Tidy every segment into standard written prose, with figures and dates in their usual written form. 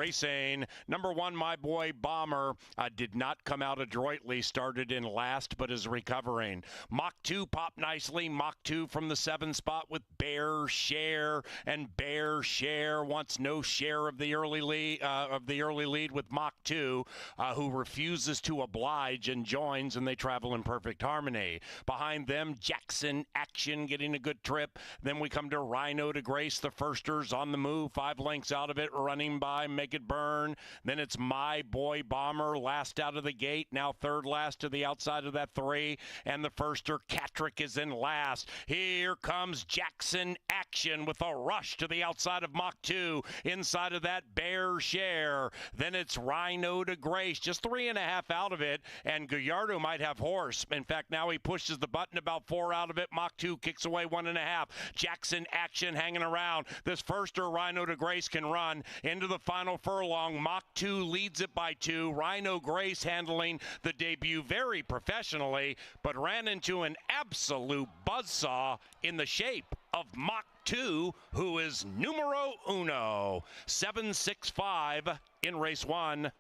racing. Number one, My Boy Bomber, did not come out adroitly, started in last, but is recovering. Mach 2 popped nicely. Mach 2 from the 7 spot with Bear Share, and Bear Share wants no share of the early lead with Mach 2, who refuses to oblige and joins, and they travel in perfect harmony. Behind them, Jackson Action getting a good trip. Then we come to Rhino to Grace, the firsters on the move, 5 lengths out of it, running by Make It Burn. Then it's My Boy Bomber, last out of the gate, now third last to the outside of that 3, and the firster, Catrick, is in last. Here comes Jackson Action with a rush to the outside of Mach 2, inside of that Bear Share. Then it's Rhino to Grace, just 3.5 out of it, and Gallardo might have horse. In fact, now he pushes the button about 4 out of it. Mach 2 kicks away 1.5. Jackson Action hanging around. This firster, Rhino to Grace, can run into the final furlong. Mach 2 leads it by 2. Rhino Grace handling the debut very professionally, but ran into an absolute buzzsaw in the shape of Mach 2, who is numero uno. 7-6-5 in race 1.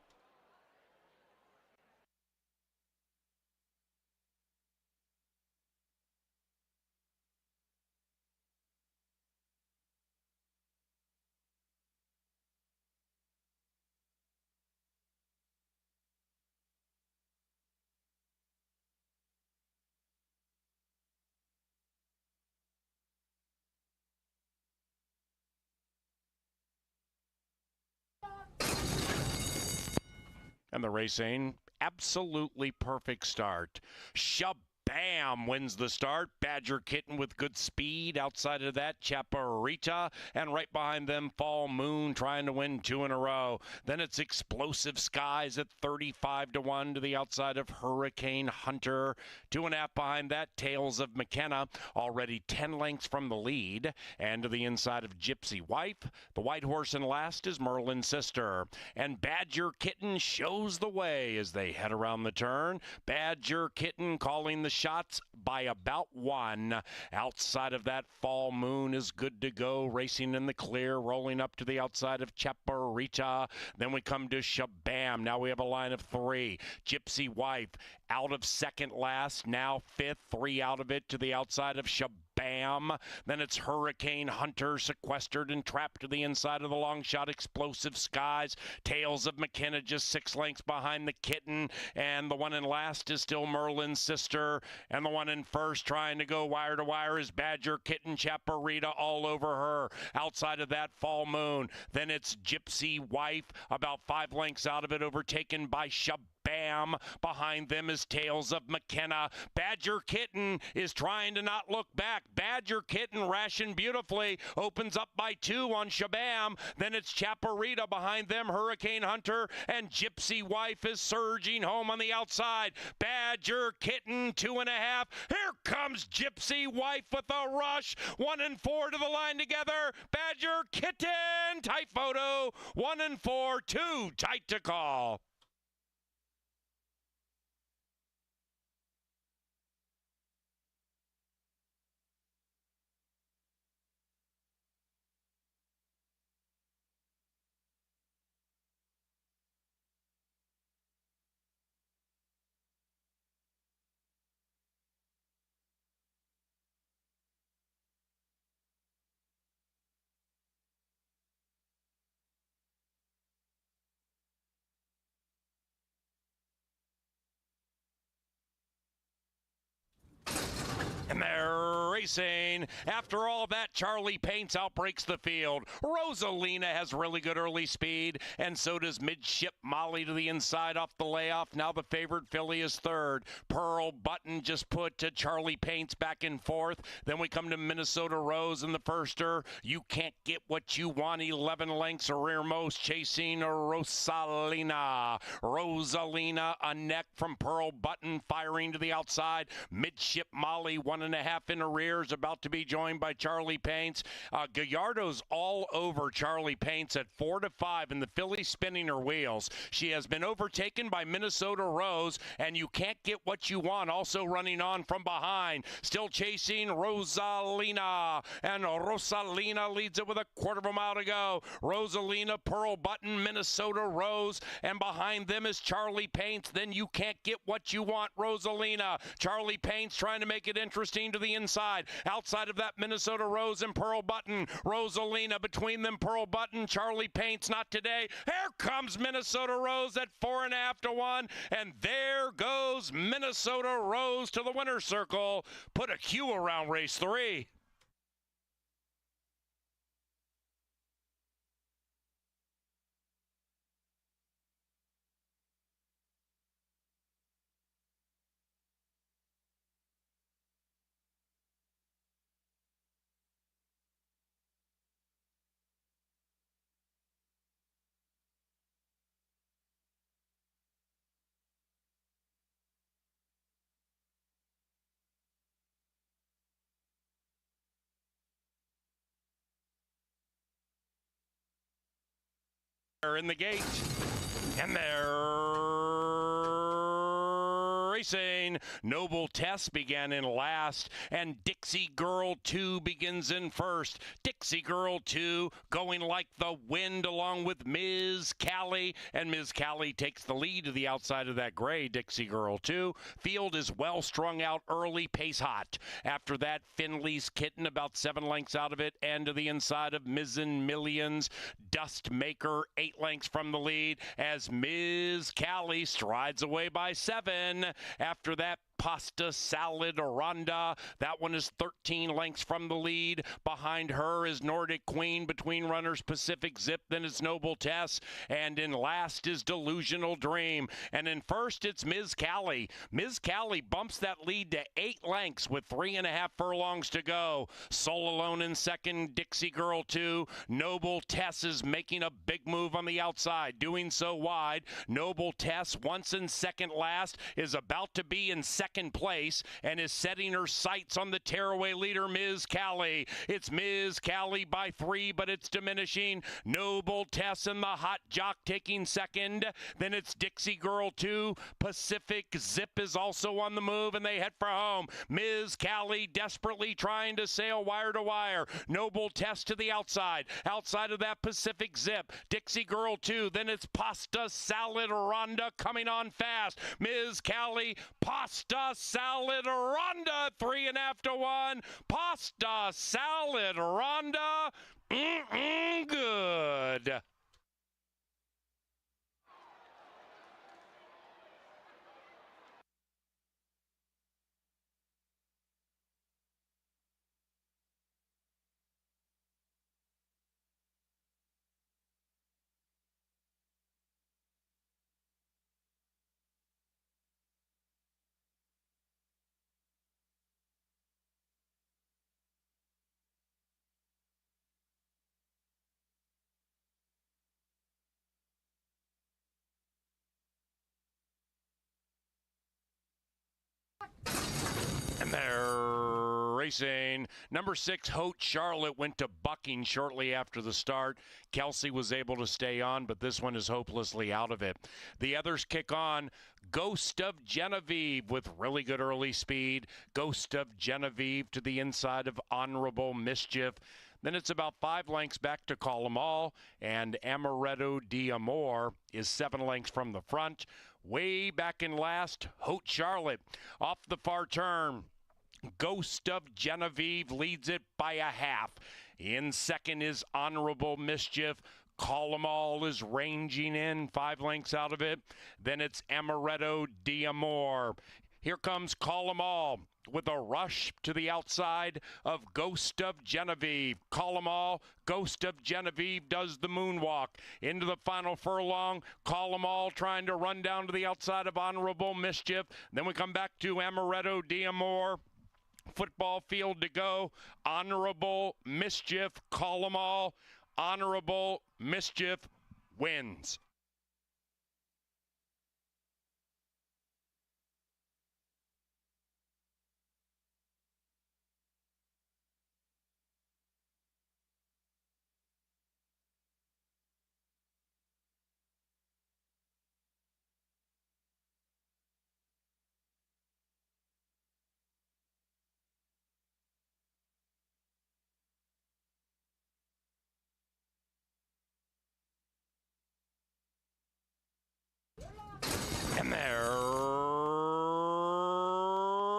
And the racing, absolutely perfect start. Bam wins the start. Badger Kitten with good speed. Outside of that, Chaparita. And right behind them, Fall Moon trying to win 2 in a row. Then it's Explosive Skies at 35-1 to the outside of Hurricane Hunter. 2.5 behind that, Tales of McKenna. Already 10 lengths from the lead. And to the inside of Gypsy Wife. The white horse in last is Merlin's Sister. And Badger Kitten shows the way as they head around the turn. Badger Kitten calling the shots by about 1. Outside of that, Fall Moon is good to go, racing in the clear, rolling up to the outside of Chaparita. Then we come to Shabam. Now we have a line of 3. Gypsy Wife out of second last, now 5th, 3 out of it to the outside of Shabam. Then it's Hurricane Hunter, sequestered and trapped to the inside of the long shot, Explosive Skies. Tales of McKenna just 6 lengths behind the Kitten, and the one in last is still Merlin's Sister, and the one in first trying to go wire to wire is Badger Kitten. Chaparita all over her. Outside of that, Fall Moon. Then it's Gypsy Wife, about 5 lengths out of it, overtaken by Bam. Behind them is Tales of McKenna. Badger Kitten is trying to not look back. Badger Kitten ration beautifully. Opens up by 2 on Shabam. Then it's Chaparita behind them. Hurricane Hunter and Gypsy Wife is surging home on the outside. Badger Kitten 2.5. Here comes Gypsy Wife with a rush. 1 and 4 to the line together. Badger Kitten. Tight photo. 1 and 4. Too tight to call. And they're racing. After all that, Charlie Paints outbreaks the field. Rosalina has really good early speed, and so does Midship Molly to the inside off the layoff. Now the favorite filly is third. Pearl Button just put to Charlie Paints back and forth. Then we come to Minnesota Rose in the firster. You Can't Get What You Want, 11 lengths rearmost, chasing Rosalina. Rosalina, a neck from Pearl Button, firing to the outside. Midship Molly, 1.5 in arrears, about to to be joined by Charlie Paints. Gallardo's all over Charlie Paints at 4-5, and the filly spinning her wheels. She has been overtaken by Minnesota Rose, and you can't get what you want. Also running on from behind, still chasing Rosalina, and Rosalina leads it with a quarter of a mile to go. Rosalina, Pearl Button, Minnesota Rose, and behind them is Charlie Paints. Then you can't get what you want, Rosalina. Charlie Paints trying to make it interesting to the inside. Outside of that, Minnesota Rose and Pearl Button. Rosalina between them, Pearl Button. Charlie Paints, not today. Here comes Minnesota Rose at 4.5-1, and there goes Minnesota Rose to the winner's circle. Put a Q around race 3. In the gate, and they're racing. Noble Tess began in last, and Dixie Girl 2 begins in first. Dixie Girl 2 going like the wind along with Ms. Callie, and Ms. Callie takes the lead to the outside of that gray Dixie Girl 2. Field is well strung out early, pace hot. After that, Finley's Kitten about 7 lengths out of it, and to the inside of Mizzen Millions. Dust Maker 8 lengths from the lead as Ms. Callie strides away by 7. After that, Pasta Salad Rhonda. That one is 13 lengths from the lead. Behind her is Nordic Queen. Between runners, Pacific Zip. Then it's Noble Tess. And in last is Delusional Dream. And in first, it's Ms. Callie. Ms. Callie bumps that lead to 8 lengths with 3.5 furlongs to go. Soul Alone in second. Dixie Girl 2. Noble Tess is making a big move on the outside. Doing so wide. Noble Tess, once in second last, is about to be in second place and is setting her sights on the tearaway leader, Ms. Callie. It's Ms. Callie by 3, but it's diminishing. Noble Tess and the Hot Jock taking second. Then it's Dixie Girl 2. Pacific Zip is also on the move, and they head for home. Ms. Callie desperately trying to sail wire to wire. Noble Tess to the outside. Outside of that, Pacific Zip. Dixie Girl 2. Then it's Pasta Salad Rhonda coming on fast. Ms. Callie, Pasta Salad Rhonda, 3.5-1. Pasta Salad Rhonda, good. And they're racing. Number 6, Haute Charlotte, went to bucking shortly after the start. Kelsey was able to stay on, but this one is hopelessly out of it. The others kick on. Ghost of Genevieve with really good early speed. Ghost of Genevieve to the inside of Honorable Mischief. Then it's about 5 lengths back to Call 'em All, and Amaretto d'Amor is 7 lengths from the front. Way back in last, Haute Charlotte. Off the far turn, Ghost of Genevieve leads it by a half. In second is Honorable Mischief. Call 'em All is ranging in 5 lengths out of it. Then it's Amaretto d'Amor. Here comes Call 'em All with a rush to the outside of Ghost of Genevieve. Call 'em All. Ghost of Genevieve does the moonwalk. Into the final furlong. Call 'em All trying to run down to the outside of Honorable Mischief. Then we come back to Amaretto d'Amor. Football field to go. Honorable Mischief. Call 'em All. Honorable Mischief wins.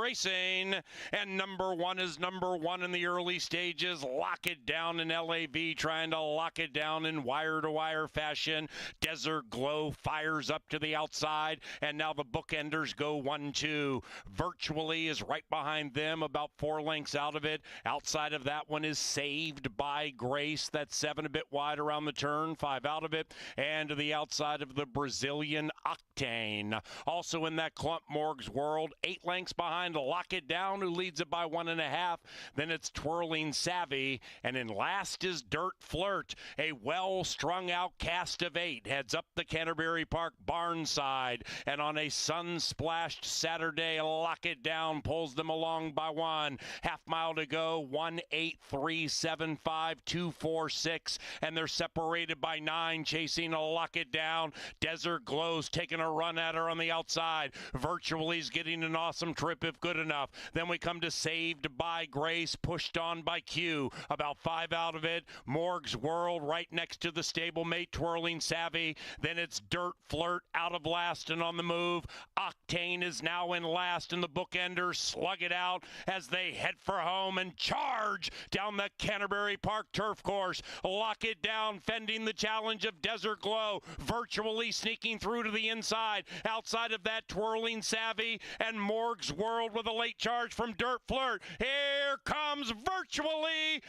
racing. And number one is number one in the early stages. Lock It Down in LAV, trying to lock it down in wire-to-wire fashion. Desert Glow fires up to the outside, and now the bookenders go 1-2. Virtually is right behind them, about 4 lengths out of it. Outside of that one is Saved by Grace. That's 7 a bit wide around the turn, 5 out of it. And to the outside of the Brazilian Octane. Also in that clump, Morg's World, 8 lengths behind Lock It Down, who leads it by 1.5. Then it's Twirling Savvy, and in last is Dirt Flirt. A well-strung out cast of 8 heads up the Canterbury Park barn side, and on a sun-splashed Saturday, Lock It Down pulls them along by 1. Half mile to go, 1-8-3-7-5-2-4-6, and they're separated by 9, chasing a Lock It Down. Desert Glow's taking a run at her on the outside. Virtually's getting an awesome trip if good enough. Then we come to Saved by Grace, pushed on by Q, about 5 out of it. Morg's World right next to the stablemate Twirling Savvy. Then it's Dirt Flirt out of last and on the move. Octane is now in last, and the bookenders slug it out as they head for home and charge down the Canterbury Park turf course. Lock It Down, fending the challenge of Desert Glow, virtually sneaking through to the inside. Outside of that, Twirling Savvy and Morg's World with a late charge from Dirt Flirt. Here comes Virtually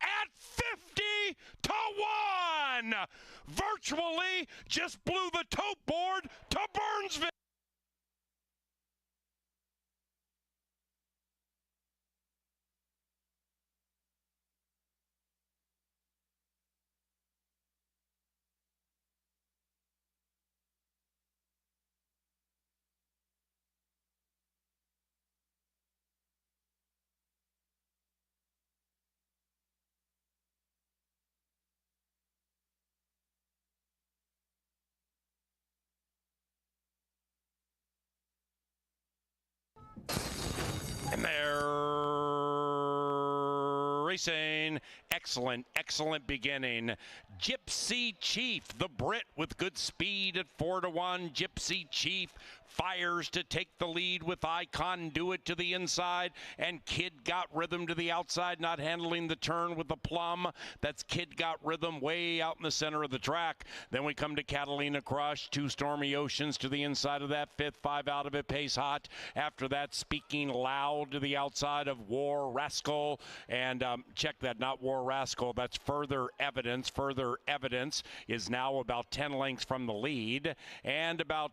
at 50-1. Virtually just blew the tote board to Burnsville. And they're racing. Excellent beginning. Gypsy Chief, the Brit, with good speed at 4-1. Gypsy Chief fires to take the lead with Icon Do It to the inside, and Kid Got Rhythm to the outside, not handling the turn with the plum. That's Kid Got Rhythm way out in the center of the track. Then we come to Catalina Crush, 2 Stormy Oceans to the inside of that, 5th, 5 out of it, Pace Hot. After that, Speaking Loud to the outside of War Rascal, and check that, not War Rascal, that's Further Evidence. Further Evidence is now about 10 lengths from the lead, and about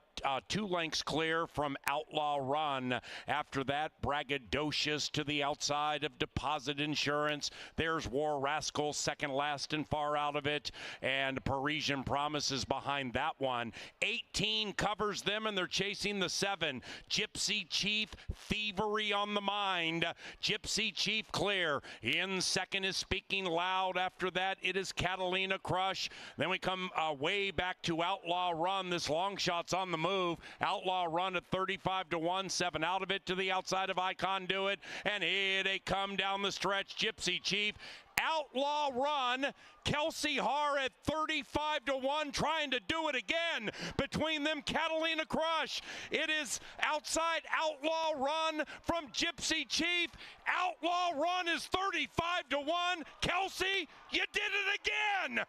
2 lengths clear from Outlaw Run. After that, Braggadocious to the outside of Deposit Insurance. There's War Rascal, second last and far out of it, and Parisian Promises behind that one. 18 covers them, and they're chasing the 7. Gypsy Chief, Thievery on the Mind. Gypsy Chief clear. In second is Speaking Loud. After that, it is Catalina Crush. Then we come way back to Outlaw Run. This long shot's on the move. Outlaw Run at 35-1, 7 out of it to the outside of Icon Do It, and here they come down the stretch. Gypsy Chief, Outlaw Run, Kelsey Har at 35-1, trying to do it again. Between them, Catalina Crush. It is outside Outlaw Run from Gypsy Chief. Outlaw Run is 35-1. Kelsey, you did it again.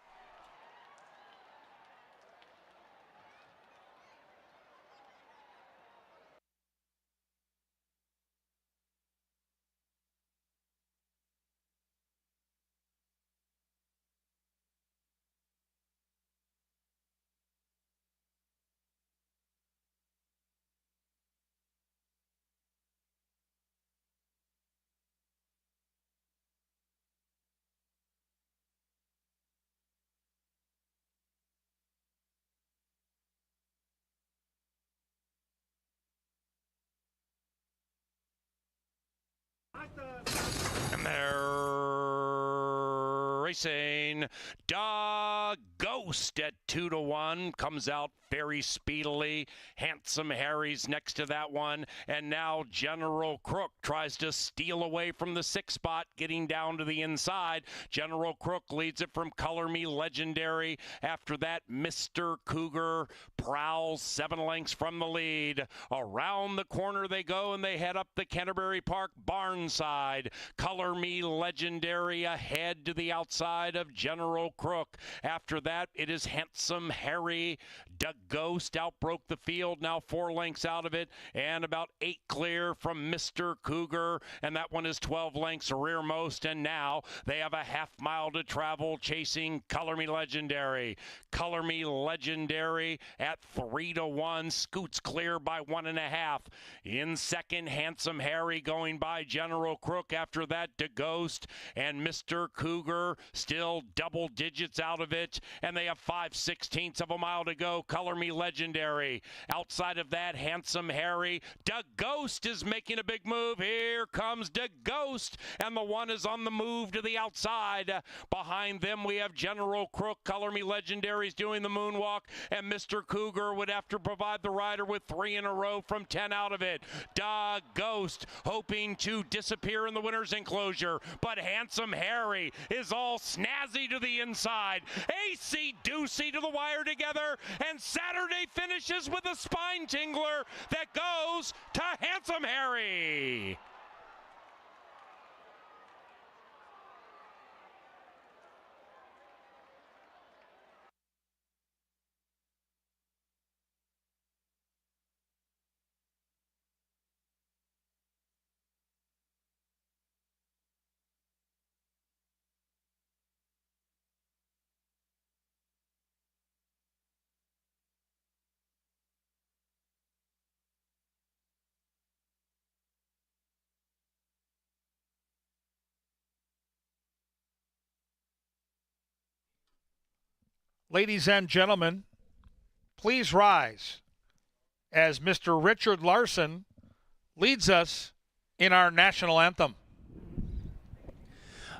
And they're racing. line. Da Ghost at 2-1 comes out very speedily. Handsome Harry's next to that one. And now General Crook tries to steal away from the 6th spot, getting down to the inside. General Crook leads it from Color Me Legendary. After that, Mr. Cougar prowls 7 lengths from the lead. Around the corner they go, and they head up the Canterbury Park barn side. Color Me Legendary ahead to the outside of General Crook. After that, it is Handsome Harry. Doug Ghost outbroke the field, now 4 lengths out of it, and about 8 clear from Mr. Cougar, and that one is 12 lengths rearmost, and now they have a half mile to travel chasing Color Me Legendary. Color Me Legendary at 3-1, scoots clear by 1.5. In second, Handsome Harry going by General Crook. After that, De Ghost and Mr. Cougar still double digits out of it, and they have 5/16 of a mile to go. Color Me Legendary. Outside of that, Handsome Harry. De Ghost is making a big move. Here comes De Ghost, and the one is on the move to the outside. Behind them, we have General Crook. Color Me Legendary's doing the moonwalk, and Mr. Cougar would have to provide the rider with 3 in a row from 10 out of it. De Ghost hoping to disappear in the winner's enclosure, but Handsome Harry is all snazzy to the inside. AC-doocy to the wire together, and Saturday finishes with a spine tingler that goes to Handsome Harry. Ladies and gentlemen, please rise as Mr. Richard Larson leads us in our national anthem.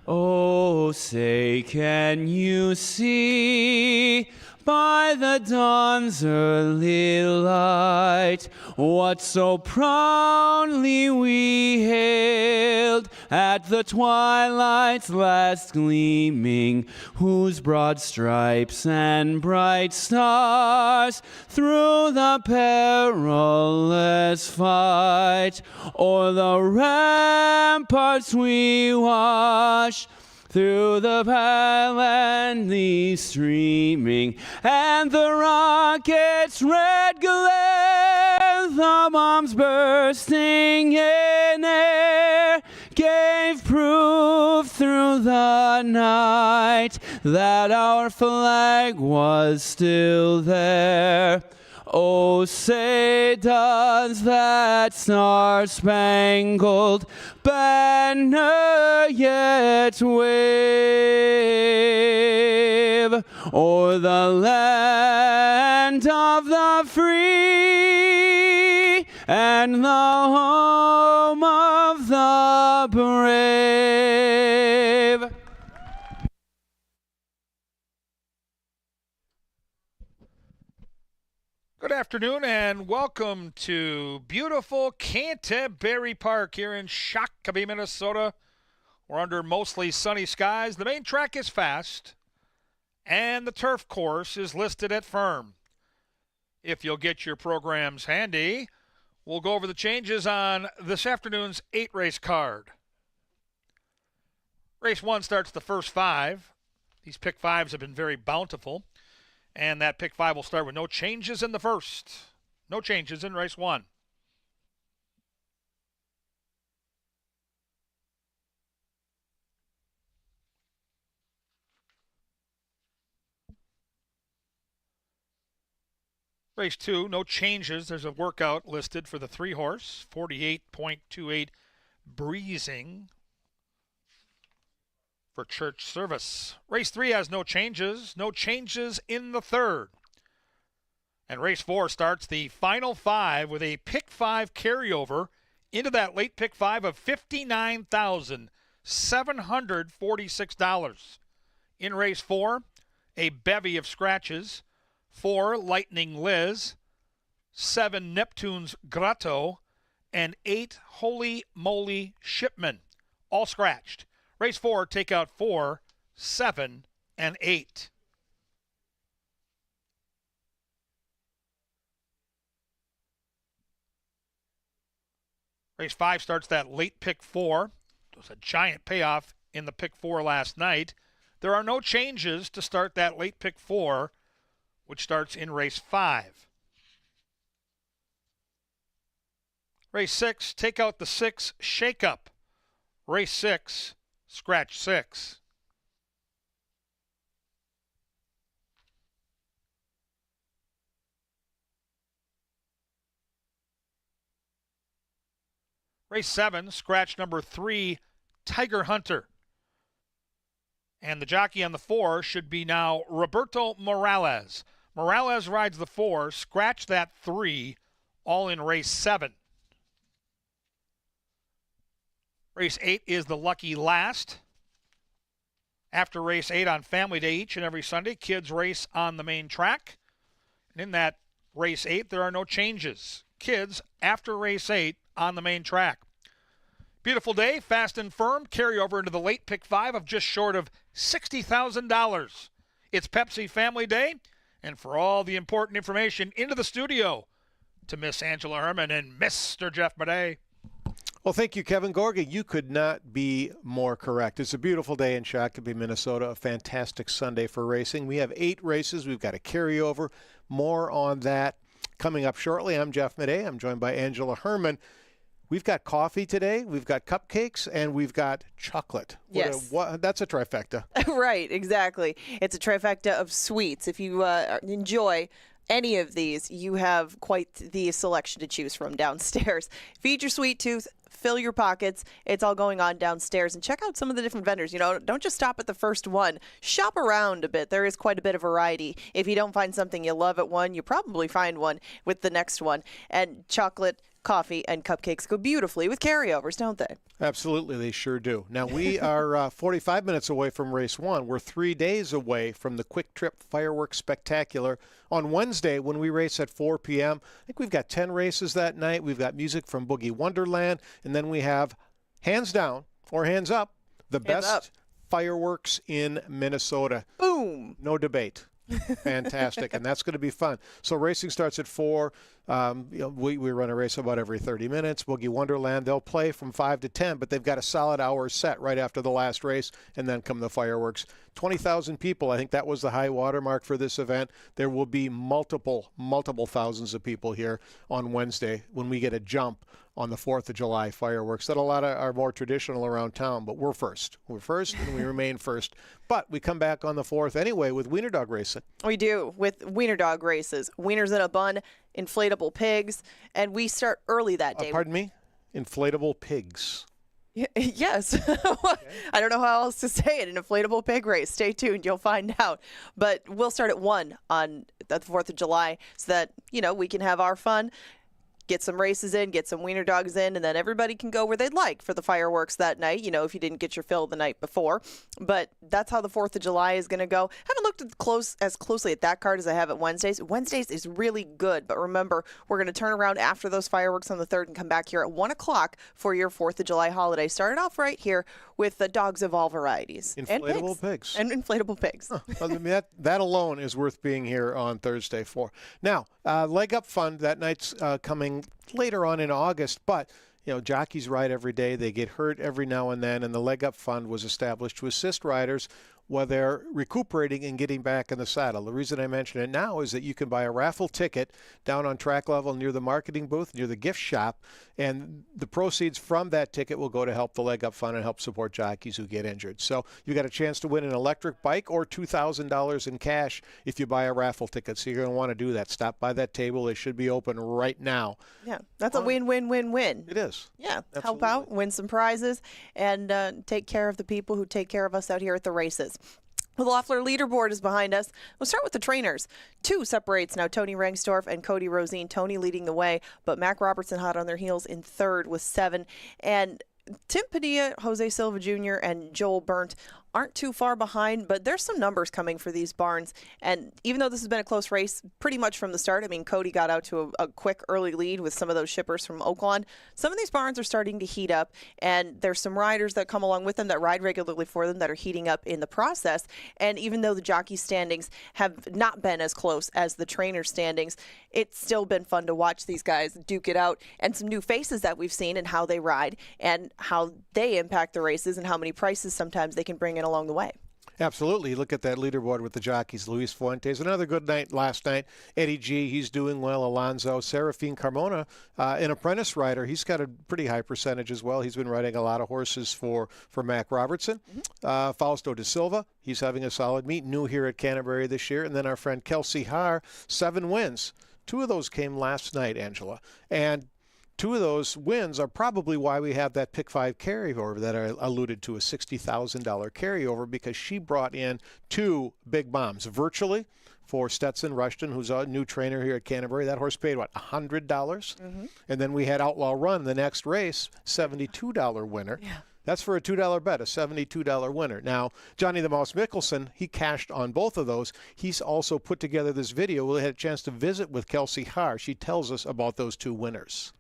Oh, say, can you see by the dawn's early light what so proudly we hailed at the twilight's last gleaming, whose broad stripes and bright stars through the perilous fight o'er the ramparts we watched, through the pale and the streaming, and the rocket's red glare, the bombs bursting in air, gave proof through the night that our flag was still there. Oh, say does that star-spangled banner yet wave o'er the land of the free and the home of the brave? Good afternoon and welcome to beautiful Canterbury Park here in Shakopee, Minnesota. We're under mostly sunny skies. The main track is fast and the turf course is listed at firm. If you'll get your programs handy, we'll go over the changes on this afternoon's 8-race card. Race 1 starts the first 5. These pick 5s have been very bountiful. And that pick 5 will start with no changes in the first. No changes in race 1. Race 2, no changes. There's a workout listed for the 3-horse, 48.28 breezing for church service. Race 3 has no changes in the third. And race 4 starts the final 5 with a pick 5 carryover into that late pick 5 of $59,746. In race 4, a bevy of scratches. 4, Lightning Liz. 7, Neptune's Grotto. And 8, Holy Moly Shipman. All scratched. Race 4, take out 4, 7, and 8. Race 5 starts that late pick 4. It was a giant payoff in the pick 4 last night. There are no changes to start that late pick 4, which starts in race 5. Race 6, take out the 6, shake up. Race 6, scratch 6. Race 7, scratch number 3, Tiger Hunter. And the jockey on the 4 should be now Roberto Morales. Morales rides the 4, scratch that 3, all in race 7. Race 8 is the lucky last. After race 8 on Family Day each and every Sunday, kids race on the main track. And in that race 8, there are no changes. Kids, after race 8, on the main track. Beautiful day, fast and firm, carry over into the late pick 5 of just short of $60,000. It's Pepsi Family Day, and for all the important information, into the studio to Miss Angela Herman and Mr. Jeff Madey. Well, thank you, Kevin Gorga. You could not be more correct. It's a beautiful day in Shakopee, Minnesota, a fantastic Sunday for racing. We have 8 races. We've got a carryover. More on that coming up shortly. I'm Jeff Madey. I'm joined by Angela Herman. We've got coffee today, we've got cupcakes, and we've got chocolate. Yes. That's a trifecta. Right, exactly. It's a trifecta of sweets. If you enjoy any of these, you have quite the selection to choose from downstairs. Feed your sweet tooth, fill your pockets. It's all going on downstairs. And check out some of the different vendors. You know, don't just stop at the first one. Shop around a bit. There is quite a bit of variety. If you don't find something you love at one, you probably find one with the next one. And chocolate, coffee, and cupcakes go beautifully with carryovers, don't they? Absolutely, they sure do. Now, we are 45 minutes away from race 1. We're 3 days away from the Quick Trip Fireworks Spectacular on Wednesday when we race at 4 p.m. I think we've got 10 races that night. We've got music from Boogie Wonderland, and then we have, hands down or hands up, the best fireworks in Minnesota. Boom! No debate. Fantastic, and that's going to be fun. So racing starts at 4. We run a race about every 30 minutes. Boogie Wonderland, they'll play from 5 to 10, but they've got a solid hour set right after the last race, and then come the fireworks. 20,000 people, I think that was the high water mark for this event. There will be multiple thousands of people here on Wednesday when we get a jump on the 4th of July fireworks that a lot of are more traditional around town, but we're first. We're first, and we remain first. But we come back on the 4th anyway with Wiener Dog racing. We do, with Wiener Dog races. Wieners in a bun, inflatable pigs, and we start early that day. Pardon me? Inflatable pigs. Yes. I don't know how else to say it. An inflatable pig race. Stay tuned. You'll find out. But we'll start at 1 on the 4th of July so that, we can have our fun. Get some races in, get some wiener dogs in, and then everybody can go where they'd like for the fireworks that night, if you didn't get your fill the night before. But that's how the 4th of July is going to go. Haven't looked as closely at that card as I have at Wednesdays. Wednesdays is really good, but remember, we're going to turn around after those fireworks on the 3rd and come back here at 1 o'clock for your 4th of July holiday. Started off right here with the dogs of all varieties. Inflatable pigs. And inflatable pigs. Huh. Well, I mean, that alone is worth being here on Thursday for. Now, Leg Up Fund, that night's coming later on in August, but jockeys ride every day. They get hurt every now and then, and the Leg Up Fund was established to assist riders while they're recuperating and getting back in the saddle. The reason I mention it now is that you can buy a raffle ticket down on track level near the marketing booth, near the gift shop, and the proceeds from that ticket will go to help the Leg Up Fund and help support jockeys who get injured. So you got a chance to win an electric bike or $2,000 in cash if you buy a raffle ticket. So you're going to want to do that. Stop by that table. They should be open right now. Yeah, that's a win-win-win-win. It is. Yeah, Absolutely. Help out, win some prizes, and take care of the people who take care of us out here at the races. The Loeffler leaderboard is behind us. We'll start with the trainers. 2 separates now, Tony Rengstorff and Cody Rosine. Tony leading the way, but Mac Robertson hot on their heels in 3rd with 7. And Tim Padilla, Jose Silva Jr., and Joel Burnt aren't too far behind, but there's some numbers coming for these barns. And even though this has been a close race pretty much from the start, I mean, Cody got out to a quick early lead with some of those shippers from Oaklawn. Some of these barns are starting to heat up, and there's some riders that come along with them that ride regularly for them that are heating up in the process. And even though the jockey standings have not been as close as the trainer standings, it's still been fun to watch these guys duke it out, and some new faces that we've seen and how they ride and how they impact the races and how many prices sometimes they can bring in along the way. Absolutely. Look at that leaderboard with the jockeys. Luis Fuentes, another good night last night. Eddie G, he's doing well. Alonzo, Serafine Carmona, an apprentice rider. He's got a pretty high percentage as well. He's been riding a lot of horses for Mac Robertson. Fausto de Silva, he's having a solid meet. New here at Canterbury this year. And then our friend Kelsey Haar, 7 wins. 2 of those came last night, Angela. And 2 of those wins are probably why we have that pick 5 carryover that I alluded to, a $60,000 carryover, because she brought in 2 big bombs virtually for Stetson Rushton, who's a new trainer here at Canterbury. That horse paid, what, $100? And then we had Outlaw Run, the next race, $72 winner. Yeah. That's for a $2 bet, a $72 winner. Now, Johnny the Mouse Mickelson, he cashed on both of those. He's also put together this video. We had a chance to visit with Kelsey Haar. She tells us about those 2 winners.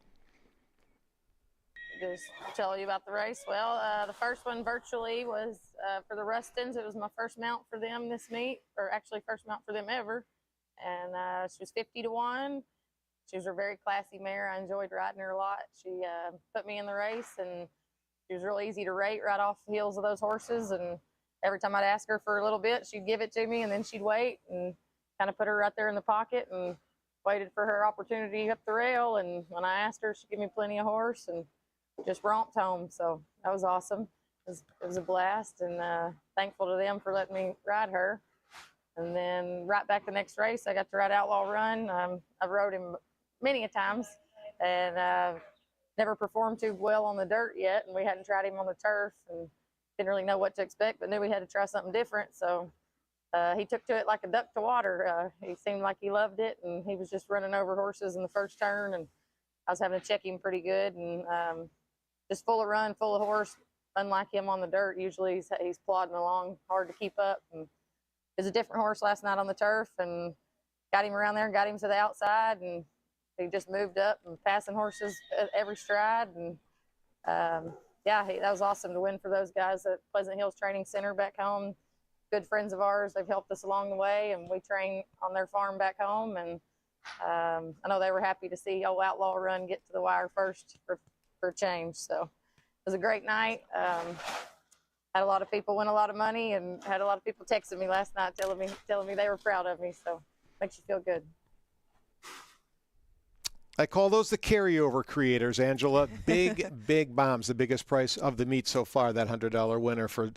Just tell you about the race. Well, the first one virtually was for the Rustons. It was my first mount for them this meet, or actually first mount for them ever. And she was 50 to 1. She was a very classy mare. I enjoyed riding her a lot. She put me in the race, and she was real easy to rate right off the heels of those horses. And every time I'd ask her for a little bit, she'd give it to me, and then she'd wait and kind of put her right there in the pocket and waited for her opportunity up the rail. And when I asked her, she'd give me plenty of horse and just romped home. So that was awesome. It was a blast, and thankful to them for letting me ride her. And then right back the next race, I got to ride Outlaw Run. I've rode him many a times, and never performed too well on the dirt yet, and we hadn't tried him on the turf and didn't really know what to expect, but knew we had to try something different. So he took to it like a duck to water. He seemed like he loved it, and he was just running over horses in the first turn, and I was having to check him pretty good, and just full of run, full of horse. Unlike him on the dirt, usually he's plodding along, hard to keep up. And it was a different horse last night on the turf, and got him around there and got him to the outside, and he just moved up and passing horses at every stride. And that was awesome to win for those guys at Pleasant Hills Training Center back home. Good friends of ours. They've helped us along the way, and we train on their farm back home. And I know they were happy to see old Outlaw Run get to the wire first for change. So it was a great night. Had a lot of people win a lot of money, and had a lot of people texting me last night telling me they were proud of me. So makes you feel good. I call those the carryover creators, Angela. Big bombs, the biggest price of the meet so far, that $100 winner for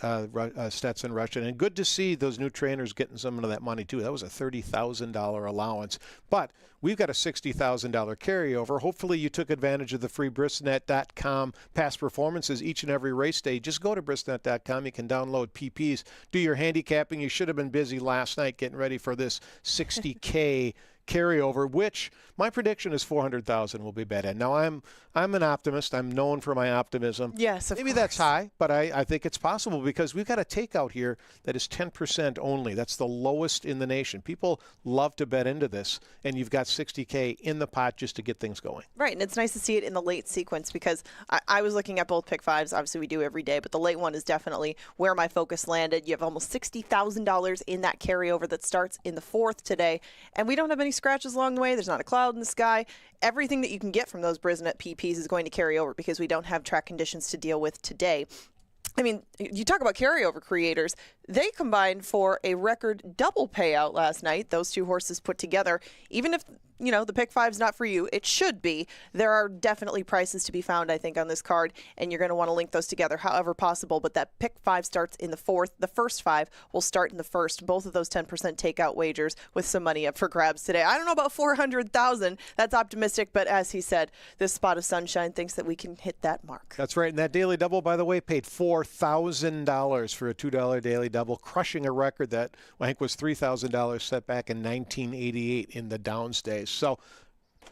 Stetson Rushton. And good to see those new trainers getting some of that money, too. That was a $30,000 allowance. But we've got a $60,000 carryover. Hopefully you took advantage of the free Bristnet.com past performances each and every race day. Just go to Bristnet.com. You can download PPs, do your handicapping. You should have been busy last night getting ready for this $60K carryover, which my prediction is 400,000 will be bet in. Now I'm an optimist. I'm known for my optimism. Yes, maybe that's high, but I think it's possible because we've got a takeout here that is 10% only. That's the lowest in the nation. People love to bet into this, and you've got 60K in the pot just to get things going. Right, and it's nice to see it in the late sequence because I was looking at both pick 5s. Obviously, we do every day, but the late one is definitely where my focus landed. You have almost $60,000 in that carryover that starts in the 4th today, and we don't have any scratches along the way. There's not a cloud in the sky. Everything that you can get from those Brisnet PPs is going to carry over because we don't have track conditions to deal with today. I mean, you talk about carryover creators. They combined for a record double payout last night, those 2 horses put together. Even if, you know, the pick 5's not for you, it should be. There are definitely prices to be found, I think, on this card, and you're going to want to link those together however possible. But that pick 5 starts in the 4th. The first 5 will start in the 1st. Both of those 10% takeout wagers with some money up for grabs today. I don't know about 400,000. That's optimistic, but as he said, this spot of sunshine thinks that we can hit that mark. That's right, and that daily double, by the way, paid $4,000 for a $2 daily double, crushing a record that I think was $3,000 set back in 1988 in the Downs days. So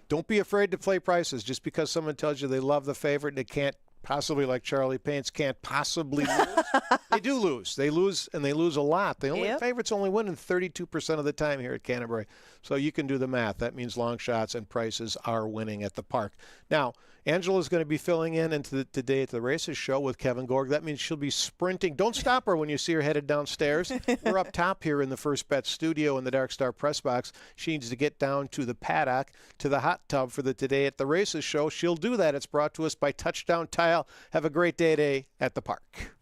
don't be afraid to play prices. Just because someone tells you they love the favorite and they can't possibly like Charlie Paints, can't possibly lose. They do lose. They lose, and they lose a lot. The only favorites only win in 32% of the time here at Canterbury. So you can do the math. That means long shots and prices are winning at the park. Now, Angela's going to be filling in into today at the Races show with Kevin Gorg. That means she'll be sprinting. Don't stop her when you see her headed downstairs. We're up top here in the First Bet studio in the Dark Star press box. She needs to get down to the paddock, to the hot tub for the Today at the Races show. She'll do that. It's brought to us by Touchdown Tile. Have a great day today at the park.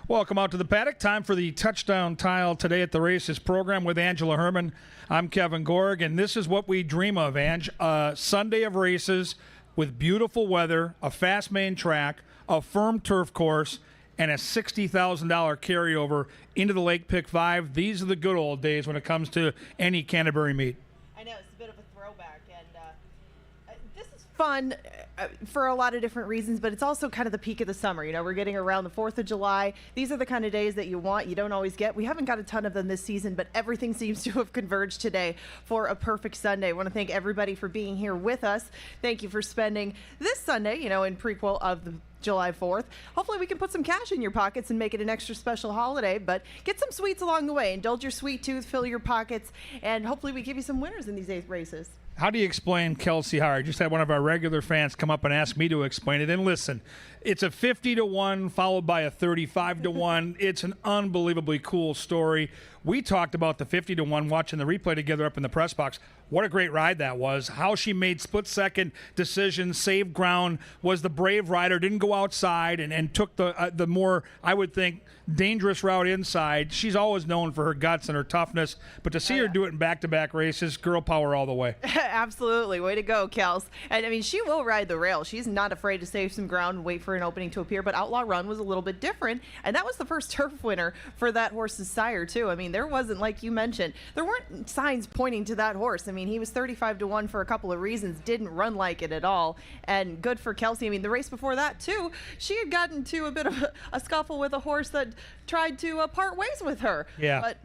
Welcome out to the paddock. Time for the Touchdown Tile Today at the Races program with Angela Herman. I'm Kevin Gorg, and this is what we dream of, Ange. Sunday of races with beautiful weather, a fast main track, a firm turf course, and a $60,000 carryover into the Lake Pick 5. These are the good old days when it comes to any Canterbury meet. I know, it's a bit of a throwback, and this is fun for a lot of different reasons, but it's also kind of the peak of the summer. You know, we're getting around the 4th of July. These are the kind of days that you want, you don't always get. We haven't got a ton of them this season, but everything seems to have converged today for a perfect Sunday. I want to thank everybody for being here with us. Thank you for spending this Sunday, you know, in prequel of the July 4th. Hopefully we can put some cash in your pockets and make it an extra special holiday, but get some sweets along the way. Indulge your sweet tooth, fill your pockets, and hopefully we give you some winners in these 8 races. How do you explain Kelsey Hart? Just had one of our regular fans come up and ask me to explain it. And listen, it's a 50-1 followed by a 35-1. It's an unbelievably cool story. We talked about the 50-1 watching the replay together up in the press box. What a great ride that was. How she made split-second decisions, saved ground, was the brave rider, didn't go outside and took the more, I would think, dangerous route inside. She's always known for her guts and her toughness, but to see her do it in back-to-back races, girl power all the way. Absolutely. Way to go, Kels. And, I mean, she will ride the rail. She's not afraid to save some ground and wait for an opening to appear, but Outlaw Run was a little bit different, and that was the first turf winner for that horse's sire, too. I mean, there wasn't, like you mentioned, there weren't signs pointing to that horse. I mean, mean, he was 35-1 for a couple of reasons, didn't run like it at all, and good for Kelsey. I mean, the race before that, too, she had gotten into a bit of a scuffle with a horse that tried to part ways with her. Yeah. But,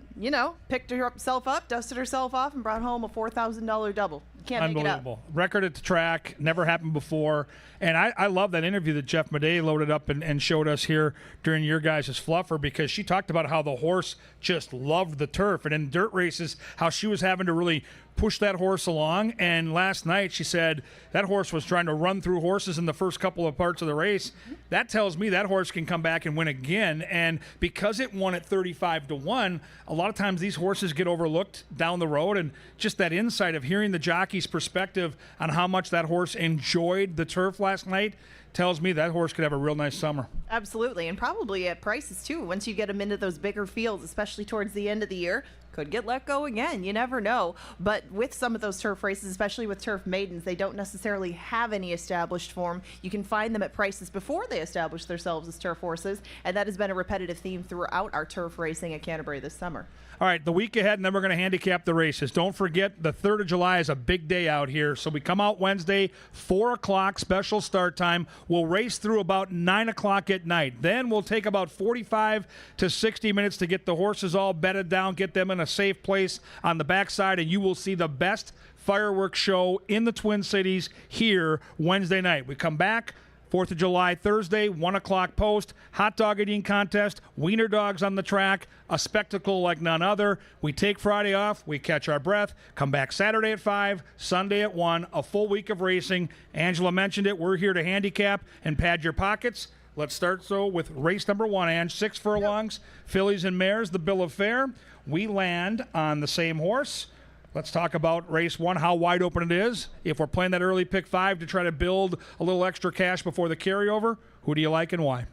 picked herself up, dusted herself off, and brought home a $4,000 double. Can't make it up. Unbelievable. Record at the track, never happened before. And I love that interview that Jeff Madej loaded up and showed us here during your guys' fluffer, because she talked about how the horse just loved the turf. And in dirt races, how she was having to really push that horse along. And last night she said that horse was trying to run through horses in the first couple of parts of the race. That tells me that horse can come back and win again. And because it won at 35-1, a lot of times these horses get overlooked down the road. And just that insight of hearing the jockey's perspective on how much that horse enjoyed the turf last night tells me that horse could have a real nice summer. Absolutely, and probably at prices too. Once you get them into those bigger fields, especially towards the end of the year, could get let go again. You never know. But with some of those turf races, especially with turf maidens, they don't necessarily have any established form. You can find them at prices before they establish themselves as turf horses, and that has been a repetitive theme throughout our turf racing at Canterbury this summer. All right, the week ahead, and then we're going to handicap the races. Don't forget, the 3rd of July is a big day out here. So we come out Wednesday, 4 o'clock, special start time. We'll race through about 9 o'clock at night. Then we'll take about 45 to 60 minutes to get the horses all bedded down, get them in a safe place on the backside, and you will see the best fireworks show in the Twin Cities here Wednesday night. We come back 4th of July, Thursday, 1 o'clock post, hot dog eating contest, wiener dogs on the track, a spectacle like none other. We take Friday off, we catch our breath, come back Saturday at 5, Sunday at 1, a full week of racing. Angela mentioned it. We're here to handicap and pad your pockets. Let's start with race number 1, Ange. 6 furlongs, fillies and mares, the bill of fare. We land on the same horse. Let's talk about race 1, how wide open it is. If we're playing that early pick 5 to try to build a little extra cash before the carryover, who do you like and why?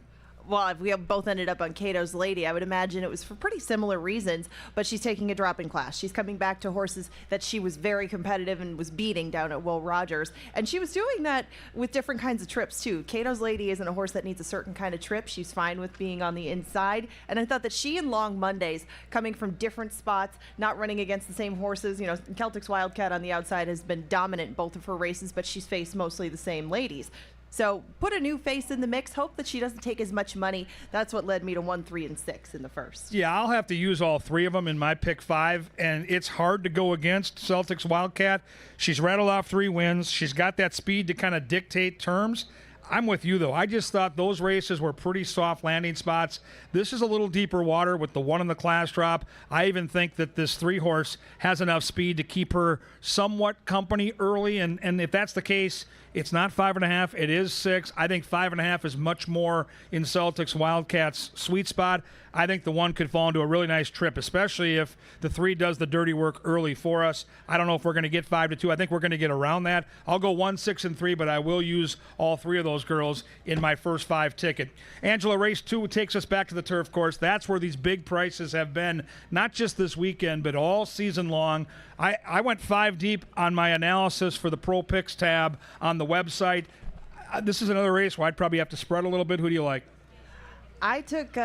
Well, if we have both ended up on Cato's Lady, I would imagine it was for pretty similar reasons, but she's taking a drop in class. She's coming back to horses that she was very competitive and was beating down at Will Rogers, and she was doing that with different kinds of trips, too. Cato's Lady isn't a horse that needs a certain kind of trip. She's fine with being on the inside, and I thought that she and Long Mondays, coming from different spots, not running against the same horses, Celtic's Wildcat on the outside has been dominant in both of her races, but she's faced mostly the same ladies. So put a new face in the mix. Hope that she doesn't take as much money. That's what led me to 1, 3, and 6 in the first. Yeah, I'll have to use all 3 of them in my pick 5, and it's hard to go against Celtic's Wildcat. She's rattled off 3 wins. She's got that speed to kind of dictate terms. I'm with you, though. I just thought those races were pretty soft landing spots. This is a little deeper water with the 1 in the class drop. I even think that this 3-horse has enough speed to keep her somewhat company early, and if that's the case, it's not 5.5. It is 6. I think 5.5 is much more in Celtic's Wildcat's sweet spot. I think the 1 could fall into a really nice trip, especially if the 3 does the dirty work early for us. I don't know if we're going to get 5-2. I think we're going to get around that. I'll go 1, 6, and 3, but I will use all 3 of those girls in my first 5 ticket. Angela, race 2 takes us back to the turf course. That's where these big prices have been, not just this weekend, but all season long. I went 5 deep on my analysis for the Pro Picks tab on the website. This is another race where I'd probably have to spread a little bit. Who do you like? I took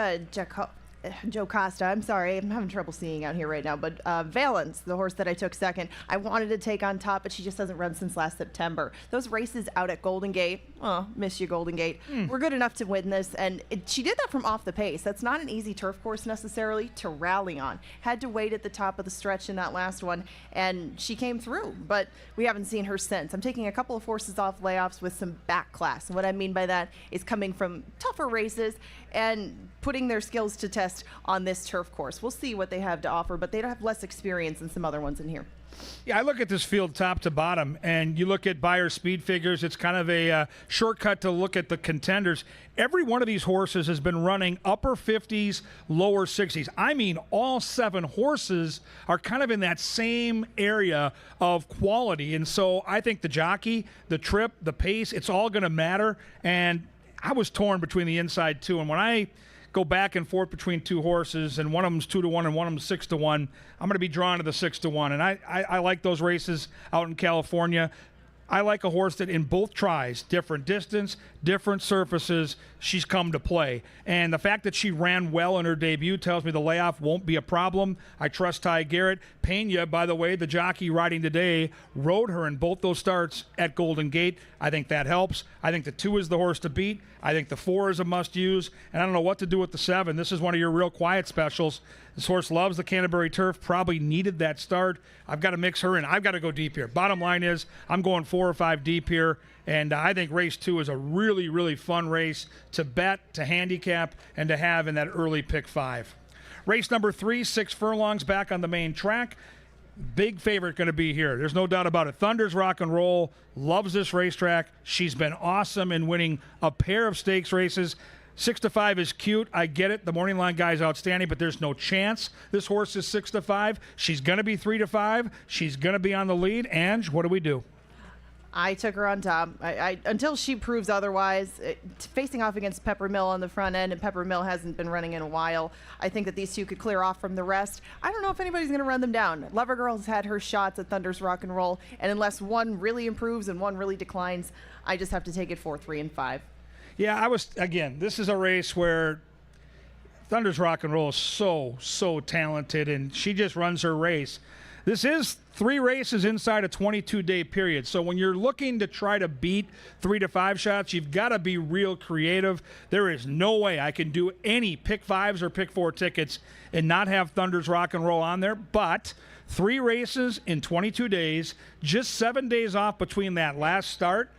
Joe Costa. I'm sorry, I'm having trouble seeing out here right now, but Valence, the horse that I took second, I wanted to take on top, but she just hasn't run since last September. Those races out at Golden Gate, miss you, Golden Gate, were good enough to win this, and she did that from off the pace. That's not an easy turf course necessarily to rally on. Had to wait at the top of the stretch in that last one, and she came through, but we haven't seen her since. I'm taking a couple of horses off layoffs with some back class, and what I mean by that is coming from tougher races and putting their skills to test on this turf course. We'll see what they have to offer, but they don't have less experience than some other ones in here. Yeah, I look at this field top to bottom, and you look at buyer speed figures. It's kind of a shortcut to look at the contenders. Every one of these horses has been running upper 50s, lower 60s. I mean, all 7 horses are kind of in that same area of quality, and so I think the jockey, the trip, the pace, it's all going to matter, and I was torn between the inside 2, and when I go back and forth between 2 horses, and one of them's 2-1 and one of them's 6-1, I'm going to be drawn to the 6-1, and I like those races out in California. I like a horse that in both tries, different distance, different surfaces, she's come to play. And the fact that she ran well in her debut tells me the layoff won't be a problem. I trust Ty Garrett. Pena, by the way, the jockey riding today, rode her in both those starts at Golden Gate. I think that helps. I think the 2 is the horse to beat. I think the 4 is a must-use. And I don't know what to do with the 7. This is one of your real quiet specials. This horse loves the Canterbury turf, probably needed that start. I've got to mix her in. I've got to go deep here. Bottom line is I'm going 4 or 5 deep here, and I think race 2 is a really, really fun race to bet, to handicap, and to have in that early pick 5. Race number 3, 6 furlongs back on the main track. Big favorite going to be here. There's no doubt about it. Thunder's Rock and Roll loves this racetrack. She's been awesome in winning a pair of stakes races. 6-5 is cute. I get it. The morning line guy is outstanding, but there's no chance this horse is 6-5. She's going to be 3-5. She's going to be on the lead. Ange, what do we do? I took her on top. Until she proves otherwise, facing off against Peppermill on the front end, and Peppermill hasn't been running in a while. I think that these 2 could clear off from the rest. I don't know if anybody's going to run them down. Lover Girl has had her shots at Thunder's Rock and Roll, and unless one really improves and one really declines, I just have to take it 4, 3, and 5. Yeah, this is a race where Thunder's Rock and Roll is so talented, and she just runs her race. This is 3 races inside a 22-day period. So when you're looking to try to beat 3-5 shots, you've got to be real creative. There is no way I can do any pick 5s or pick 4 tickets and not have Thunder's Rock and Roll on there. But 3 races in 22 days, just 7 days off between that last start.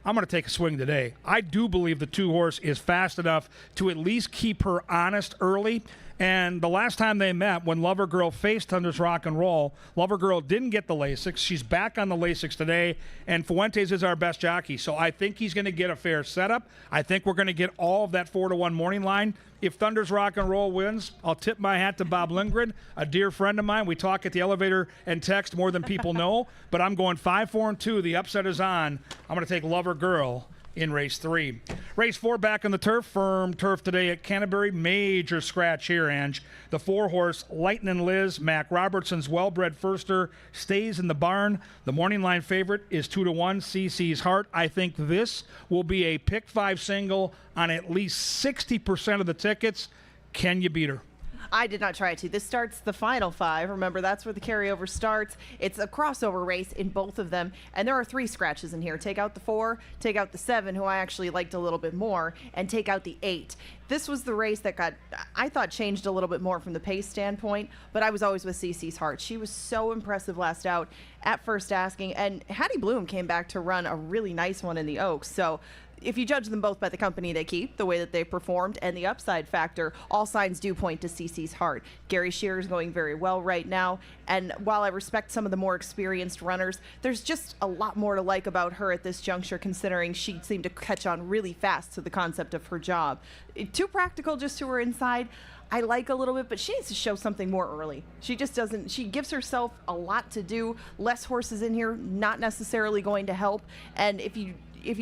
I'm going to take a swing today. I do believe the 2 horse is fast enough to at least keep her honest early. And the last time they met, when Lover Girl faced Thunder's Rock and Roll, Lover Girl didn't get the Lasix. She's back on the Lasix today, and Fuentes is our best jockey. So I think he's going to get a fair setup. I think we're going to get all of that 4-1 morning line. If Thunder's Rock and Roll wins, I'll tip my hat to Bob Lindgren, a dear friend of mine. We talk at the elevator and text more than people know, but I'm going 5, 4, and 2. The upset is on. I'm going to take Lover Girl in race 3. Race 4 back on the turf, firm turf today at Canterbury. Major scratch here, Ange. The 4-horse Lightnin' Liz, Mac Robertson's well-bred firster, stays in the barn. The morning line favorite is 2-1, CC's Heart. I think this will be a pick 5 single on at least 60% of the tickets. Can you beat her? I did not try to. This starts the final 5. Remember, that's where the carryover starts. It's a crossover race in both of them, and there are 3 scratches in here. Take out the 4, take out the 7, who I actually liked a little bit more, and take out the 8. This was the race that I thought changed a little bit more from the pace standpoint, but I was always with CC's Heart. She was so impressive last out at first asking, and Hattie Bloom came back to run a really nice one in the Oaks. So if you judge them both by the company they keep, the way that they performed, and the upside factor, all signs do point to CC's Heart. Gary Shearer is going very well right now, and while I respect some of the more experienced runners, there's just a lot more to like about her at this juncture, considering she seemed to catch on really fast to the concept of her job. Too practical just to her inside. I like a little bit, but she needs to show something more early. She just doesn't. She gives herself a lot to do. Less horses in here, not necessarily going to help. And if you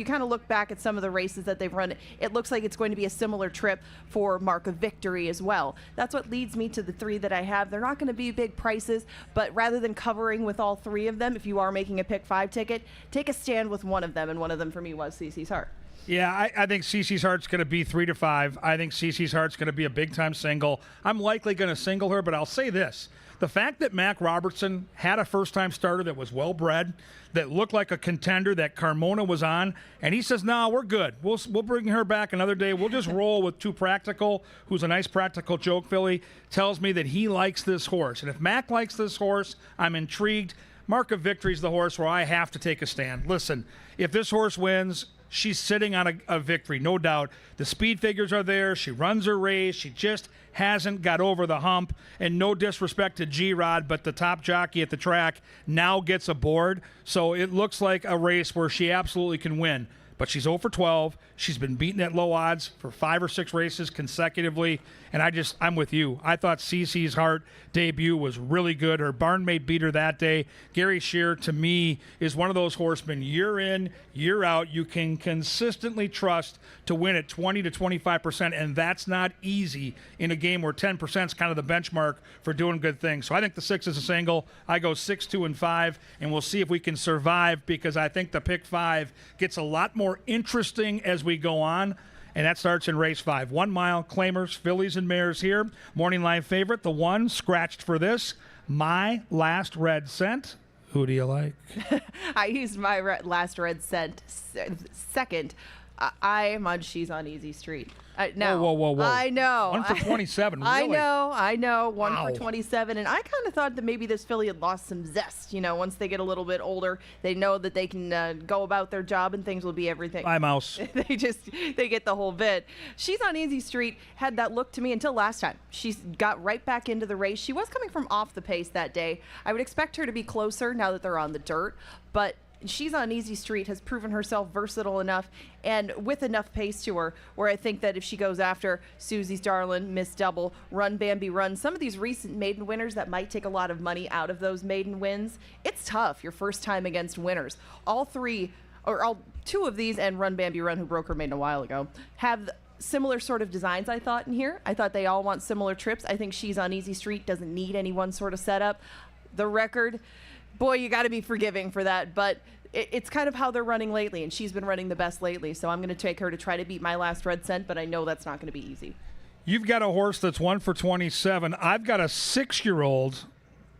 kind of look back at some of the races that they've run, it looks like it's going to be a similar trip for Mark of Victory as well. That's what leads me to the 3 that I have. They're not going to be big prices, but rather than covering with all 3 of them, if you are making a pick 5 ticket, take a stand with one of them, and one of them for me was CC's Heart. Yeah, I think CC's Heart's going to be 3-5. I think CC's Heart's going to be a big-time single. I'm likely going to single her, but I'll say this. The fact that Mac Robertson had a first-time starter that was well-bred, that looked like a contender that Carmona was on, and he says, no, we're good. We'll bring her back another day. We'll just roll with Too Practical, who's a nice practical joke filly, tells me that he likes this horse. And if Mac likes this horse, I'm intrigued. Mark of Victory's the horse where I have to take a stand. Listen, if this horse wins, she's sitting on a victory, no doubt. The speed figures are there. She runs her race. She just hasn't got over the hump. And no disrespect to G-Rod, but the top jockey at the track now gets aboard. So it looks like a race where she absolutely can win. but she's 0 for 12. She's been beaten at low odds for 5 or 6 races consecutively, and I'm with you. I thought Cece's Heart debut was really good. Her barnmate beat her that day. Gary Shear, to me, is one of those horsemen year in, year out you can consistently trust to win at 20 to 25%, and that's not easy in a game where 10% is kind of the benchmark for doing good things. So I think the 6 is a single. I go 6, 2, and 5, and we'll see if we can survive, because I think the pick 5 gets a lot more interesting as we go on. And that starts in race 5. 1 mile, claimers, fillies, and mares here. Morning line favorite, the 1, scratched for this. My Last Red Scent. Who do you like? I used my last red scent second. I'm on She's on Easy Street. Whoa. I know. 1 for 27. Really? I know. 1 Wow. for 27. And I kind of thought that maybe this filly had lost some zest. Once they get a little bit older, they know that they can go about their job and things will be everything. Bye, Mouse. They get the whole bit. She's on Easy Street had that look to me until last time. She got right back into the race. She was coming from off the pace that day. I would expect her to be closer now that they're on the dirt, but She's on Easy Street has proven herself versatile enough and with enough pace to her where I think that if she goes after Susie's Darlin', Miss Double, Run Bambi Run, some of these recent maiden winners that might take a lot of money out of those maiden wins, it's tough your first time against winners. All 2 of these and Run Bambi Run, who broke her maiden a while ago, have similar sort of designs, I thought, in here. I thought they all want similar trips. I think She's on Easy Street doesn't need any one sort of setup. The record, boy, you got to be forgiving for that, but it's kind of how they're running lately, and she's been running the best lately, so I'm going to take her to try to beat My Last Red Scent, but I know that's not going to be easy. You've got a horse that's 1 for 27. I've got a 6-year-old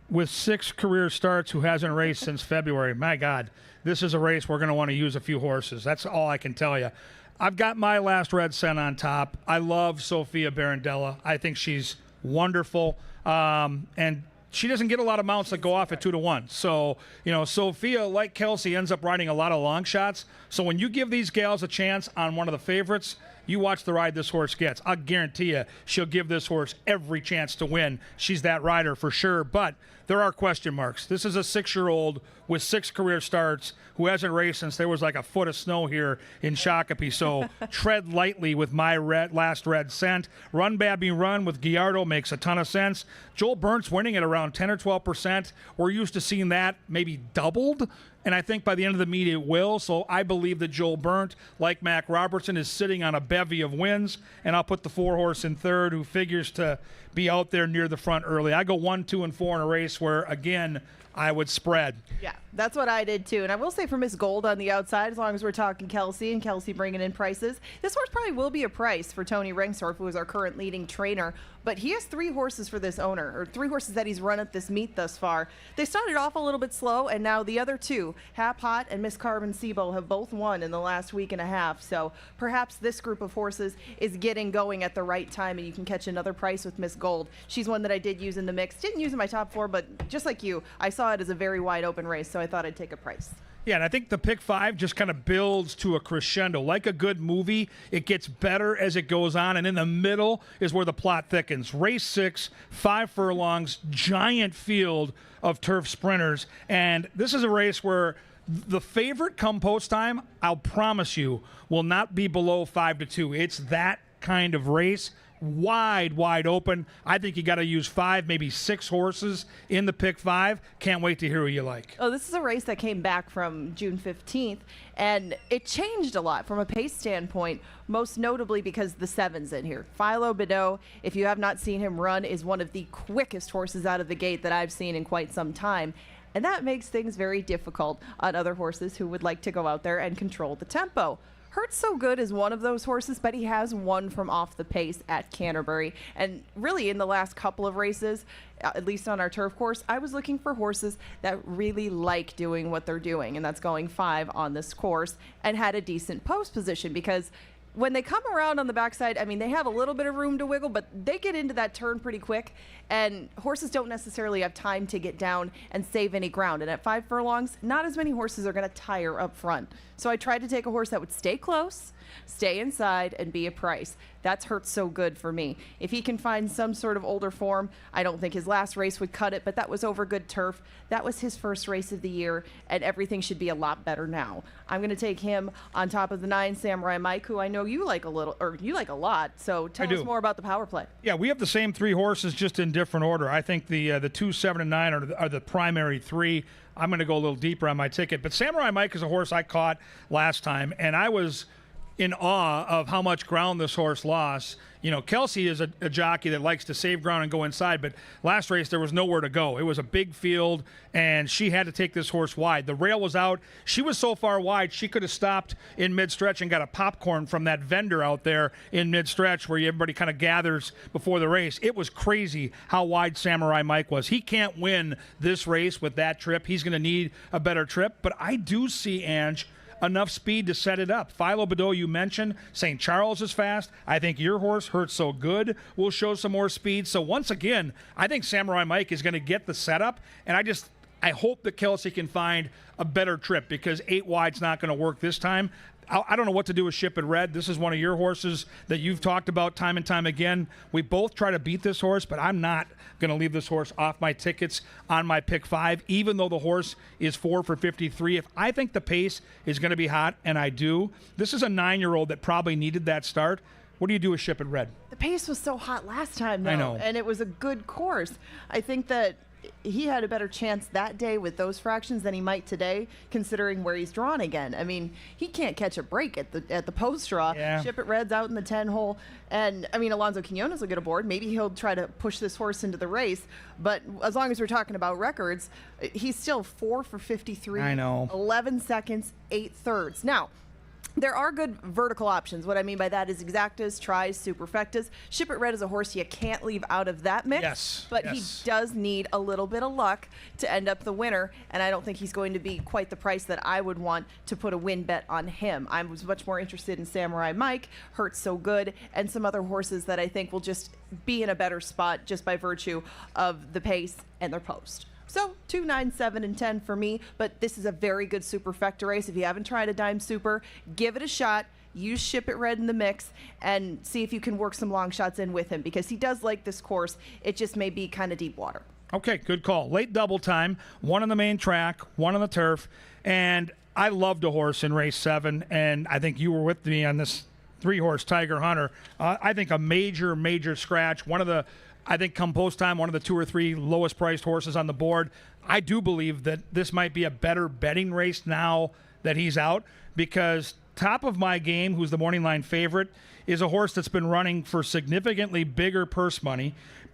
with 6 career starts who hasn't raced since February. My God, this is a race we're going to want to use a few horses. That's all I can tell you. I've got My Last Red Scent on top. I love Sophia Barandella. I think she's wonderful, and she doesn't get a lot of mounts that go off at 2 to 1. So, Sophia, like Kelsey, ends up riding a lot of long shots. So when you give these gals a chance on one of the favorites, you watch the ride this horse gets. I'll guarantee you she'll give this horse every chance to win. She's that rider for sure. But there are question marks. This is a 6-year-old with 6 career starts who hasn't raced since there was like a foot of snow here in Shakopee. So tread lightly with My Last Red Scent. Run Babby Run with Gallardo makes a ton of sense. Joel Burnt's winning at around 10 or 12%. We're used to seeing that maybe doubled. And I think by the end of the meet it will. So I believe that Joel Burnt, like Mac Robertson, is sitting on a bevy of wins. And I'll put the 4 horse in third, who figures to be out there near the front early. I go 1, 2, and 4 in a race where, again, I would spread. Yeah, that's what I did too. And I will say for Miss Gold on the outside, as long as we're talking Kelsey and Kelsey bringing in prices, this horse probably will be a price for Tony Rengstorff, who is our current leading trainer. But he has 3 horses for this owner, or 3 horses that he's run at this meet thus far. They started off a little bit slow, and now the other 2, Hap Hot and Miss Carbon Sibo, have both won in the last week and a half. So perhaps this group of horses is getting going at the right time, and you can catch another price with Miss Gold. She's one that I did use in the mix. Didn't use in my top 4, but just like you, I saw it as a very wide open race, so I thought I'd take a price. Yeah, and I think the pick 5 just kind of builds to a crescendo. Like a good movie, it gets better as it goes on, and in the middle is where the plot thickens. Race 6, 5 furlongs, giant field of turf sprinters, and this is a race where the favorite come post time, I'll promise you, will not be below 5 to 2. It's that kind of race. Wide open. I think you got to use 5, maybe 6 horses in the pick 5. Can't wait to hear who you like. Oh, this is a race that came back from June 15th, and it changed a lot from a pace standpoint, most notably because the 7's in here. Philo Bidot, if you have not seen him run, is one of the quickest horses out of the gate that I've seen in quite some time. And that makes things very difficult on other horses who would like to go out there and control the tempo. Hurts So Good is one of those horses, but he has won from off the pace at Canterbury. And really in the last couple of races, at least on our turf course, I was looking for horses that really like doing what they're doing, and that's going 5 on this course, and had a decent post position, because when they come around on the backside, I mean, they have a little bit of room to wiggle, but they get into that turn pretty quick, and horses don't necessarily have time to get down and save any ground. And at 5 furlongs, not as many horses are going to tire up front. So I tried to take a horse that would stay close, stay inside, and be a price. That's Hurt So Good for me. If he can find some sort of older form, I don't think his last race would cut it, but that was over good turf. That was his first race of the year, and everything should be a lot better now. I'm going to take him on top of the 9 Samurai Mike, who I know you like a little, or you like a lot. So tell us more about the power play. Yeah, we have the same 3 horses, just in different order. I think the 2, 7, and 9 are the primary 3. I'm going to go a little deeper on my ticket. But Samurai Mike is a horse I caught last time, and I was in awe of how much ground this horse lost. You know, Kelsey is a jockey that likes to save ground and go inside, but last race there was nowhere to go. It was a big field, and she had to take this horse wide. The rail was out. She was so far wide, she could have stopped in mid-stretch and got a popcorn from that vendor out there in mid-stretch where everybody kind of gathers before the race. It was crazy how wide Samurai Mike was. He can't win this race with that trip. He's going to need a better trip, but I do see, Ange, enough speed to set it up. Philo Badeau, you mentioned. St. Charles is fast. I think your horse, Hurt So Good, will show some more speed. So once again, I think Samurai Mike is going to get the setup, and I hope that Kelsey can find a better trip because 8 wide's not going to work this time. I don't know what to do with Ship It Red. This is one of your horses that you've talked about time and time again. We both try to beat this horse, but I'm not going to leave this horse off my tickets on my pick 5, even though the horse is 4 for 53. If I think the pace is going to be hot, and I do, this is a 9-year-old that probably needed that start. What do you do with Ship It Red? The pace was so hot last time, though, I know. and it was a good course. I think that he had a better chance that day with those fractions than he might today, considering where he's drawn again. I mean, he can't catch a break at the post draw. Yeah. Ship It Red's out in the 10 hole, and I mean, Alonso Quinones will get aboard. Maybe he'll try to push this horse into the race, but as long as we're talking about records, he's still 4 for 53. I know. 11 seconds, 8 thirds. Now, there are good vertical options. What I mean by that is exactas, tries, superfectas. Ship It Red is a horse you can't leave out of that mix. Yes, But yes. he does need a little bit of luck to end up the winner, and I don't think he's going to be quite the price that I would want to put a win bet on him. I was much more interested in Samurai Mike, Hurt So Good, and some other horses that I think will just be in a better spot just by virtue of the pace and their post. So 2, 9, 7, and 10 for me, but this is a very good superfecta race. If you haven't tried a dime super, give it a shot. Use Ship It Red in the mix and see if you can work some long shots in with him because he does like this course. It just may be kind of deep water. Okay, good call. Late double time, 1 on the main track, 1 on the turf, and I loved a horse in race 7, and I think you were with me on this 3-horse Tiger Hunter. I think a major scratch. I think come post time, one of the 2 or 3 lowest priced horses on the board. I do believe that this might be a better betting race now that he's out because Top of My Game, who's the morning line favorite, is a horse that's been running for significantly bigger purse money,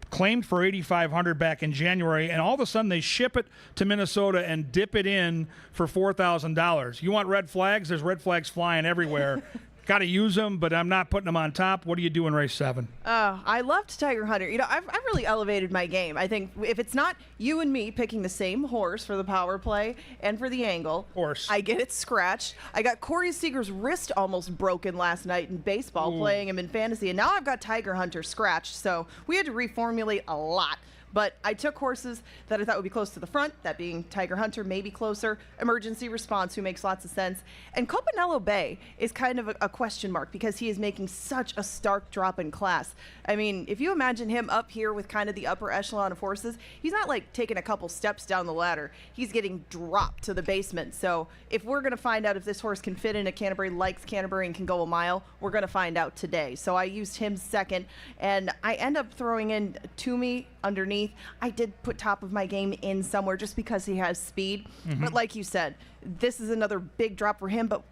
claimed for $8,500 back in January, and all of a sudden they ship it to Minnesota and dip it in for $4,000. You want red flags? There's red flags flying everywhere. Got to use them, but I'm not putting them on top. What do you do in race 7? I loved Tiger Hunter. You know, I've really elevated my game. I think if it's not you and me picking the same horse for the power play and for the angle, Horse. I get it scratched. I got Corey Seager's wrist almost broken last night in baseball playing him in fantasy, and now I've got Tiger Hunter scratched. So we had to reformulate a lot. But I took horses that I thought would be close to the front, that being Tiger Hunter, maybe closer, Emergency Response, who makes lots of sense. And Copanello Bay is kind of a question mark because he is making such a stark drop in class. I mean, if you imagine him up here with kind of the upper echelon of horses, he's not like taking a couple steps down the ladder. He's getting dropped to the basement. So if we're going to find out if this horse can fit into Canterbury, likes Canterbury, and can go a mile, we're going to find out today. So I used him second, and I end up throwing in Toomey underneath. I did put Top of My Game in somewhere just because he has speed. But like you said, this is another big drop for him. But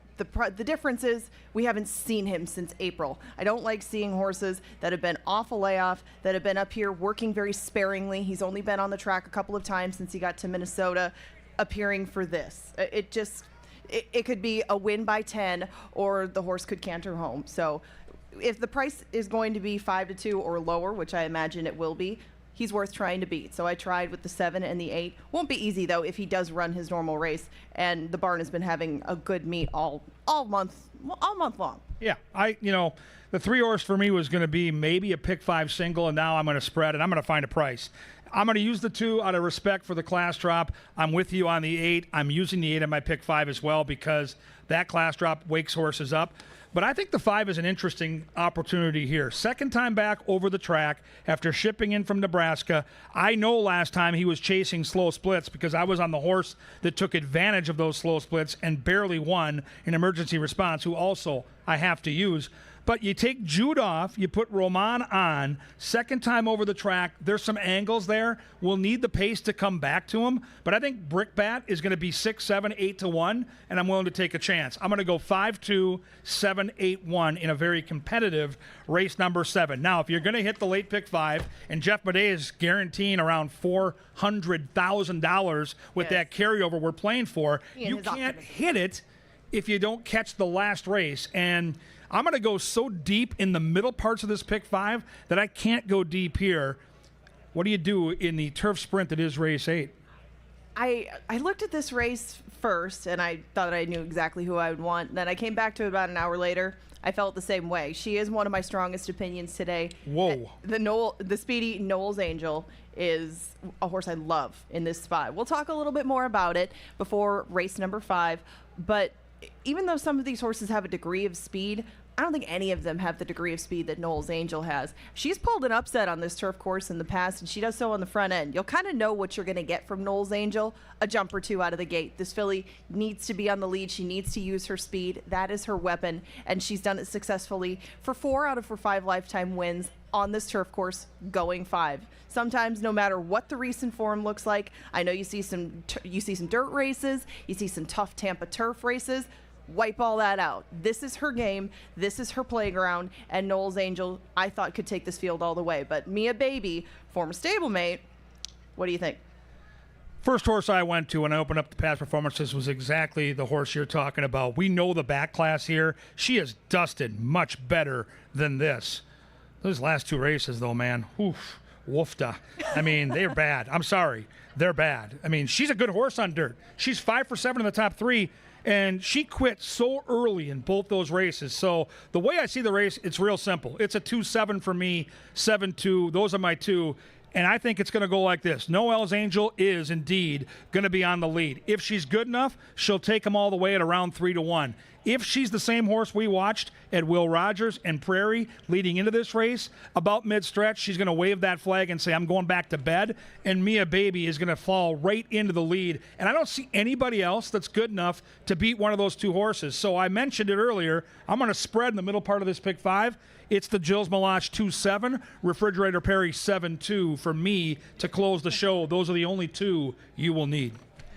the difference is we haven't seen him since April. I don't like seeing horses that have been off a layoff, that have been up here working very sparingly. He's only been on the track a couple of times since he got to Minnesota, appearing for this. It could be a win by 10 or the horse could canter home. So if the price is going to be 5-2 or lower, which I imagine it will be, he's worth trying to beat. So I tried with the 7 and the 8. Won't be easy, though, if he does run his normal race. And the barn has been having a good meet all month long. Yeah, the 3-horse for me was going to be maybe a pick 5 single, and now I'm going to spread, and I'm going to find a price. I'm going to use the 2 out of respect for the class drop. I'm with you on the 8. I'm using the 8 in my pick 5 as well because that class drop wakes horses up. But I think the 5 is an interesting opportunity here. Second time back over the track after shipping in from Nebraska. I know last time he was chasing slow splits because I was on the horse that took advantage of those slow splits and barely won in emergency response, who also I have to use. But you take Jude off, you put Roman on, second time over the track. There's some angles there. We'll need the pace to come back to him. But I think Brickbat is going to be 6, 7, 8 to 1, and I'm willing to take a chance. I'm going to go 5, 2, 7, 8, 1 in a very competitive race number 7. Now, if you're going to hit the late pick 5, and Jeff Bidet is guaranteeing around $400,000 with that carryover we're playing for, you can't hit it if you don't catch the last race. And I'm going to go so deep in the middle parts of this pick 5 that I can't go deep here. What do you do in the turf sprint that is race 8? I looked at this race first, and I thought I knew exactly who I would want. Then I came back to it about an hour later. I felt the same way. She is one of my strongest opinions today. Whoa. The speedy Knowles Angel is a horse I love in this spot. We'll talk a little bit more about it before race number 5, but even though some of these horses have a degree of speed, I don't think any of them have the degree of speed that Knowles Angel has. She's pulled an upset on this turf course in the past, and she does so on the front end. You'll kind of know what you're going to get from Knowles Angel, a jump or two out of the gate. This filly needs to be on the lead. She needs to use her speed. That is her weapon, and she's done it successfully for 4 out of her 5 lifetime wins on this turf course, going 5. Sometimes, no matter what the recent form looks like, I know you see some dirt races, you see some tough Tampa turf races. Wipe all that out. This is her game. This is her playground. And Knowles Angel, I thought, could take this field all the way. But Mia Baby, former stablemate, what do you think? First horse I went to when I opened up the past performances was exactly the horse you're talking about. We know the back class here. She has dusted much better than this. Those last 2 races, though, man, oof, woofda. I mean, they're bad. I'm sorry. They're bad. I mean, she's a good horse on dirt. She's 5 for 7 in the top 3. And she quit so early in both those races. So the way I see the race, it's real simple. It's a 2-7 for me, 7-2. Those are my 2. And I think it's going to go like this. Noelle's Angel is indeed going to be on the lead. If she's good enough, she'll take them all the way at around 3-1. If she's the same horse we watched at Will Rogers and Prairie leading into this race, about mid-stretch, she's going to wave that flag and say, I'm going back to bed, and Mia Baby is going to fall right into the lead. And I don't see anybody else that's good enough to beat one of those 2 horses. So I mentioned it earlier. I'm going to spread in the middle part of this pick 5. It's the Jills Malach 2-7, Refrigerator Perry 7-2 for me to close the show. Those are the only 2 you will need.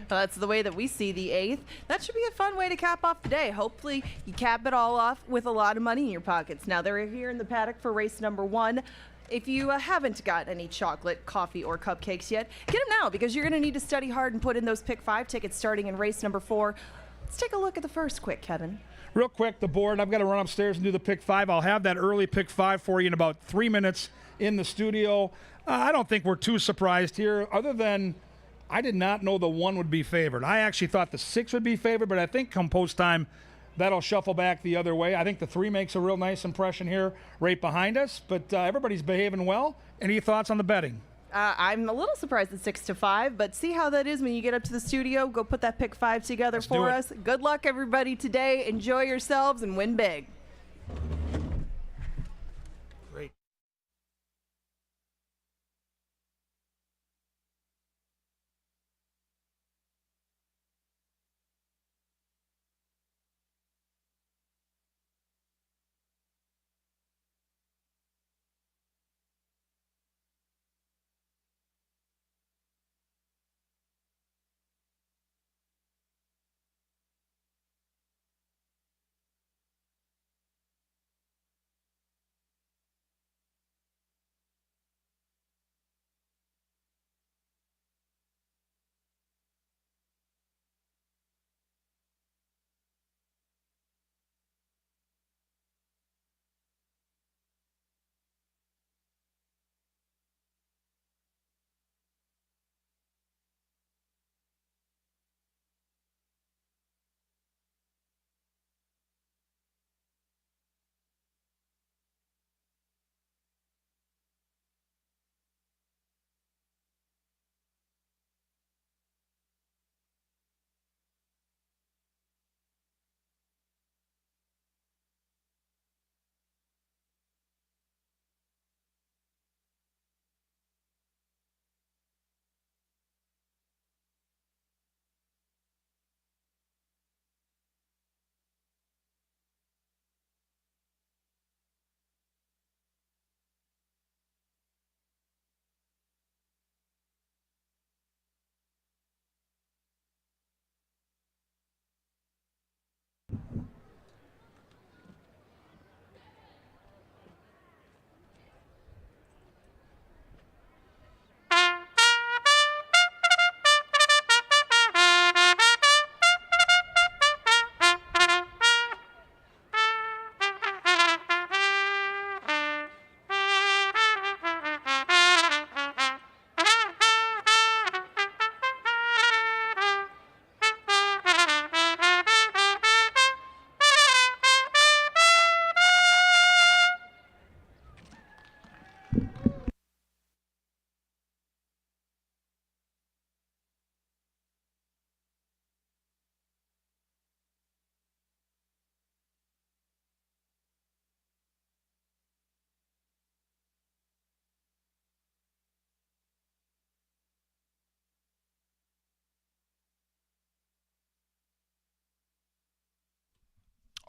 That's the way that we see the 8th. That should be a fun way to cap off the day. Hopefully you cap it all off with a lot of money in your pockets. Now they're here in the paddock for race number 1. If you haven't got any chocolate, coffee, or cupcakes yet, get them now because you're going to need to study hard and put in those pick 5 tickets starting in race number 4. Let's take a look at the first quick, Kevin. Real quick, the board. I've got to run upstairs and do the pick 5. I'll have that early pick 5 for you in about 3 minutes in the studio. I don't think we're too surprised here, other than I did not know the 1 would be favored. I actually thought the 6 would be favored, but I think come post time, that'll shuffle back the other way. I think the 3 makes a real nice impression here right behind us, but everybody's behaving well. Any thoughts on the betting? I'm a little surprised at 6-5, but see how that is when you get up to the studio. Go put that pick 5 together for us. Good luck, everybody, today. Enjoy yourselves and win big.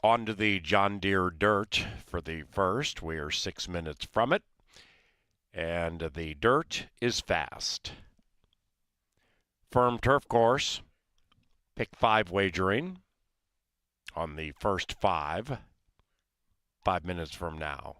On to the John Deere dirt for the first. We are 6 minutes from it. And the dirt is fast. Firm turf course. Pick 5 wagering on the first 5. 5 minutes from now.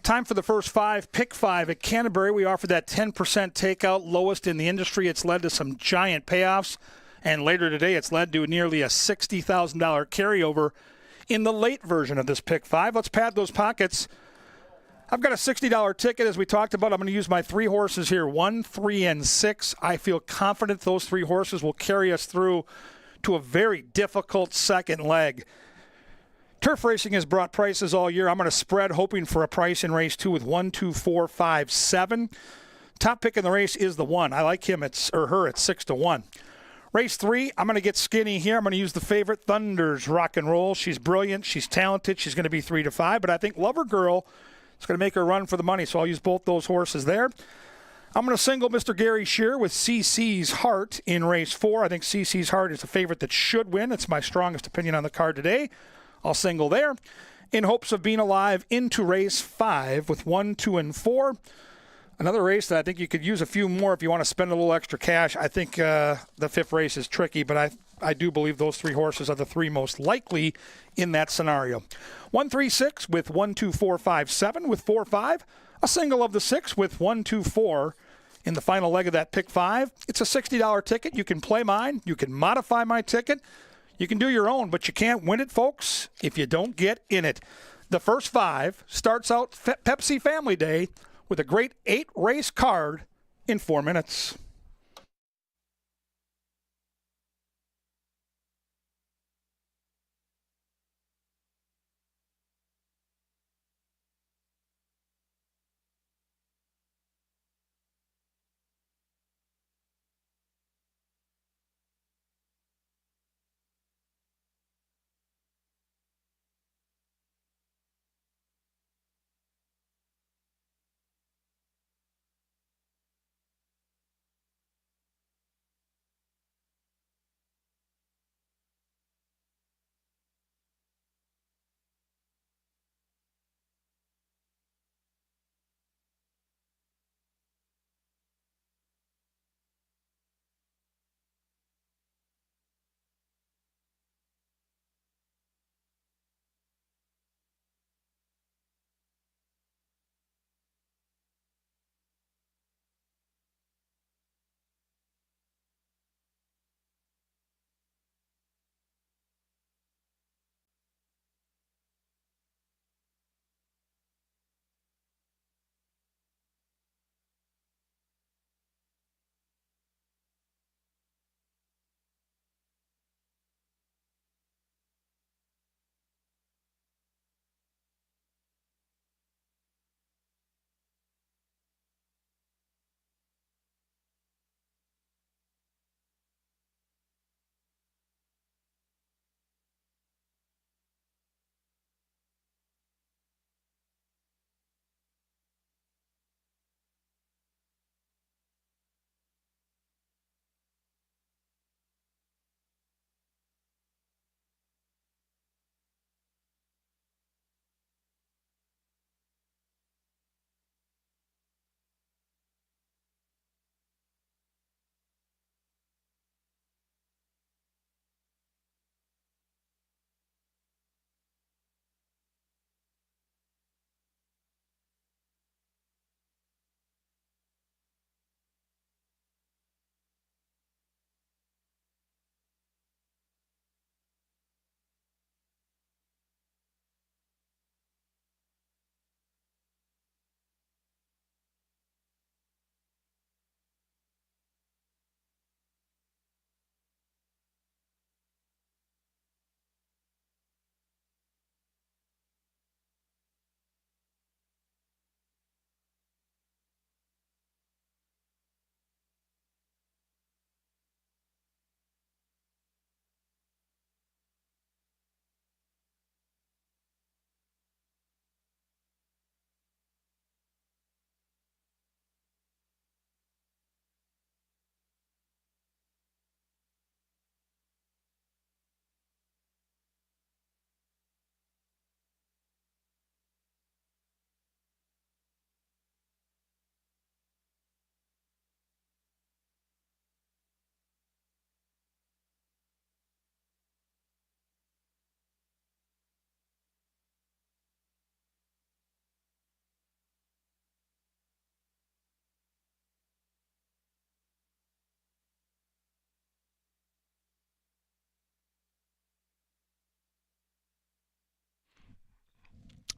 Time for the first 5, pick 5 at Canterbury. We offer that 10% takeout, lowest in the industry. It's led to some giant payoffs. And later today, it's led to nearly a $60,000 carryover in the late version of this pick 5. Let's pad those pockets. I've got a $60 ticket, as we talked about. I'm going to use my 3 horses here, 1, 3, and 6. I feel confident those 3 horses will carry us through to a very difficult second leg. Turf racing has brought prices all year. I'm going to spread, hoping for a price in race 2 with 1, 2, 4, 5, 7. Top pick in the race is the 1. I like him or her at 6-1. Race 3, I'm going to get skinny here. I'm going to use the favorite, Thunder's Rock and Roll. She's brilliant. She's talented. She's going to be 3-5. But I think Lover Girl is going to make her run for the money. So I'll use both those horses there. I'm going to single Mr. Gary Shear with CC's Heart in race 4. I think CC's Heart is the favorite that should win. It's my strongest opinion on the card today. I'll single there in hopes of being alive into race 5 with 1, 2, and 4. Another race that I think you could use a few more if you want to spend a little extra cash. I think the 5th race is tricky, but I do believe those 3 horses are the 3 most likely in that scenario. 1, 3, 6 with 1, 2, 4, 5, 7 with 4, 5. A single of the 6 with 1, 2, 4 in the final leg of that pick 5. It's a $60 ticket. You can play mine. You can modify my ticket. You can do your own, but you can't win it, folks, if you don't get in it. The first 5 starts out Pepsi Family Day with a great 8-race card in 4 minutes.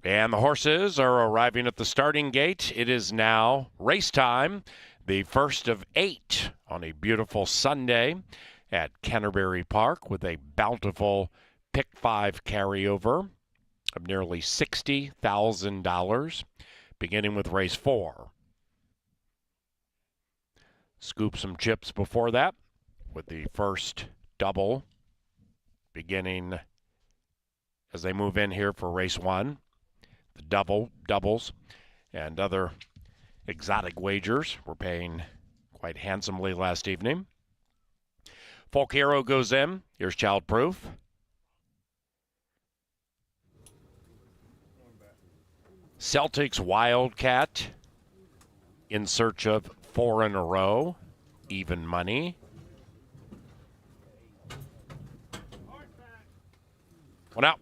And the horses are arriving at the starting gate. It is now race time, the first of 8 on a beautiful Sunday at Canterbury Park with a bountiful Pick 5 carryover of nearly $60,000, beginning with race 4. Scoop some chips before that with the first double beginning as they move in here for race 1. The doubles, and other exotic wagers were paying quite handsomely last evening. Folk Hero goes in. Here's Child Proof. Celtics Wildcat in search of 4 in a row. Even money. One out.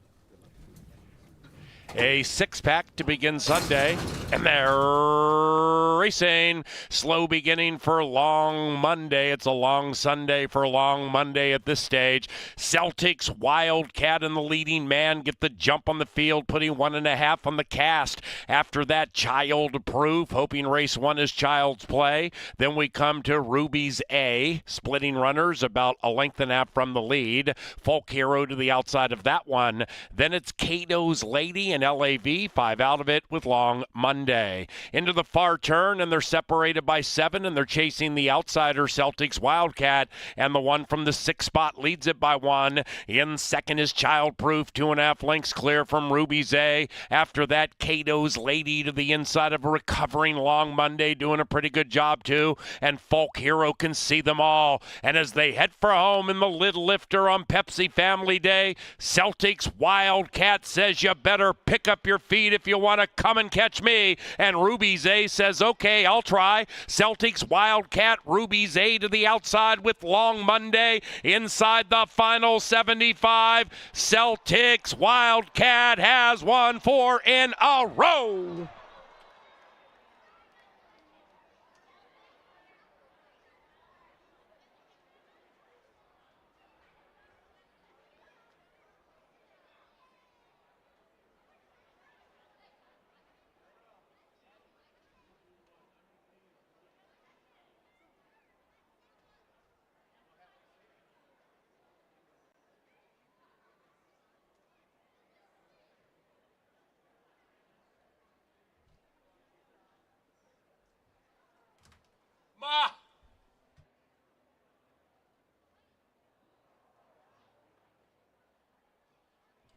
A 6-pack to begin Sunday, and they're racing. Slow beginning for Long Monday. It's a long Sunday for Long Monday at this stage. Celtics Wildcat and the leading man get the jump on the field, putting 1.5 on the cast. After that, Child Proof, hoping race 1 is Child's Play. Then we come to Ruby's A, splitting runners about a length and a half from the lead. Folk Hero to the outside of that one. Then it's Cato's Lady and LAV, 5 out of it with Long Monday. Into the far turn, and they're separated by 7, and they're chasing the outsider Celtics Wildcat, and the one from the 6th spot leads it by 1. In second is Child Proof, 2.5 lengths clear from Ruby's A. After that, Cato's Lady to the inside of a recovering Long Monday, doing a pretty good job too, and Folk Hero can see them all. And as they head for home in the lid lifter on Pepsi Family Day, Celtics Wildcat says you better pick up your feet if you want to come and catch me. And Ruby's A says, okay, I'll try. Celtics Wildcat, Ruby's A to the outside with Long Monday. Inside the final 75, Celtics Wildcat has won 4 in a row.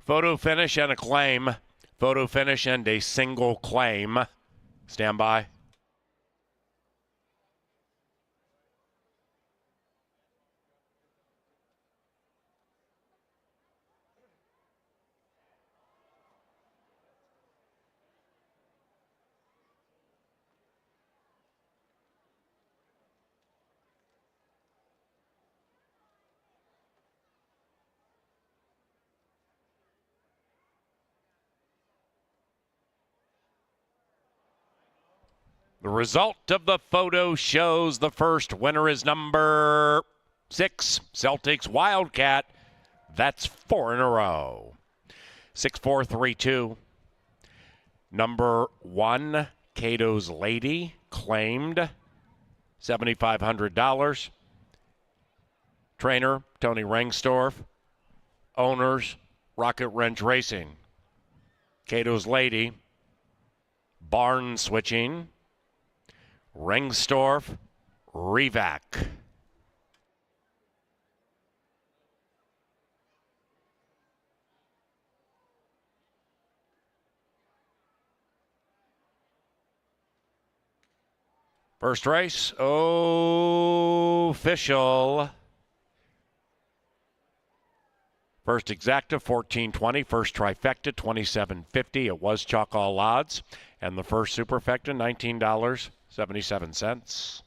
Photo finish and a claim. Photo finish and a single claim. Stand by. The result of the photo shows the first winner is number 6, Celtics Wildcat. That's 4 in a row. 6-4-3-2. Number 1, Cato's Lady, claimed $7,500. Trainer, Tony Rengstorff. Owners, Rocket Wrench Racing. Cato's Lady, barn switching. Rengstorff, Revac. First race, official. First exacta, 1420. First trifecta, 2750. It was chalk all odds. And the first superfecta, $19.77.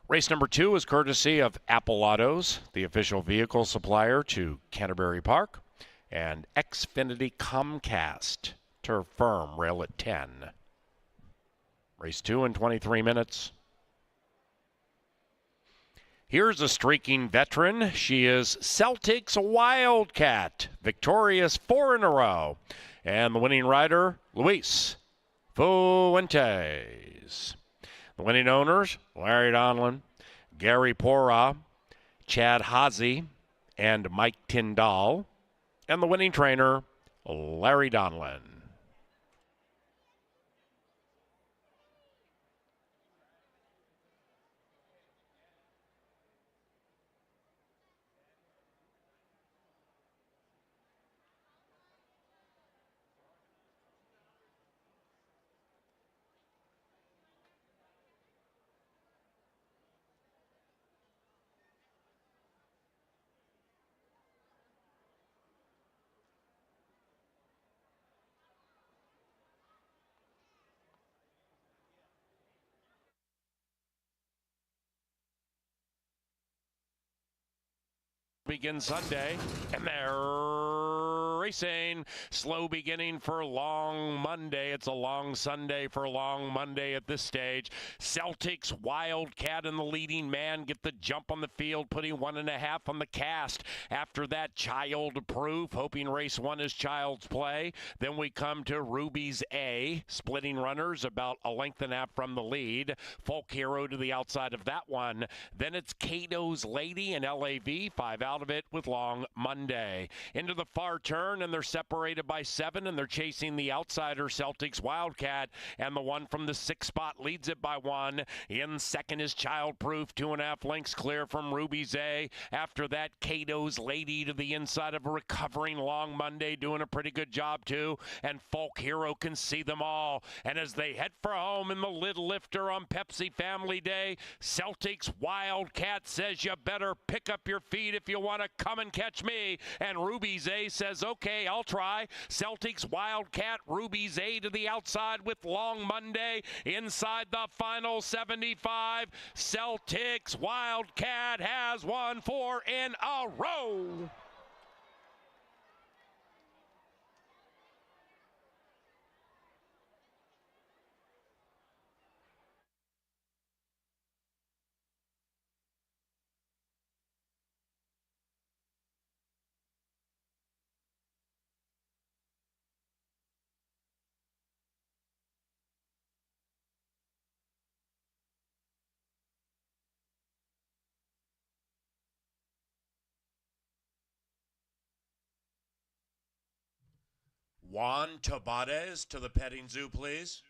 Race number 2 is courtesy of Apple Autos, the official vehicle supplier to Canterbury Park, and Xfinity Comcast, turf firm, rail at 10. Race 2 in 23 minutes. Here's a streaking veteran. She is Celtic's Wildcat, victorious 4 in a row. And the winning rider, Luis Fuentes. The winning owners, Larry Donlin, Gary Pora, Chad Hazy, and Mike Tyndall. And the winning trainer, Larry Donlin. Begins Sunday, and they're racing. Slow beginning for long Monday. It's a long Sunday for long Monday at this stage. Celtics Wildcat and the leading man get the jump on the field, putting 1.5 on the cast. After that, Child Proof, hoping race 1 is Child's Play. Then we come to Ruby's A, splitting runners about a length and a half from the lead. Folk Hero to the outside of that one. Then it's Cato's Lady and LAV, 5 out of it with long Monday. Into the far turn, and they're separated by 7, and they're chasing the outsider Celtics Wildcat, and the one from the 6th spot leads it by 1. In second is Childproof, 2.5 lengths clear from Ruby's A. After that, Cato's Lady to the inside of a recovering long Monday, doing a pretty good job too, and Folk Hero can see them all. And as they head for home in the lid lifter on Pepsi Family Day, Celtics Wildcat says you better pick up your feet if you want to come and catch me. And Ruby's A says, okay, I'll try. Celtics Wildcat, Ruby's A to the outside with long Monday. Inside the final 75, Celtics Wildcat has won 4 in a row. Juan Tabades to the petting zoo, please.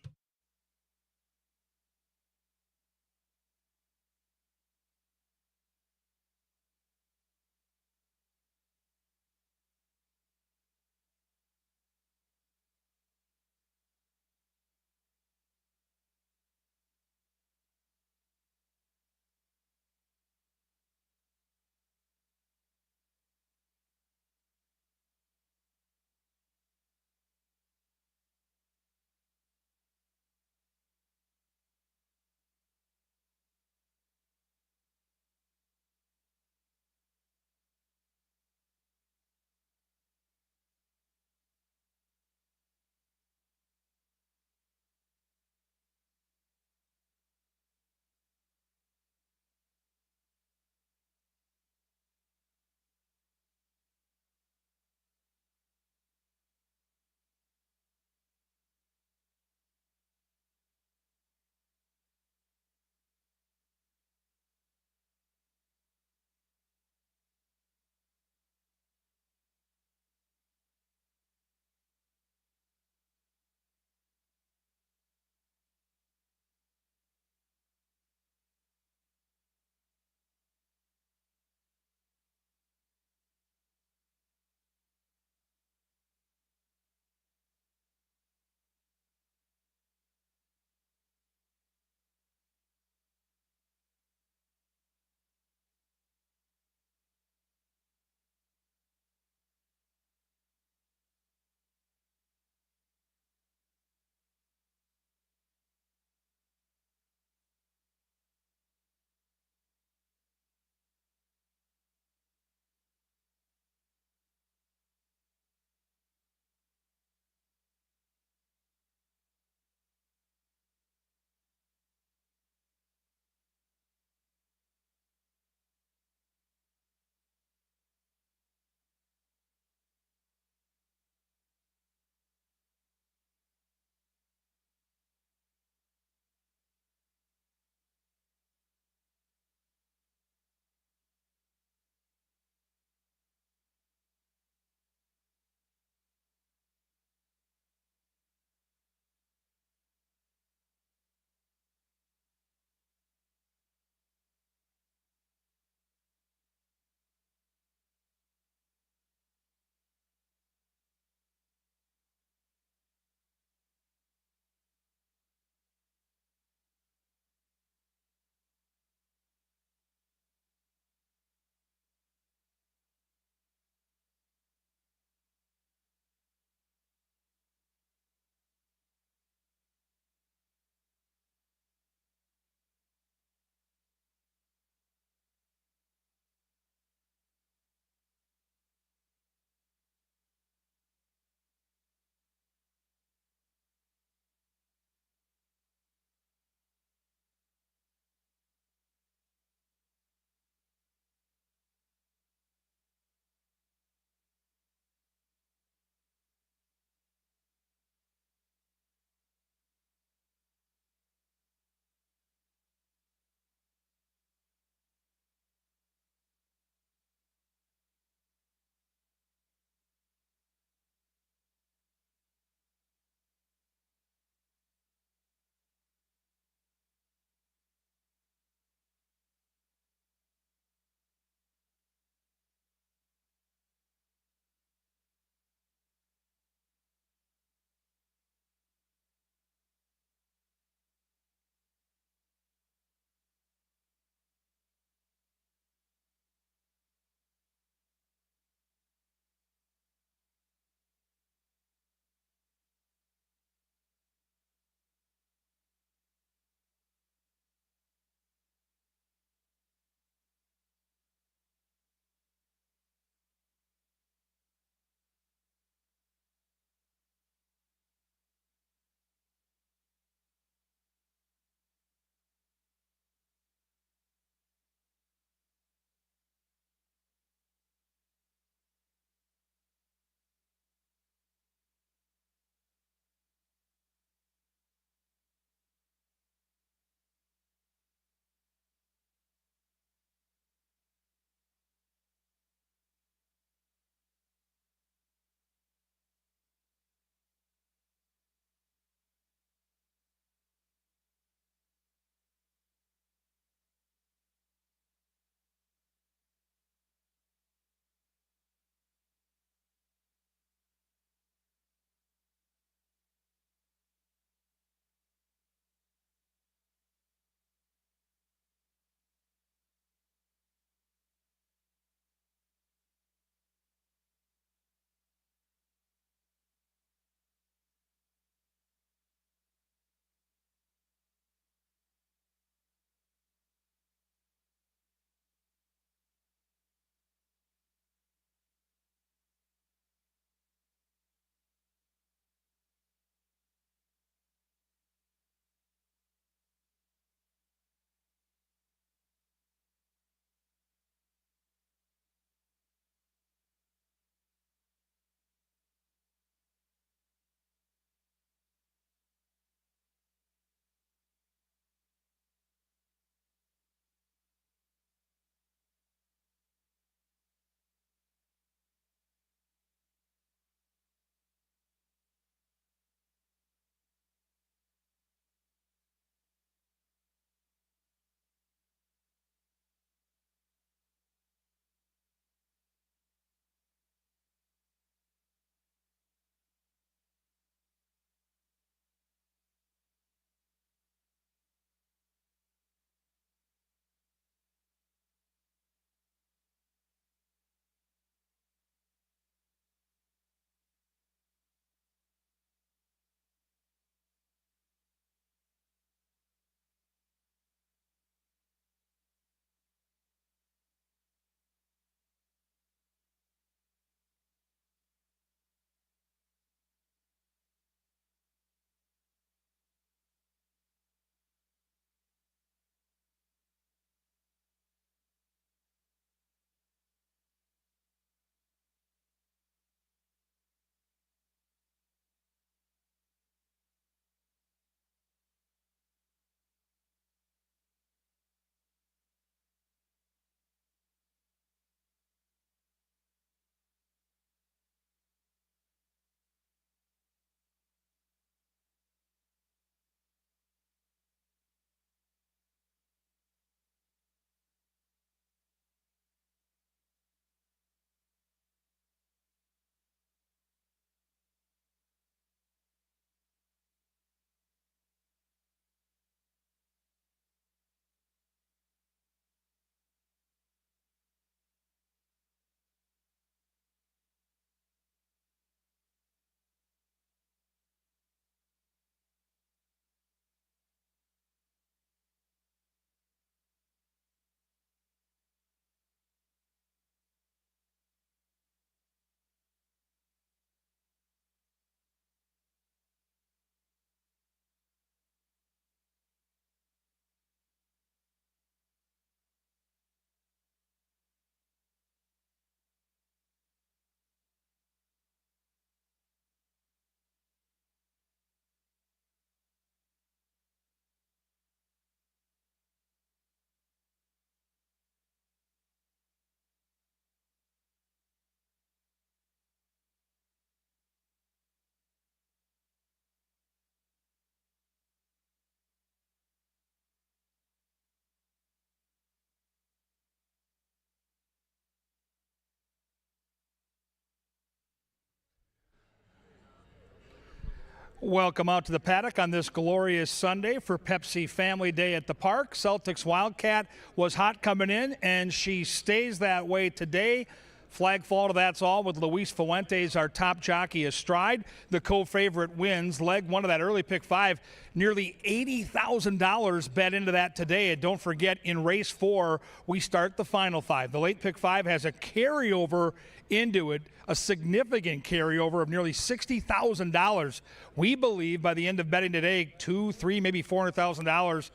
Welcome out to the paddock on this glorious Sunday for Pepsi Family Day at the park. Celtics Wildcat was hot coming in, and she stays that way today. Flag fall to That's All with Luis Fuentes, our top jockey, astride. The co-favorite wins. Leg one of that early pick 5. Nearly $80,000 bet into that today. And don't forget, in race 4, we start the final 5. The late pick 5 has a carryover into it, a significant carryover of nearly $60,000. We believe by the end of betting today, $200,000, $300,000, maybe $400,000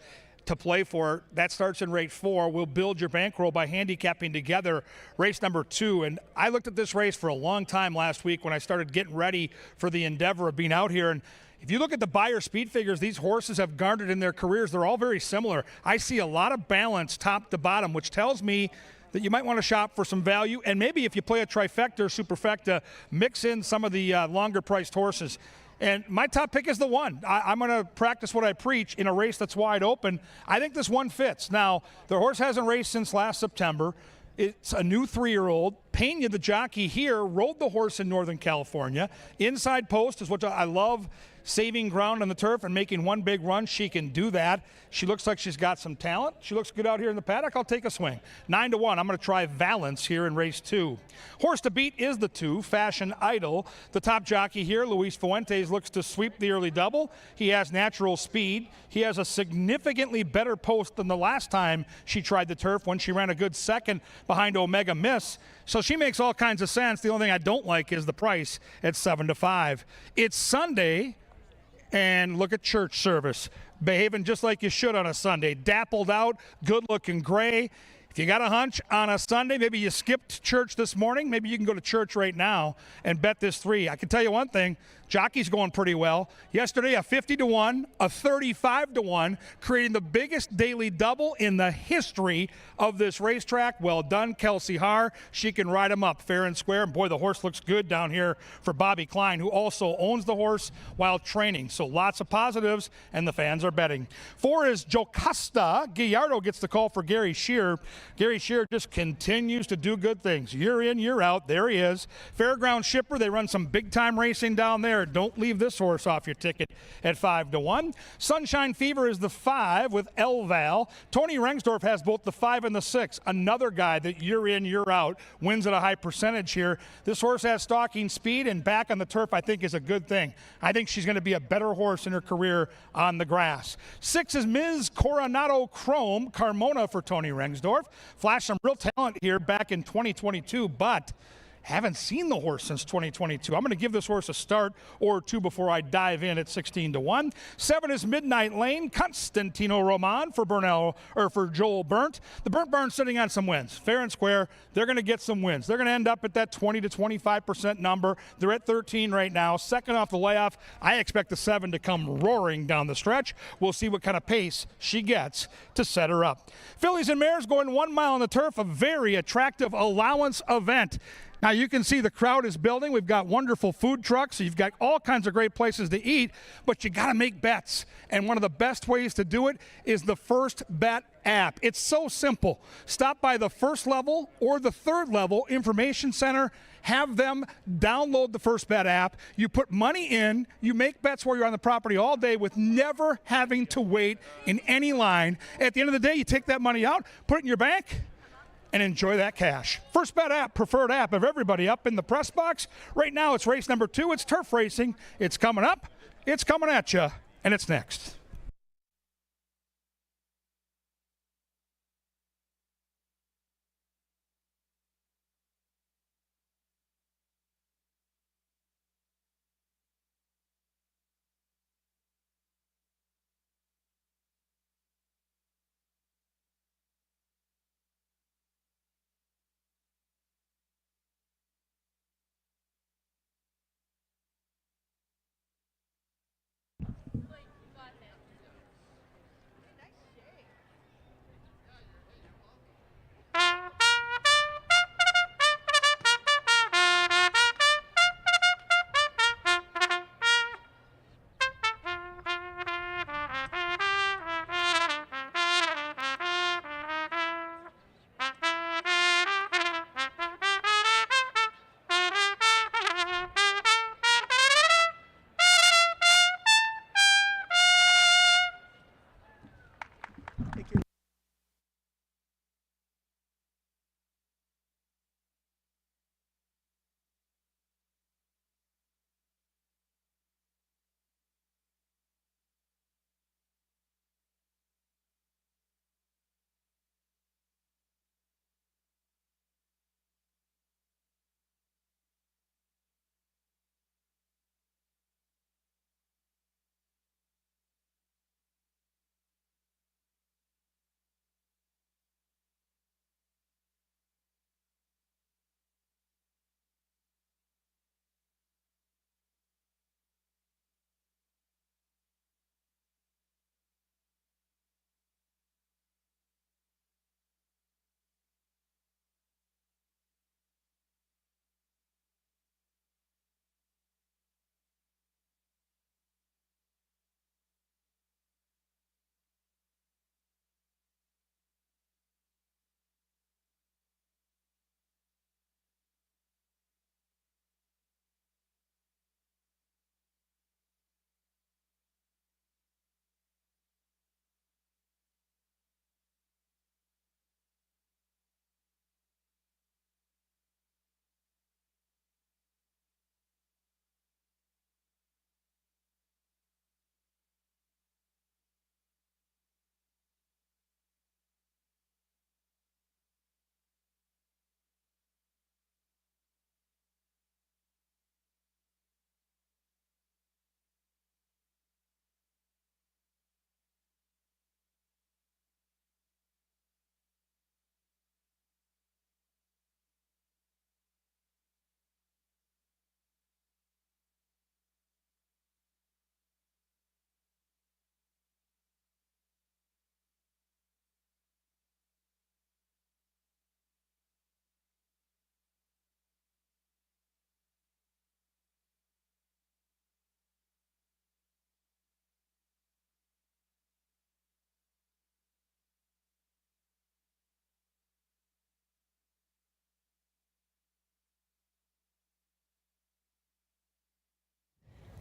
to play for. That starts in race 4. We'll build your bankroll by handicapping together race number 2. And I looked at this race for a long time last week when I started getting ready for the endeavor of being out here. And if you look at the buyer speed figures these horses have garnered in their careers, they're all very similar. I see a lot of balance top to bottom, which tells me that you might want to shop for some value. And maybe if you play a trifecta or superfecta, mix in some of the longer priced horses. And my top pick is the 1. I'm going to practice what I preach in a race that's wide open. I think this 1 fits. Now, the horse hasn't raced since last September. It's a new 3-year-old. Pena, the jockey here, rode the horse in Northern California. Inside post is what I love, saving ground on the turf and making one big run. She can do that. She looks like she's got some talent. She looks good out here in the paddock. I'll take a swing. 9-1. I'm going to try Valence here in race 2. Horse to beat is the 2, Fashion Idol. The top jockey here, Luis Fuentes, looks to sweep the early double. He has natural speed. He has a significantly better post than the last time she tried the turf when she ran a good second behind Omega Miss. So she makes all kinds of sense. The only thing I don't like is the price at 7-5. It's Sunday, and look at church service. Behaving just like you should on a Sunday. Dappled out, good-looking gray. If you got a hunch on a Sunday, maybe you skipped church this morning, maybe you can go to church right now and bet this 3. I can tell you one thing, jockey's going pretty well. Yesterday, a 50-1, a 35-1, creating the biggest daily double in the history of this racetrack. Well done, Kelsey Haar. She can ride him up fair and square. And boy, the horse looks good down here for Bobby Klein, who also owns the horse while training. So lots of positives, and the fans are betting. 4 is Jocasta. Gallardo gets the call for Gary Shear. Gary Shear just continues to do good things. Year in, year out. There he is. Fairground Shipper. They run some big-time racing down there. Don't leave this horse off your ticket at 5-1. Sunshine Fever is the 5 with Elval. Tony Rengsdorf has both the 5 and the 6. Another guy that year in, year out wins at a high percentage here. This horse has stalking speed, and back on the turf I think is a good thing. I think she's going to be a better horse in her career on the grass. 6 is Ms. Coronado Chrome, Carmona for Tony Rengsdorf. Flashed some real talent here back in 2022, but haven't seen the horse since 2022. I'm going to give this horse a start or 2 before I dive in at 16-1. 7 is Midnight Lane, Constantino Roman for Joel Burnt. The Burnt Barn's sitting on some wins. Fair and square, they're going to get some wins. They're going to end up at that 20 to 25% number. They're at 13 right now. Second off the layoff, I expect the 7 to come roaring down the stretch. We'll see what kind of pace she gets to set her up. Fillies and Mares going 1 mile on the turf, a very attractive allowance event. Now you can see the crowd is building. We've got wonderful food trucks. So you've got all kinds of great places to eat, but you got to make bets. And one of the best ways to do it is the First Bet app. It's so simple. Stop by the first level or the third level information center. Have them download the First Bet app. You put money in. You make bets while you're on the property all day with never having to wait in any line. At the end of the day, you take that money out, put it in your bank, and enjoy that cash. First Bet app, preferred app of everybody up in the press box. Right now, it's race number 2. It's turf racing. It's coming up. It's coming at you, and it's next.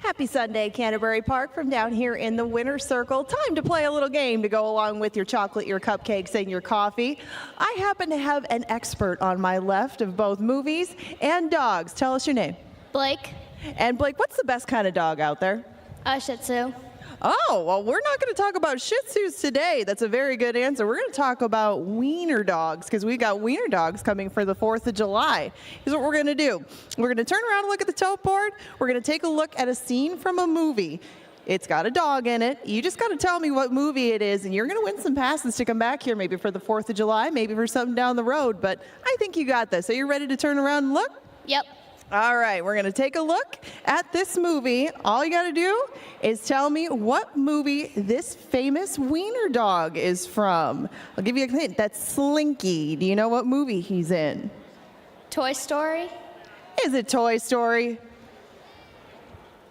Happy Sunday, Canterbury Park, from down here in the winter circle. Time to play a little game to go along with your chocolate, your cupcakes, and your coffee. I happen to have an expert on my left of both movies and dogs. Tell us your name. Blake, And Blake, what's the best kind of dog out there? Shih Tzu. Oh, well, we're not going to talk about Shih Tzus today. That's a very good answer. We're going to talk about wiener dogs because we got wiener dogs coming for the 4th of July. Here's what we're going to do. We're going to turn around and look at the tote board. We're going to take a look at a scene from a movie. It's got a dog in it. You just got to tell me what movie it is, and you're going to win some passes to come back here maybe for the 4th of July, maybe for something down the road. But I think you got this. Are you ready to turn around and look? Yep. All right, we're going to take a look at this movie. All you got to do is tell me what movie this famous wiener dog is from. I'll give you a hint. That's Slinky. Do you know what movie he's in? Toy Story. Is it Toy Story?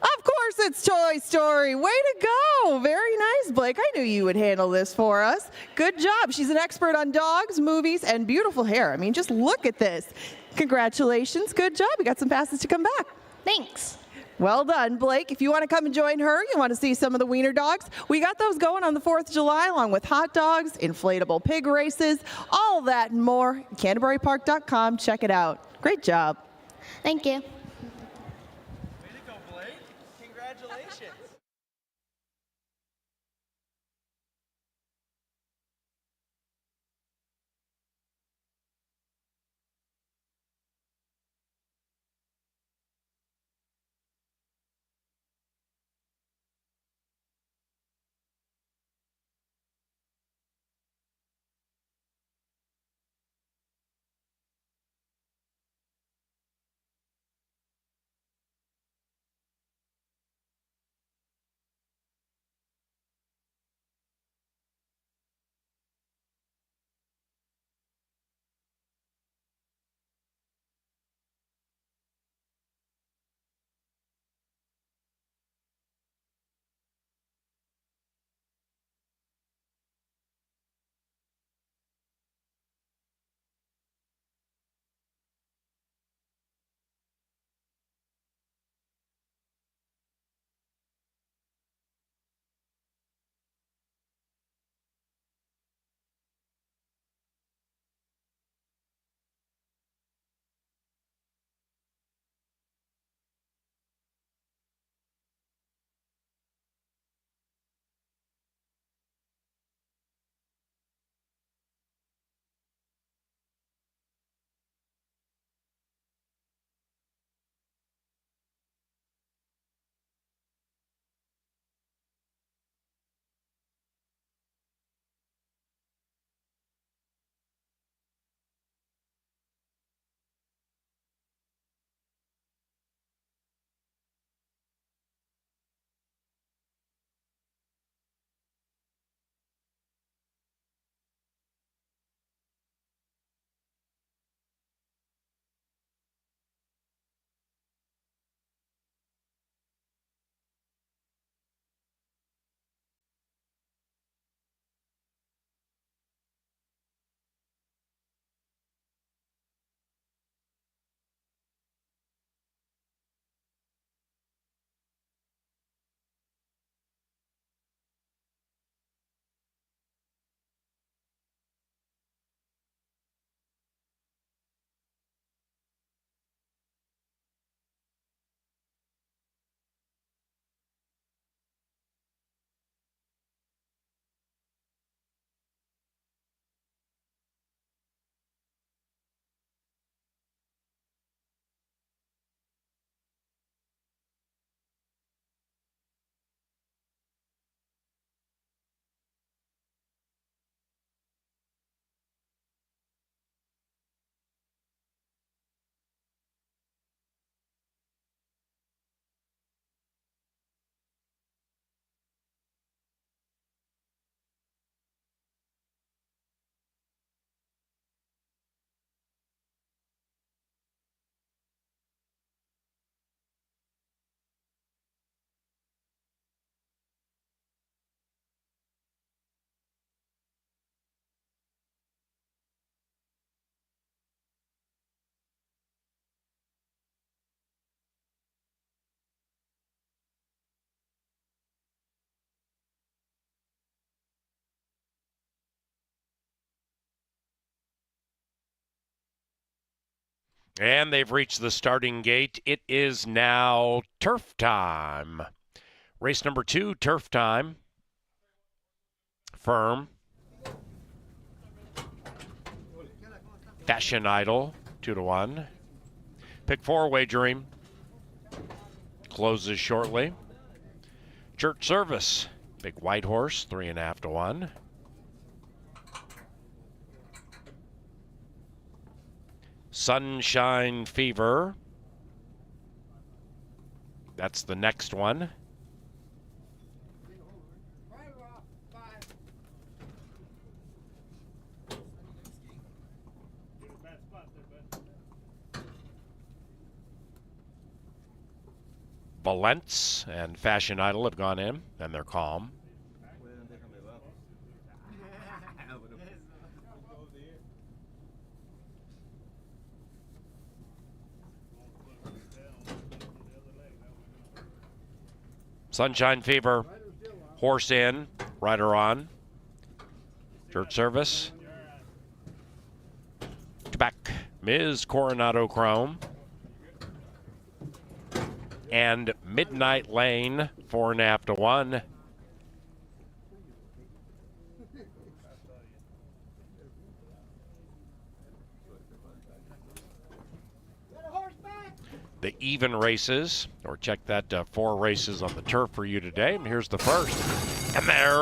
Of course it's Toy Story. Way to go. Very nice, Blake. I knew you would handle this for us. Good job. She's an expert on dogs, movies, and beautiful hair. I mean, just look at this. Congratulations. Good job. You got some passes to come back. Thanks. Well done, Blake. If you want to come and join her, you want to see some of the wiener dogs, we got those going on the 4th of July, along with hot dogs, inflatable pig races, all that and more. CanterburyPark.com. Check it out. Great job. Thank you. And they've reached the starting gate. It is now turf time. Race number 2, turf time. Firm. Fashion Idol, 2-1. Pick 4 wagering. Closes shortly. Church Service, Big White Horse, 3.5-1. Sunshine Fever. That's the next one. Valence and Fashion Idol have gone in, and they're calm. Sunshine Fever, horse in, rider on. Church Service. Back, Ms. Coronado Chrome. And Midnight Lane, 4.5-1. The even races, or check that 4 races on the turf for you today. And here's the first. And they're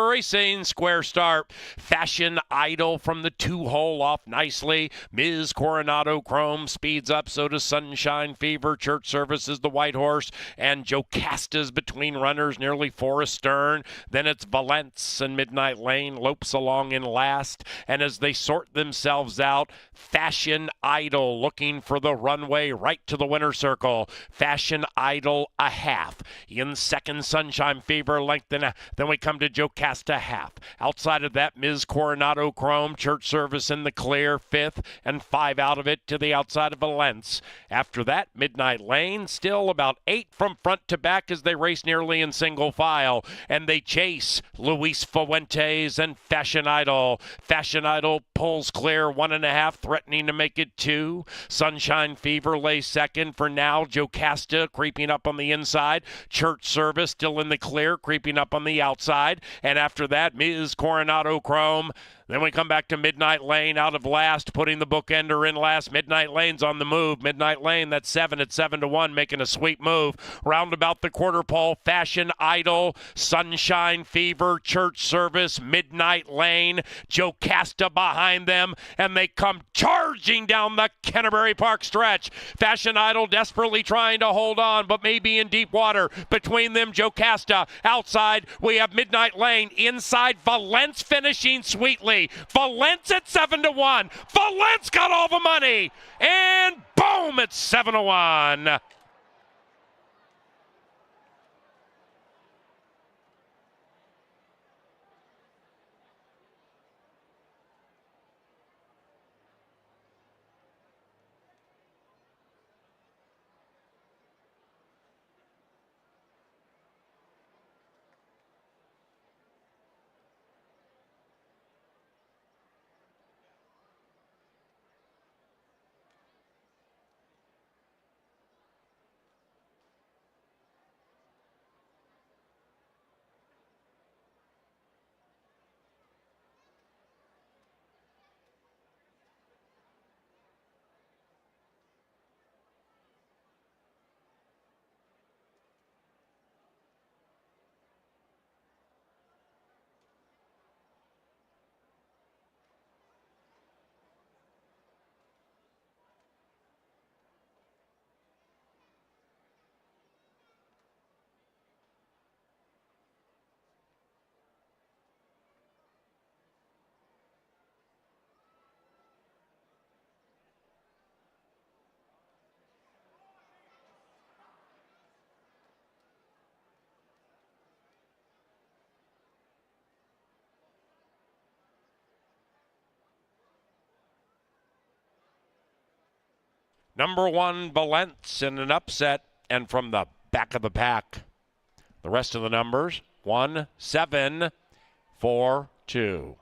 racing square start. Fashion Idol from the 2-hole off nicely. Ms. Coronado Chrome speeds up. So does Sunshine Fever. Church Service is the white horse. And Jocasta's between runners, nearly 4 astern. Then it's Valence and Midnight Lane lopes along in last. And as they sort themselves out, Fashion Idol looking for the runway right to the winner's circle. Fashion Idol a half. In second, Sunshine Fever length. Then we come to Jocasta half. Outside of that, Ms. Coronado Chrome. Church Service in the clear, 5th, and 5 out of it to the outside of Valence. After that, Midnight Lane still about 8 from front to back as they race nearly in single file. And they chase Luis Fuentes and Fashion Idol. Fashion Idol pulls clear, 1.5, threatening to make it 2. Sunshine Fever lays second for now. Jocasta creeping up on the inside. Church Service still in the clear, creeping up on the outside. And after that, Ms. Coronado Chrome. Then we come back to Midnight Lane out of last, putting the bookender in last. Midnight Lane's on the move. Midnight Lane, that's 7 at 7-1, making a sweet move. Round about the quarter pole, Fashion Idol, Sunshine Fever, Church Service, Midnight Lane, Jocasta behind them, and they come charging down the Canterbury Park stretch. Fashion Idol desperately trying to hold on, but maybe in deep water. Between them, Jocasta. Outside, we have Midnight Lane. Inside, Valence finishing sweetly. Valence at 7-1. Valence got all the money. And boom, it's 7-1. Number 1, Valence in an upset, and from the back of the pack. The rest of the numbers, 1, 7, 4, 2.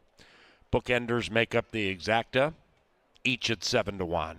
Bookenders make up the exacta. each at 7-1.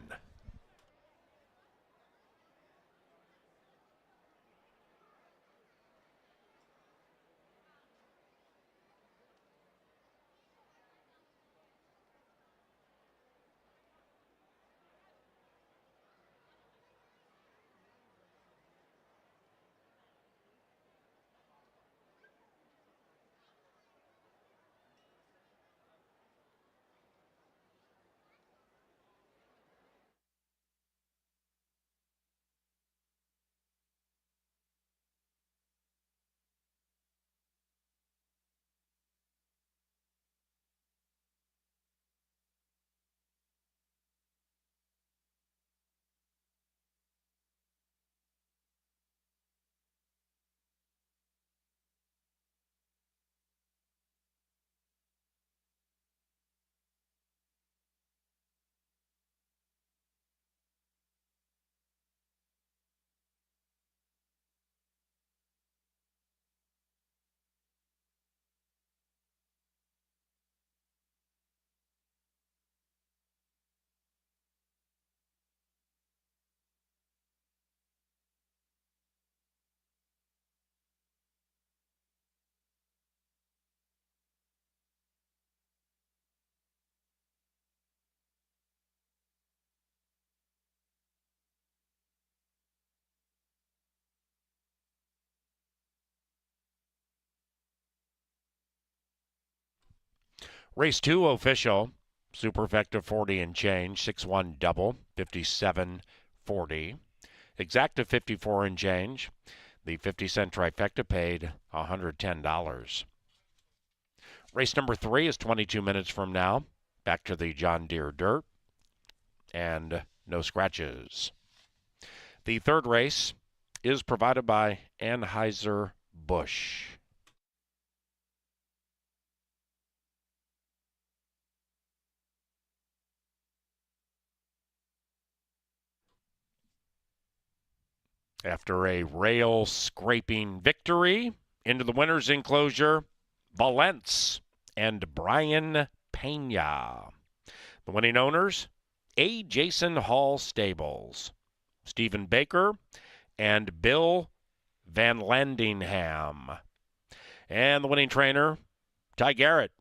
Race 2 official. Superfecta 40 and change. 6-1 double. 57.40. Exacta 54 and change. The 50-cent trifecta paid $110. Race number 3 is 22 minutes from now. Back to the John Deere Dirt. And no scratches. The third race is provided by Anheuser-Busch. After a rail scraping victory, into the winner's enclosure, Valence and Brian Pena. The winning owners, A. Jason Hall Stables, Stephen Baker, and Bill Van Landingham. And the winning trainer, Ty Garrett.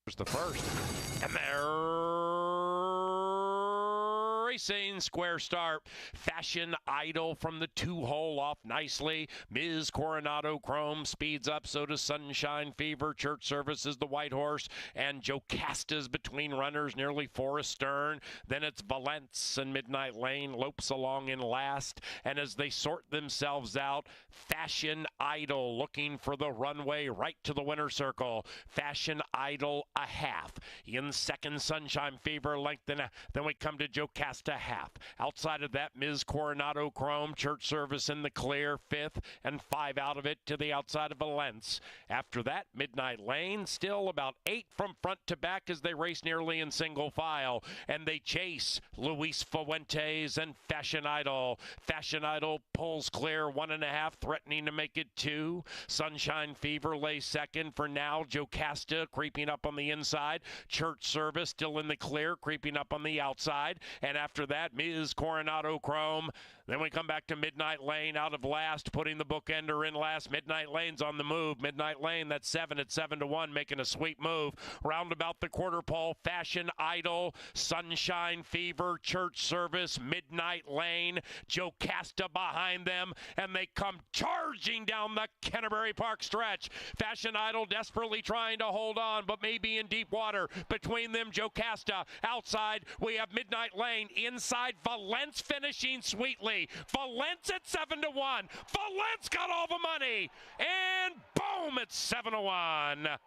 Here's the first. And they're racing. Square start. Fashion Idol from the 2-hole off nicely. Ms. Coronado Chrome speeds up. So does Sunshine Fever. Church Service is the white horse. And Jocasta's between runners, nearly 4 astern. Then it's Valence and Midnight Lane lopes along in last. And as they sort themselves out, Fashion Idol looking for the runway right to the winner's circle. Fashion Idol a half. In second, Sunshine Fever length. Then we come to Jocasta just a half. Outside of that, Ms. Coronado Chrome, church service in the clear, 5th, and 5 out of it to the outside of Valence. After that, Midnight Lane, still about 8 from front to back as they race nearly in single file. And they chase Luis Fuentes and Fashion Idol. Fashion Idol pulls clear, 1.5, threatening to make it 2. Sunshine Fever lays second for now. Jocasta creeping up on the inside. Church Service still in the clear, creeping up on the outside. And after that, Ms. Coronado Chrome. Then we come back to Midnight Lane out of last, putting the bookender in last. Midnight Lane's on the move. Midnight Lane, that's 7 at 7-1, making a sweet move. Round about the quarter pole, Fashion Idol, Sunshine Fever, Church Service, Midnight Lane, Jocasta behind them, and they come charging down the Canterbury Park stretch. Fashion Idol desperately trying to hold on, but maybe in deep water. Between them, Jocasta. Outside, we have Midnight Lane. Inside, Valence finishing sweetly. Valence at 7-1. Valence got all the money. And boom, it's 7-1.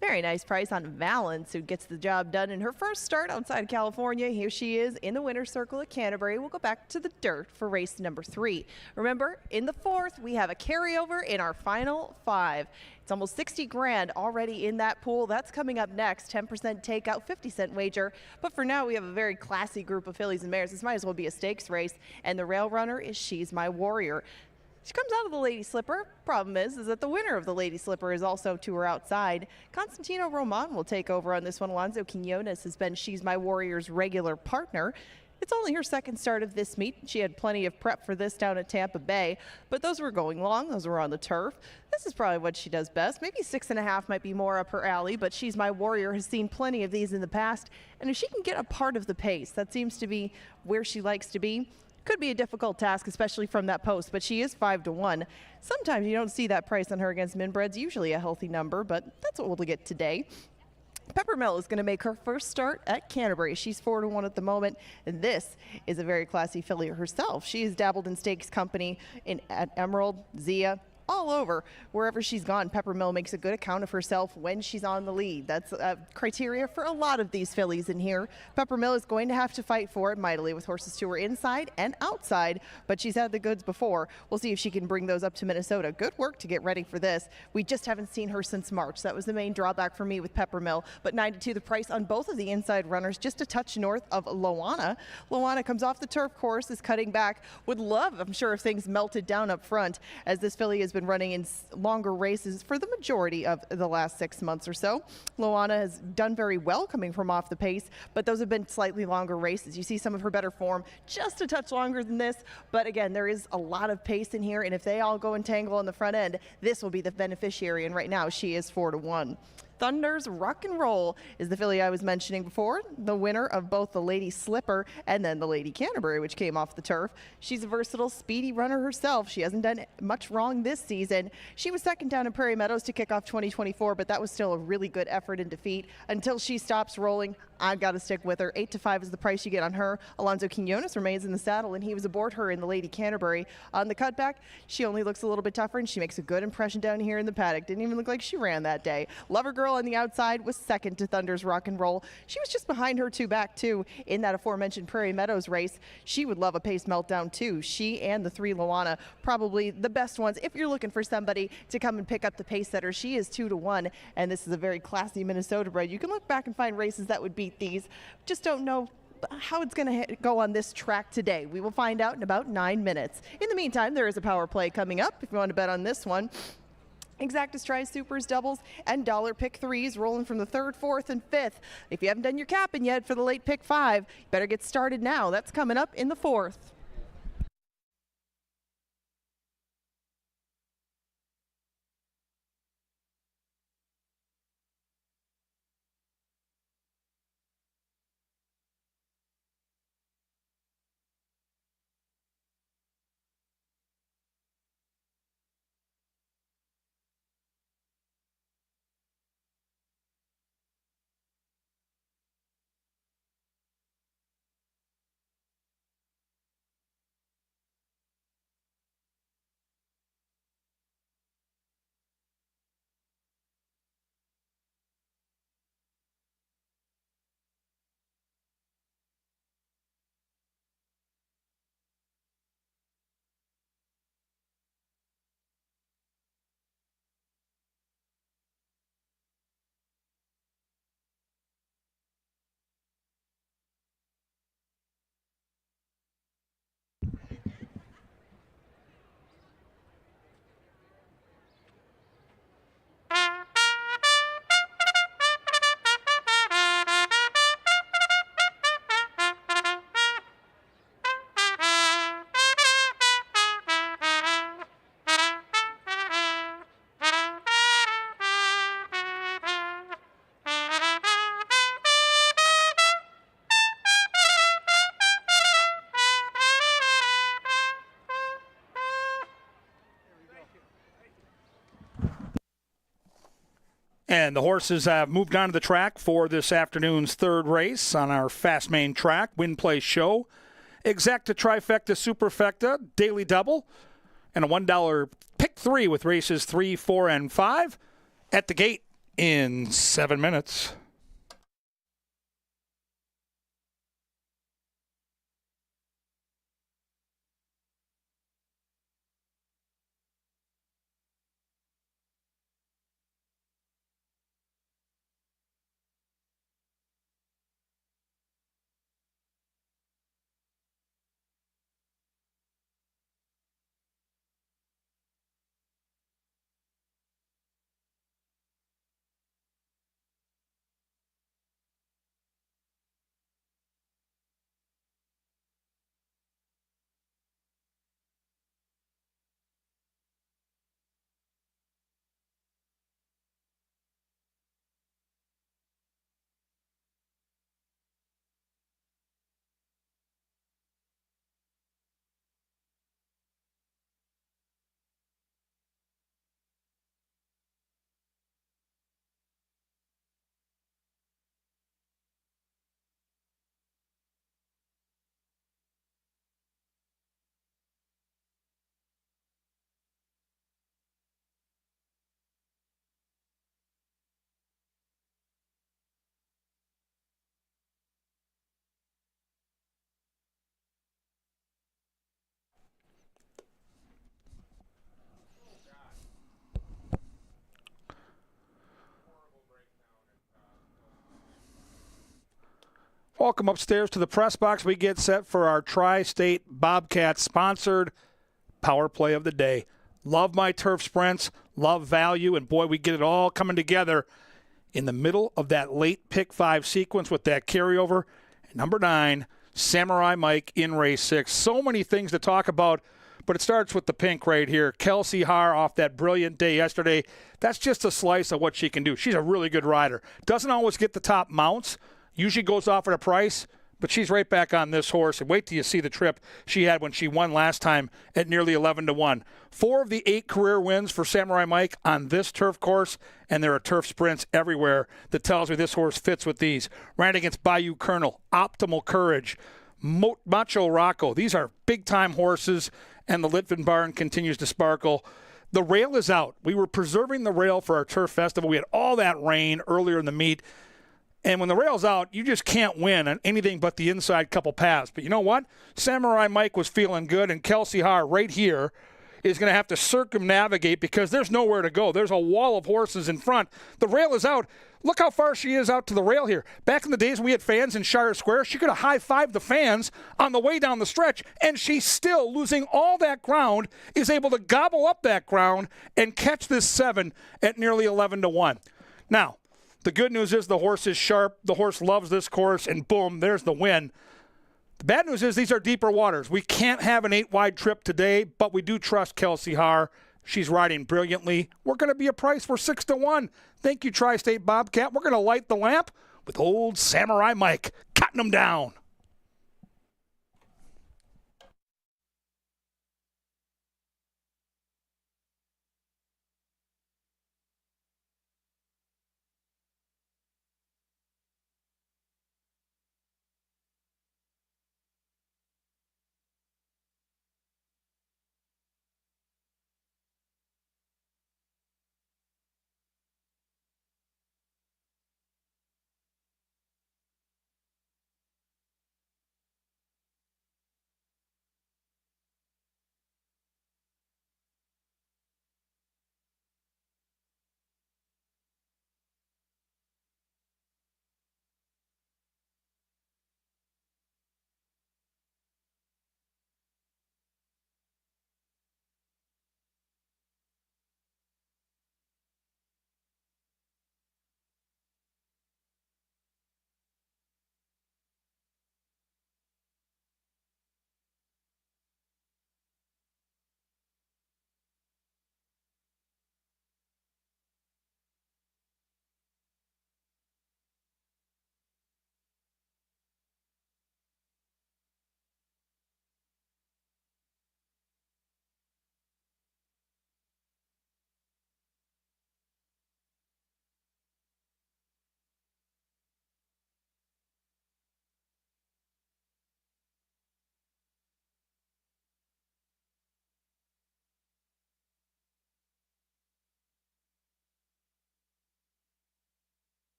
Very nice price on Valence, who gets the job done in her first start outside of California. Here she is in the winner's circle at Canterbury. We'll go back to the dirt for race number 3. Remember, in the 4th, we have a carryover in our final 5. It's almost 60 grand already in that pool. That's coming up next. 10% takeout, 50-cent wager. But for now, we have a very classy group of fillies and mares. This might as well be a stakes race. And the rail runner is She's My Warrior. She comes out of the Lady Slipper. Problem is that the winner of the Lady Slipper is also to her outside. Constantino Roman will take over on this one. Alonso Quinones has been She's My Warrior's regular partner. It's only her second start of this meet. She had plenty of prep for this down at Tampa Bay, but those were going long. Those were on the turf. This is probably what she does best. Maybe 6.5 might be more up her alley, but She's My Warrior has seen plenty of these in the past. And if she can get a part of the pace, that seems to be where she likes to be. Could be a difficult task, especially from that post, but she is 5-1. Sometimes you don't see that price on her against Minbreds, usually a healthy number, but that's what we'll get today. Peppermill is going to make her first start at Canterbury. She's 4-1 at the moment, and this is a very classy filly herself. She has dabbled in stakes company at Emerald, Zia, all over. Wherever she's gone, Peppermill makes a good account of herself when she's on the lead. That's a criteria for a lot of these fillies in here. Peppermill is going to have to fight for it mightily with horses to her inside and outside, but she's had the goods before. We'll see if she can bring those up to Minnesota. Good work to get ready for this. We just haven't seen her since March. That was the main drawback for me with Peppermill, but 92 the price on both of the inside runners, just a touch north of Loana. Loana comes off the turf course, is cutting back. Would love, I'm sure, if things melted down up front, as this filly has been running in longer races for the majority of the last 6 months or so. Loana has done very well coming from off the pace, but those have been slightly longer races. You see some of her better form just a touch longer than this, but again, there is a lot of pace in here, and if they all go and tangle on the front end, this will be the beneficiary, and right now she is 4-1. Thunder's Rock and Roll is the filly I was mentioning before, the winner of both the Lady Slipper and then the Lady Canterbury, which came off the turf. She's a versatile, speedy runner herself. She hasn't done much wrong this season. She was second down in Prairie Meadows to kick off 2024, but that was still a really good effort in defeat. Until she stops rolling, I've got to stick with her. 8-5 is the price you get on her. Alonso Quinones remains in the saddle, and he was aboard her in the Lady Canterbury. On the cutback, she only looks a little bit tougher, and she makes a good impression down here in the paddock. Didn't even look like she ran that day. Lover Girl on the outside was second to Thunder's Rock and Roll. She was just behind her 2 back, too, in that aforementioned Prairie Meadows race. She would love a pace meltdown, too. She and the 3 Loana, probably the best ones. If you're looking for somebody to come and pick up the pace setter, she is 2-1, and this is a very classy Minnesota bred. You can look back and find races that would beat these. Just don't know how it's going to go on this track today. We will find out in about 9 minutes. In the meantime, there is a power play coming up if you want to bet on this one. Exactus tries supers, doubles, and dollar pick threes rolling from the 3rd, 4th, and 5th. If you haven't done your capping yet for the late pick 5, you better get started now. That's coming up in the 4th. And the horses have moved on to the track for this afternoon's 3rd race on our Fast Main track, Win Play Show. Exacta Trifecta Superfecta, Daily Double, and a $1 pick 3 with races 3, 4, and 5. At the gate, in 7 minutes. Welcome upstairs to the press box. We get set for our Tri-State Bobcats sponsored power play of the day. Love my turf sprints, love value, and boy, we get it all coming together in the middle of that late pick 5 sequence with that carryover. Number 9, Samurai Mike in race 6. So many things to talk about, but it starts with the pink right here. Kelsey Haar off that brilliant day yesterday. That's just a slice of what she can do. She's a really good rider. Doesn't always get the top mounts. Usually goes off at a price, but she's right back on this horse. And wait till you see the trip she had when she won last time at nearly 11-1. 4 of the 8 career wins for Samurai Mike on this turf course, and there are turf sprints everywhere that tells me this horse fits with these. Ran against Bayou Colonel, Optimal Courage, Macho Rocco. These are big-time horses, and the Litvin barn continues to sparkle. The rail is out. We were preserving the rail for our turf festival. We had all that rain earlier in the meet. And when the rail's out, you just can't win on anything but the inside couple paths. But you know what? Samurai Mike was feeling good, and Kelsey Haar right here is going to have to circumnavigate because there's nowhere to go. There's a wall of horses in front. The rail is out. Look how far she is out to the rail here. Back in the days when we had fans in Shire Square, she could have high-fived the fans on the way down the stretch, and she's still losing all that ground, is able to gobble up that ground and catch this 7 at nearly 11-1. Now, the good news is the horse is sharp. The horse loves this course, and boom, there's the win. The bad news is these are deeper waters. We can't have an 8-wide trip today, but we do trust Kelsey Haar. She's riding brilliantly. We're going to be a price. We're 6-1. Thank you, Tri-State Bobcat. We're going to light the lamp with old Samurai Mike, cutting them down.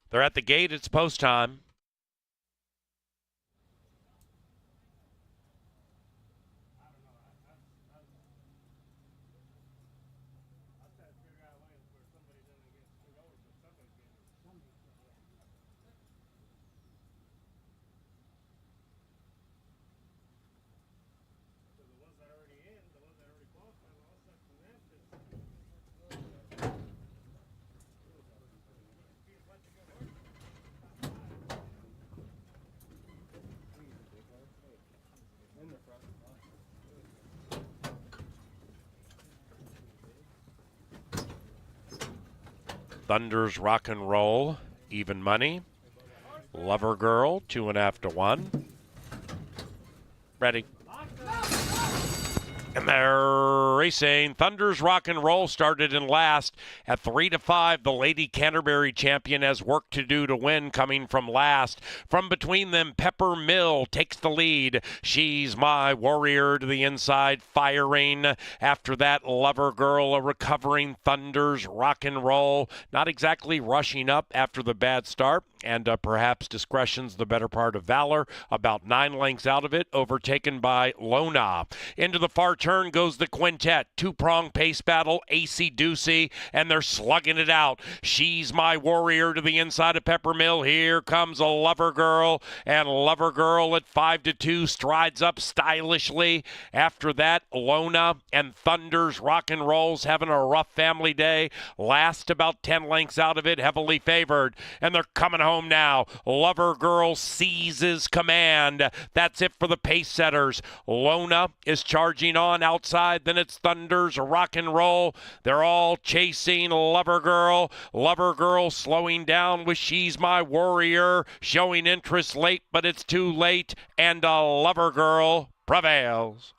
They're at the gate. It's post time. Thunder's Rock and Roll, even money. Lover Girl, 2.5 to 1. Ready. And they're racing. Thunder's Rock and Roll started in last at 3 to 5. The Lady Canterbury champion has work to do to win, coming from last. From between them, Pepper Mill takes the lead. She's My Warrior to the inside, firing. After that, Lover Girl, a recovering Thunder's Rock and Roll. Not exactly rushing up after the bad start. And perhaps discretion's the better part of valor. About 9 lengths out of it, overtaken by Lona. Into the far turn goes the quintet. Two-prong pace battle, AC Doocy, and they're slugging it out. She's My Warrior to the inside of Peppermill. Here comes a Lover Girl, and Lover Girl at 5 to 2 strides up stylishly. After that, Lona and Thunder's Rock and Roll's having a rough family day. Last about 10 lengths out of it, heavily favored, and they're coming home now. Lover Girl seizes command. That's it for the pace setters. Lona is charging on outside. Then it's Thunder's Rock and Roll. They're all chasing Lover Girl. Lover Girl slowing down with She's My Warrior, showing interest late, but it's too late, and a Lover Girl prevails.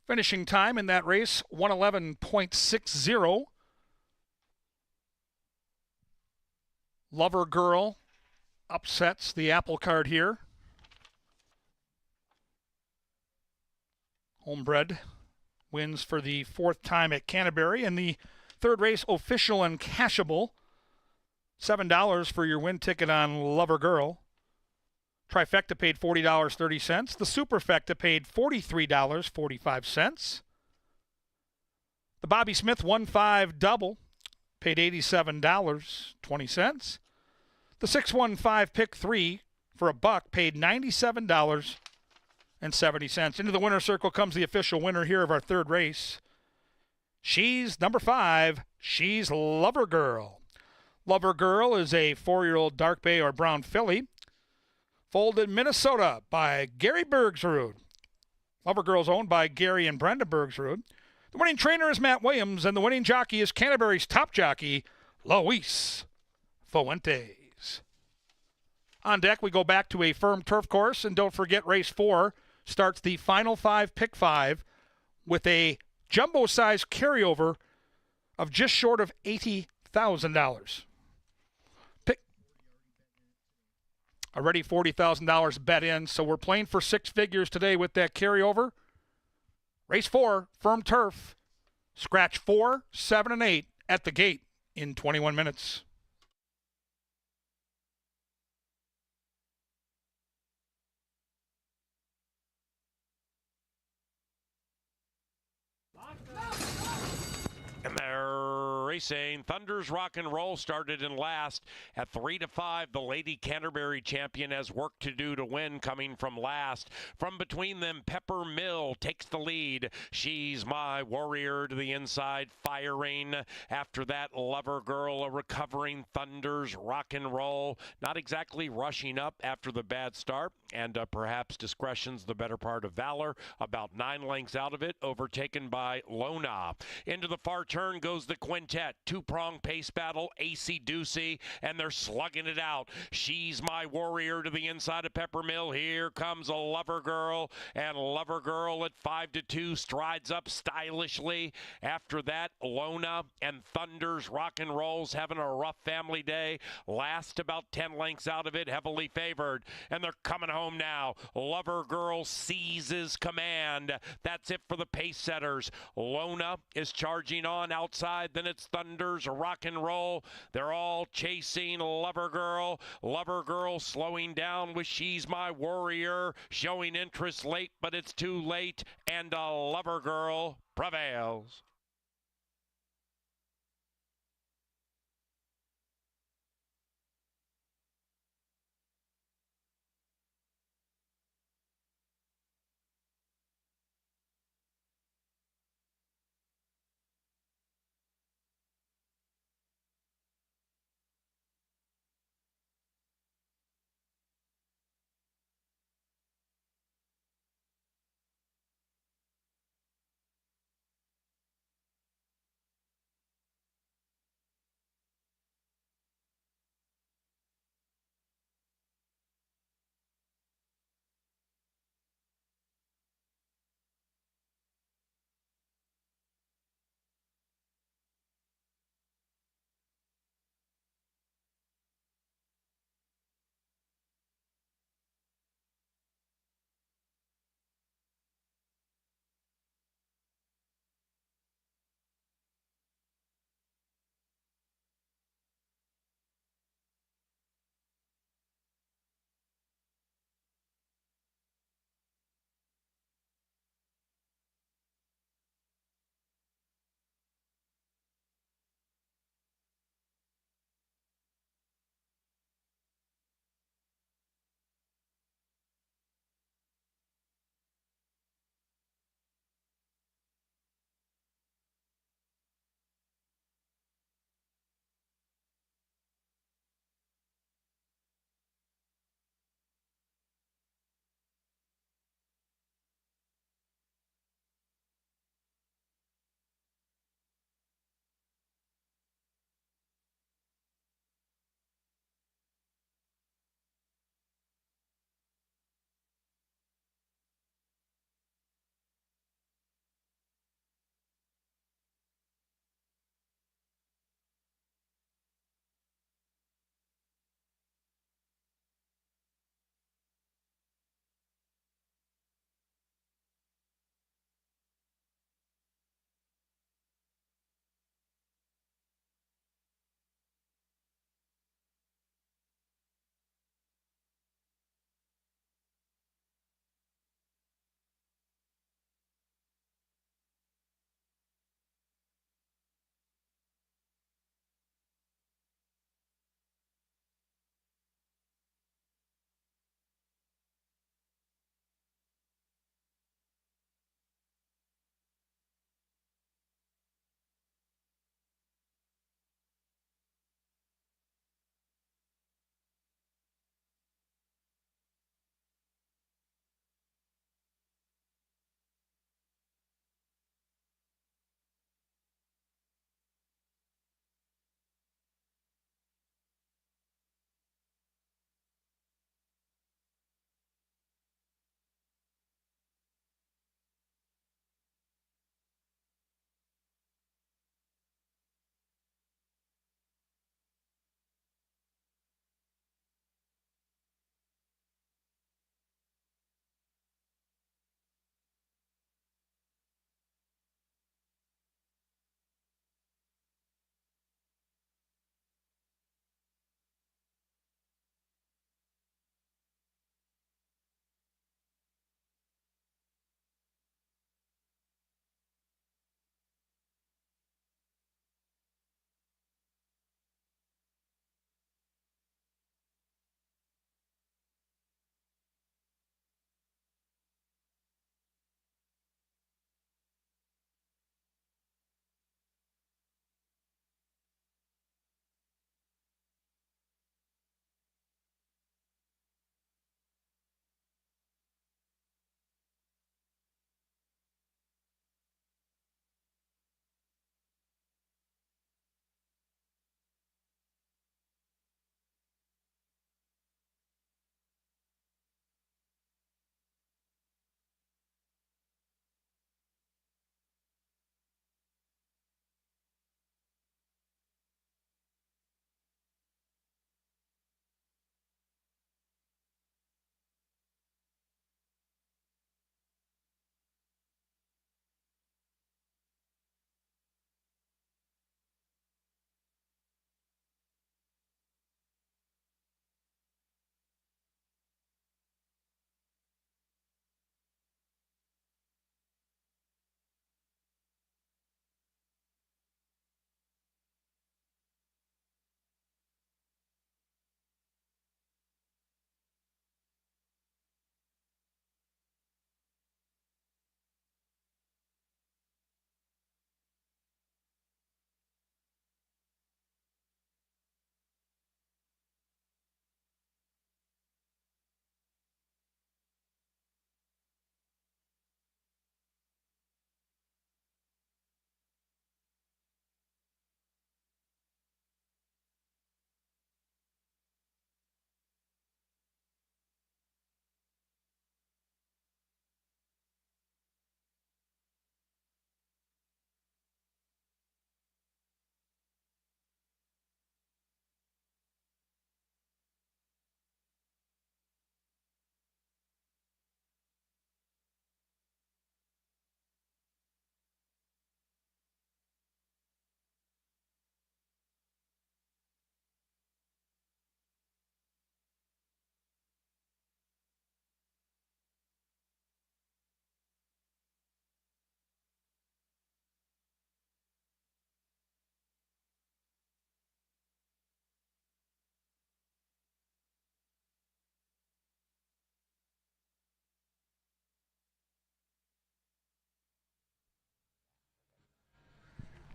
Finishing time in that race, 111.60. Lover Girl upsets the apple cart here. Homebred wins for the 4th time at Canterbury. And the 3rd race, Official and Cashable. $7 for your win ticket on Lover Girl. Trifecta paid $40.30. The Superfecta paid $43.45. The Bobby Smith 1-5 double paid $87.20. The 615 pick 3 for $1 paid $97.70. Into the winner's circle comes the official winner here of our third race. She's number 5. She's Lover Girl. Lover Girl is a 4-year-old dark bay or brown filly, foaled in Minnesota by Gary Bergsrud. Lover Girl's owned by Gary and Brenda Bergsrud. The winning trainer is Matt Williams, and the winning jockey is Canterbury's top jockey, Luis Fuentes. On deck, we go back to a firm turf course, and don't forget race 4 starts the final 5 pick 5 with a jumbo-size carryover of just short of $80,000. Already $40,000 bet in, so we're playing for 6 figures today with that carryover. Race 4, firm turf. Scratch 4, 7, and 8 at the gate in 21 minutes. And they're racing. Thunder's Rock and Roll started in last at 3-5. The Lady Canterbury champion has work to do to win, coming from last. From between them, Pepper Mill takes the lead. She's My Warrior to the inside, firing. After that, Lover Girl, a recovering Thunder's Rock and Roll. Not exactly rushing up after the bad start, and perhaps discretion's the better part of valor. About 9 lengths out of it, overtaken by Lona. Into the far turn goes the quintet. 2-prong pace battle, acey-deucey, and they're slugging it out. She's My Warrior to the inside of Peppermill. Here comes a Lover Girl, and Lover Girl at 5-2 strides up stylishly. After that, Lona and Thunder's Rock and Roll's having a rough family day. Last about 10 lengths out of it, heavily favored, and they're coming home now. Lover Girl seizes command. That's it for the pace setters. Lona is charging on outside, then it's Thunder's Rock and Roll. They're all chasing Lover Girl. Lover Girl slowing down with She's My Warrior, showing interest late, but it's too late, and Lover Girl prevails.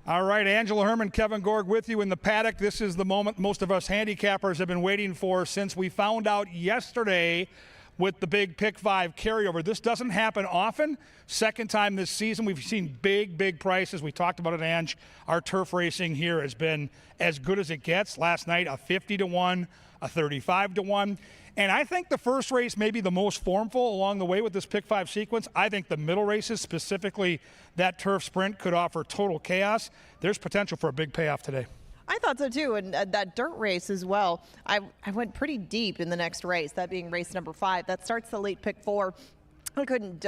All right, Angela Herman, Kevin Gorg with you in the paddock. This is the moment most of us handicappers have been waiting for since we found out yesterday with the big pick 5 carryover. This doesn't happen often. Second time this season. We've seen big prices. We talked about it, Ange. Our turf racing here has been as good as it gets. Last night, a 50-1, a 35-1. And I think the first race may be the most formful along the way with this pick 5 sequence. I think the middle races, specifically that turf sprint, could offer total chaos. There's potential for a big payoff today. I thought so too, and that dirt race as well. I went pretty deep in the next race, that being race number 5. That starts the late pick 4. I couldn't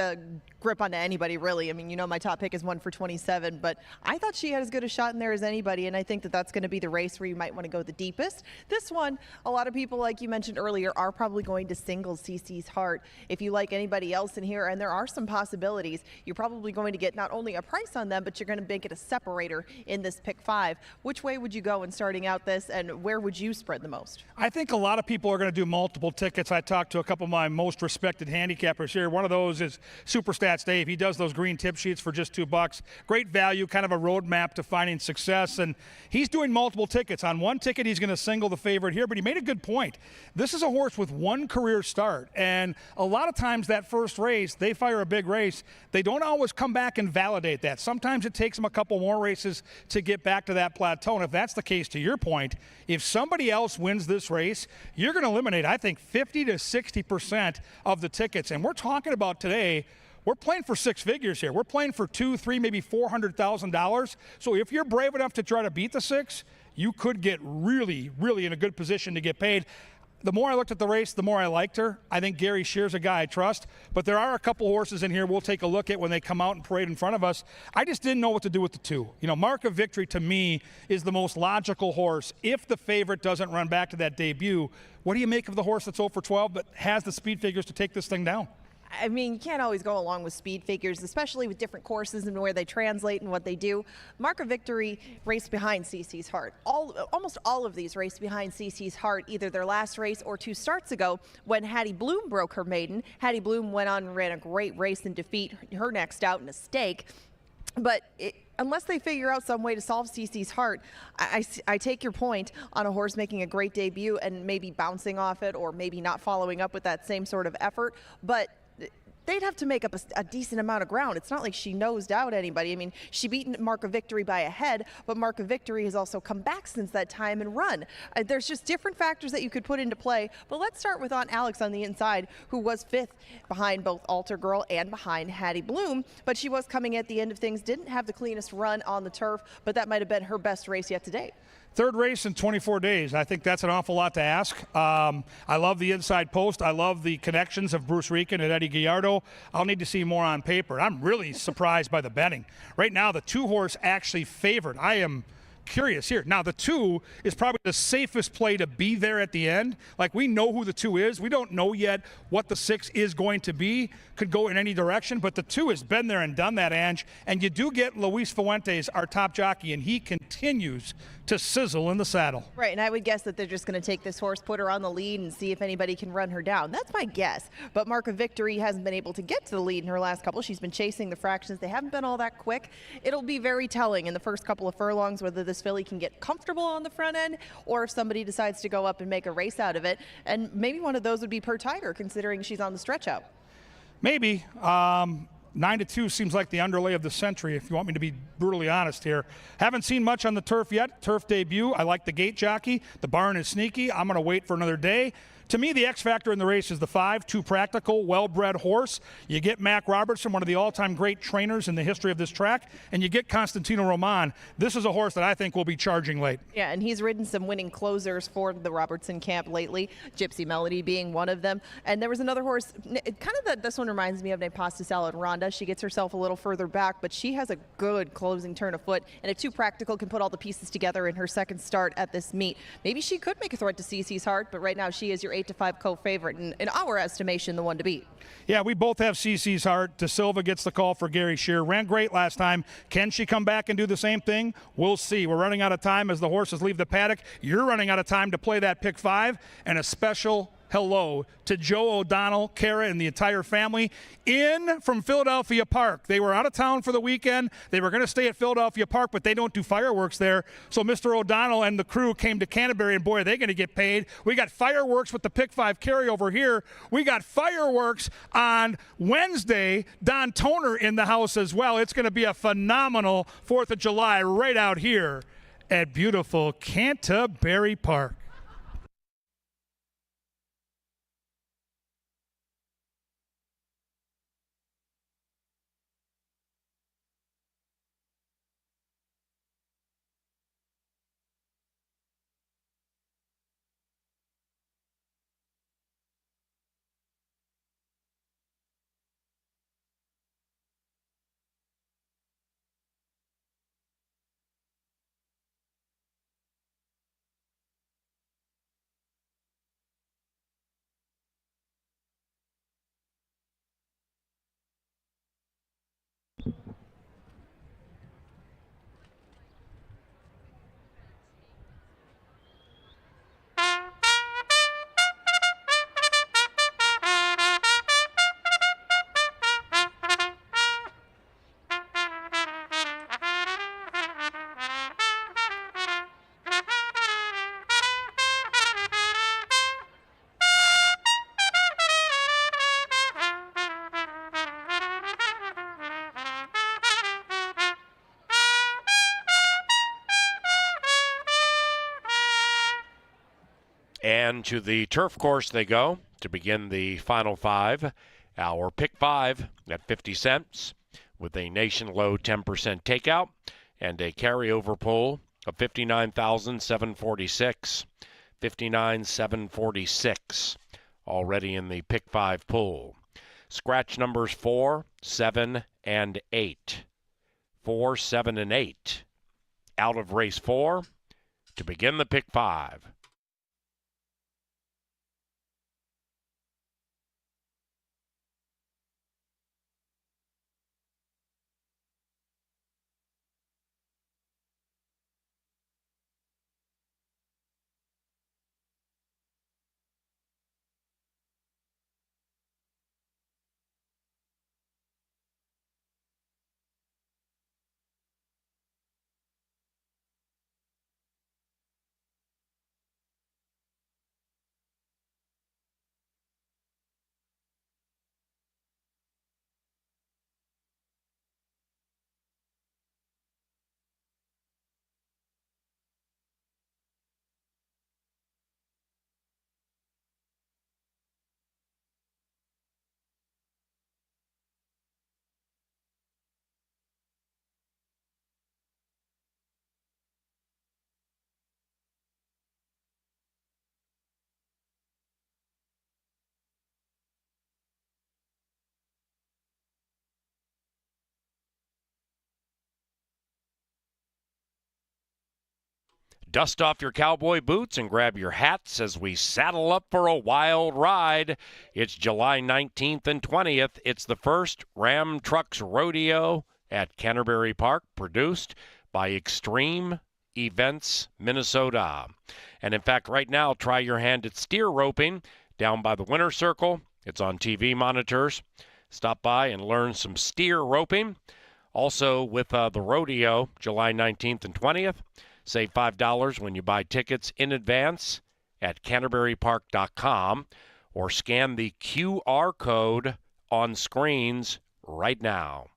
grip onto anybody, really. I mean, you know, my top pick is 1 for 27, but I thought she had as good a shot in there as anybody, and I think that that's going to be the race where you might want to go the deepest. This one, a lot of people, like you mentioned earlier, are probably going to single CC's Heart. If you like anybody else in here, and there are some possibilities, you're probably going to get not only a price on them, but you're going to make it a separator in this pick 5. Which way would you go in starting out this, and where would you spread the most? I think a lot of people are going to do multiple tickets. I talked to a couple of my most respected handicappers here. One of those is Superstats Dave. He does those green tip sheets for just $2. Great value, kind of a roadmap to finding success. And he's doing multiple tickets. On one ticket, he's going to single the favorite here, but he made a good point. This is a horse with one career start. And a lot of times that first race, they fire a big race. They don't always come back and validate that. Sometimes it takes them a couple more races to get back to that plateau. And if that's the case, to your point, if somebody else wins this race, you're going to eliminate, I think, 50 to 60% of the tickets. And we're talking about today, we're playing for 6 figures here. We're playing for $200,000, $300,000, maybe $400,000. So if you're brave enough to try to beat the 6, you could get really in a good position to get paid. The more I looked at the race, the more I liked her. I think Gary Shear's a guy I trust. But there are a couple horses in here we'll take a look at when they come out and parade in front of us. I just didn't know what to do with the 2. You know, Mark of Victory, to me, is the most logical horse. If the favorite doesn't run back to that debut, what do you make of the horse that's 0 for 12 but has the speed figures to take this thing down? I mean, you can't always go along with speed figures, especially with different courses and where they translate and what they do. Mark of Victory raced behind CC's Heart. Almost all of these raced behind CC's Heart, either their last race or 2 starts ago when Hattie Bloom broke her maiden. Hattie Bloom went on and ran a great race and defeat her next out in a stake. But unless they figure out some way to solve CC's Heart, I take your point on a horse making a great debut and maybe bouncing off it or maybe not following up with that same sort of effort. But they'd have to make up a decent amount of ground. It's not like she nosed out anybody. I mean, she beat Mark of Victory by a head, but Mark of Victory has also come back since that time and run. There's just different factors that you could put into play. But let's start with Aunt Alex on the inside, who was 5th behind both Altar Girl and behind Hattie Bloom. But she was coming at the end of things, didn't have the cleanest run on the turf, but that might have been her best race yet to date. 3rd race in 24 days. I think that's an awful lot to ask. I love the inside post. I love the connections of Bruce Rieken and Eddie Gallardo. I'll need to see more on paper. I'm really surprised by the betting. Right now, the 2 horse actually favored. I am curious here. Now, the 2 is probably the safest play to be there at the end. Like, we know who the 2 is. We don't know yet what the 6 is going to be. Could go in any direction, but the 2 has been there and done that, Ange. And you do get Luis Fuentes, our top jockey, and he continues to sizzle in the saddle. Right, and I would guess that they're just going to take this horse, put her on the lead, and see if anybody can run her down. That's my guess. But Mark of Victory hasn't been able to get to the lead in her last couple. She's been chasing the fractions. They haven't been all that quick. It'll be very telling in the first couple of furlongs whether this filly can get comfortable on the front end or if somebody decides to go up and make a race out of it. And maybe one of those would be Per Tiger, considering she's on the stretch out. Maybe. 9-2 seems like the underlay of the century, if you want me to be brutally honest here. Haven't seen much on the turf yet. Turf debut. I like the gate jockey. The barn is sneaky. I'm going to wait for another day. To me, the X factor in the race is the 5, Too Practical, well-bred horse. You get Mac Robertson, one of the all-time great trainers in the history of this track, and you get Constantino Roman. This is a horse that I think will be charging late. Yeah, and he's ridden some winning closers for the Robertson camp lately, Gypsy Melody being one of them. And there was another horse, this one reminds me of Nepasta Salad Rhonda. She gets herself a little further back, but she has a good closing turn of foot. And if Too Practical can put all the pieces together in her second start at this meet, maybe she could make a threat to CC's Heart, but right now she is your 8-5 co-favorite, and in our estimation, the one to beat. Yeah, we both have CC's Heart. De Silva gets the call for Gary Shear. Ran great last time. Can she come back and do the same thing? We'll see. We're running out of time as the horses leave the paddock. You're running out of time to play that pick 5, and a special hello to Joe O'Donnell, Kara, and the entire family in from Philadelphia Park. They were out of town for the weekend. They were going to stay at Philadelphia Park, but they don't do fireworks there. So Mr. O'Donnell and the crew came to Canterbury, and boy, are they going to get paid. We got fireworks with the Pick 5 carryover here. We got fireworks on Wednesday. Don Toner in the house as well. It's going to be a phenomenal 4th of July right out here at beautiful Canterbury Park. And to the turf course they go to begin the final 5. Our pick 5 at 50 cents with a nation low 10% takeout and a carryover pull of 59,746. 59,746 already in the pick 5 pull. Scratch numbers 4, 7, and 8. 4, 7, and 8 out of race 4 to begin the pick 5. Dust off your cowboy boots and grab your hats as we saddle up for a wild ride. It's July 19th and 20th. It's the first Ram Trucks Rodeo at Canterbury Park, produced by Extreme Events Minnesota. And in fact, right now, try your hand at steer roping down by the winner's circle. It's on TV monitors. Stop by and learn some steer roping. Also, with the rodeo, July 19th and 20th. Save $5 when you buy tickets in advance at CanterburyPark.com or scan the QR code on screens right now.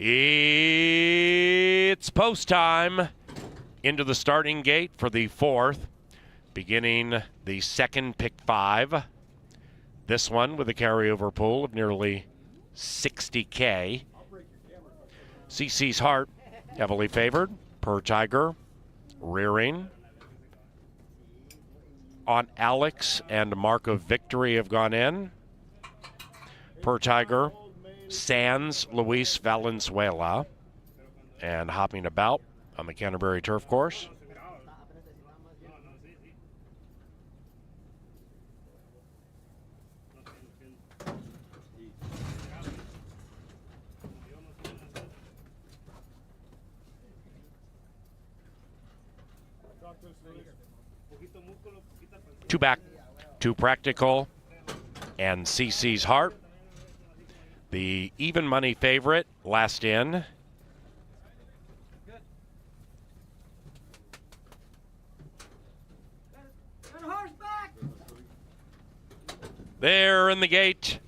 It's post time. Into the starting gate for the fourth, beginning the second pick 5. This one with a carryover pool of nearly $60K. CC's Heart, heavily favored. Per Tiger, rearing. On Alex and Mark of Victory have gone in. Per Tiger, Sans Luis Valenzuela, and hopping about on the Canterbury turf course. Two back, two practical, and CC's Heart. The even money favorite, last in. There in the gate.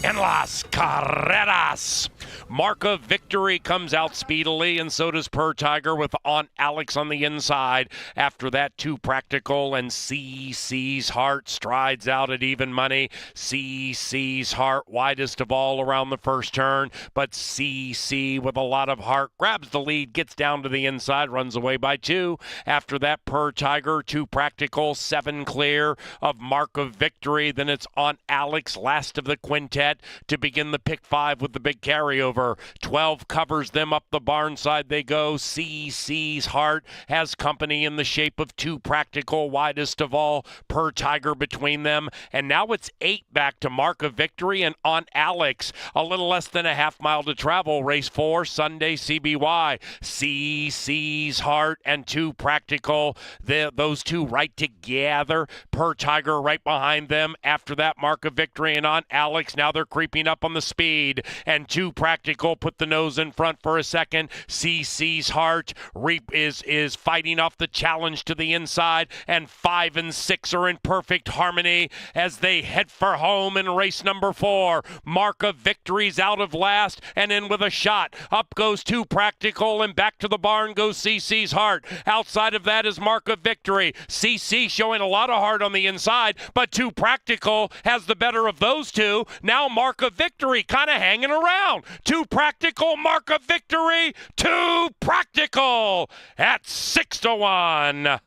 En las carreras. Mark of Victory comes out speedily, and so does Per Tiger with On Alex on the inside. After that, two practical, and CC's Heart strides out at even money. CC's Heart widest of all around the first turn, but CC with a lot of heart grabs the lead, gets down to the inside, runs away by 2. After that, Per Tiger, two practical, 7 clear of Mark of Victory. Then it's On Alex, last of the quintet, to begin the pick 5 with the big carryover. 12 covers them up the barn side they go. CC's Heart has company in the shape of two practical, widest of all, Per Tiger between them. And now it's 8 back to Mark of Victory and On Alex. A little less than a half mile to travel. Race 4, Sunday CBY. CC's Heart and two practical. Those two right together. Per Tiger right behind them. After that, Mark of Victory and On Alex. Now they're creeping up on the speed. And two practical put the nose in front for a second. CC's Heart is fighting off the challenge to the inside, and 5 and 6 are in perfect harmony as they head for home in race number 4. Mark of Victory's out of last and in with a shot. Up goes two practical, and back to the barn goes CC's Heart. Outside of that is Mark of Victory. CC showing a lot of heart on the inside, but two practical has the better of those two. Now Mark of Victory kind of hanging around. Two practical, Mark of Victory, two practical at 6-1.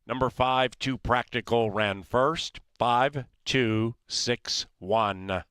Number 5, two practical ran first. 5, 2, 6, 1.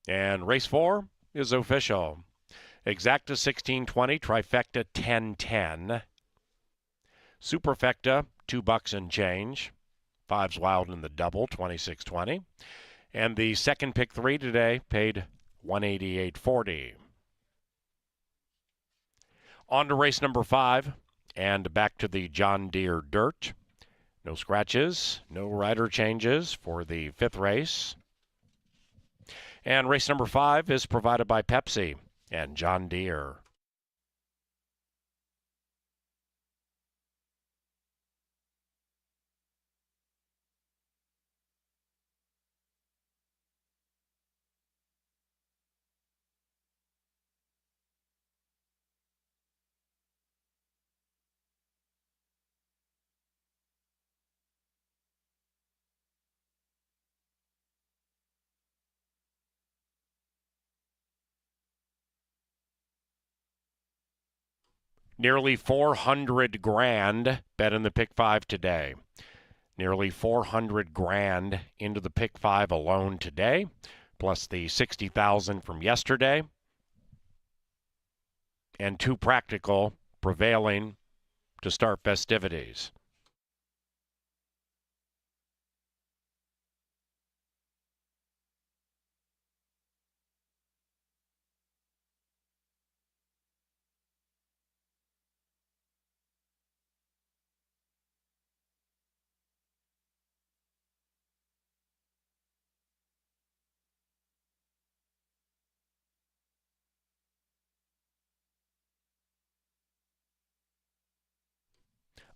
And race 4 is official. Exacta 1620, trifecta 1010. Superfecta $2 and change. Fives wild in the double 2620. And the second pick 3 today paid 188.40. On to race number 5 and back to the John Deere Dirt. No scratches, no rider changes for the 5th race. And race number 5 is provided by Pepsi and John Deere. Nearly 400 grand bet in the pick 5 today. Nearly 400 grand into the pick 5 alone today, plus the 60,000 from yesterday. And 2 practical prevailing to start festivities.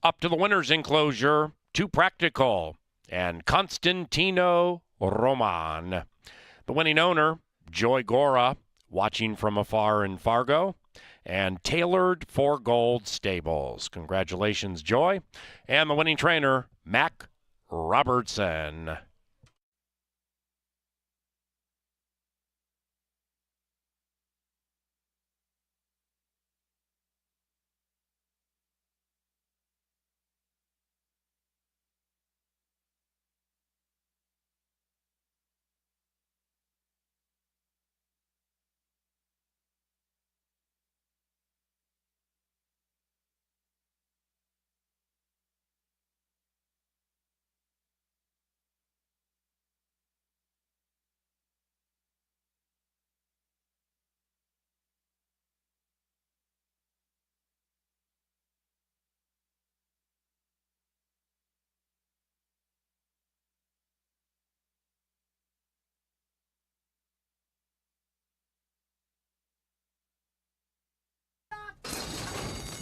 Up to the winner's enclosure, 2 practical, and Constantino Roman. The winning owner, Joy Gora, watching from afar in Fargo, and Tailored for Gold Stables. Congratulations, Joy. And the winning trainer, Mac Robertson.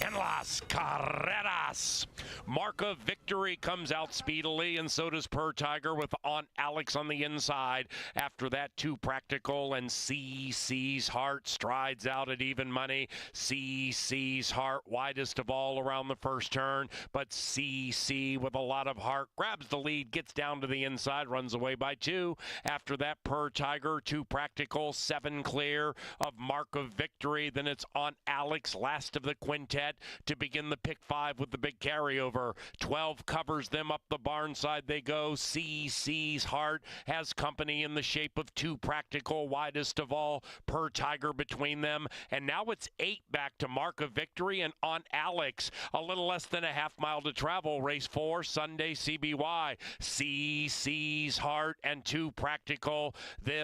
En las carreras. Mark of Victory comes out speedily, and so does Per Tiger with Aunt Alex on the inside. After that, 2 practical, and CC's Heart strides out at even money. CC's Heart, widest of all around the first turn, but CC with a lot of heart grabs the lead, gets down to the inside, runs away by 2. After that, Per Tiger, 2 practical, 7 clear of Mark of Victory. Then it's Aunt Alex, last of the quintet, to begin the pick 5 with the big carryover. 12 covers them up the barn side they go. CC's Heart has company in the shape of 2 practical, widest of all, Per Tiger between them. And now it's 8 back to Mark of Victory and Aunt Alex. A little less than a half mile to travel. Race 4, Sunday CBY. CC's Heart and 2 practical.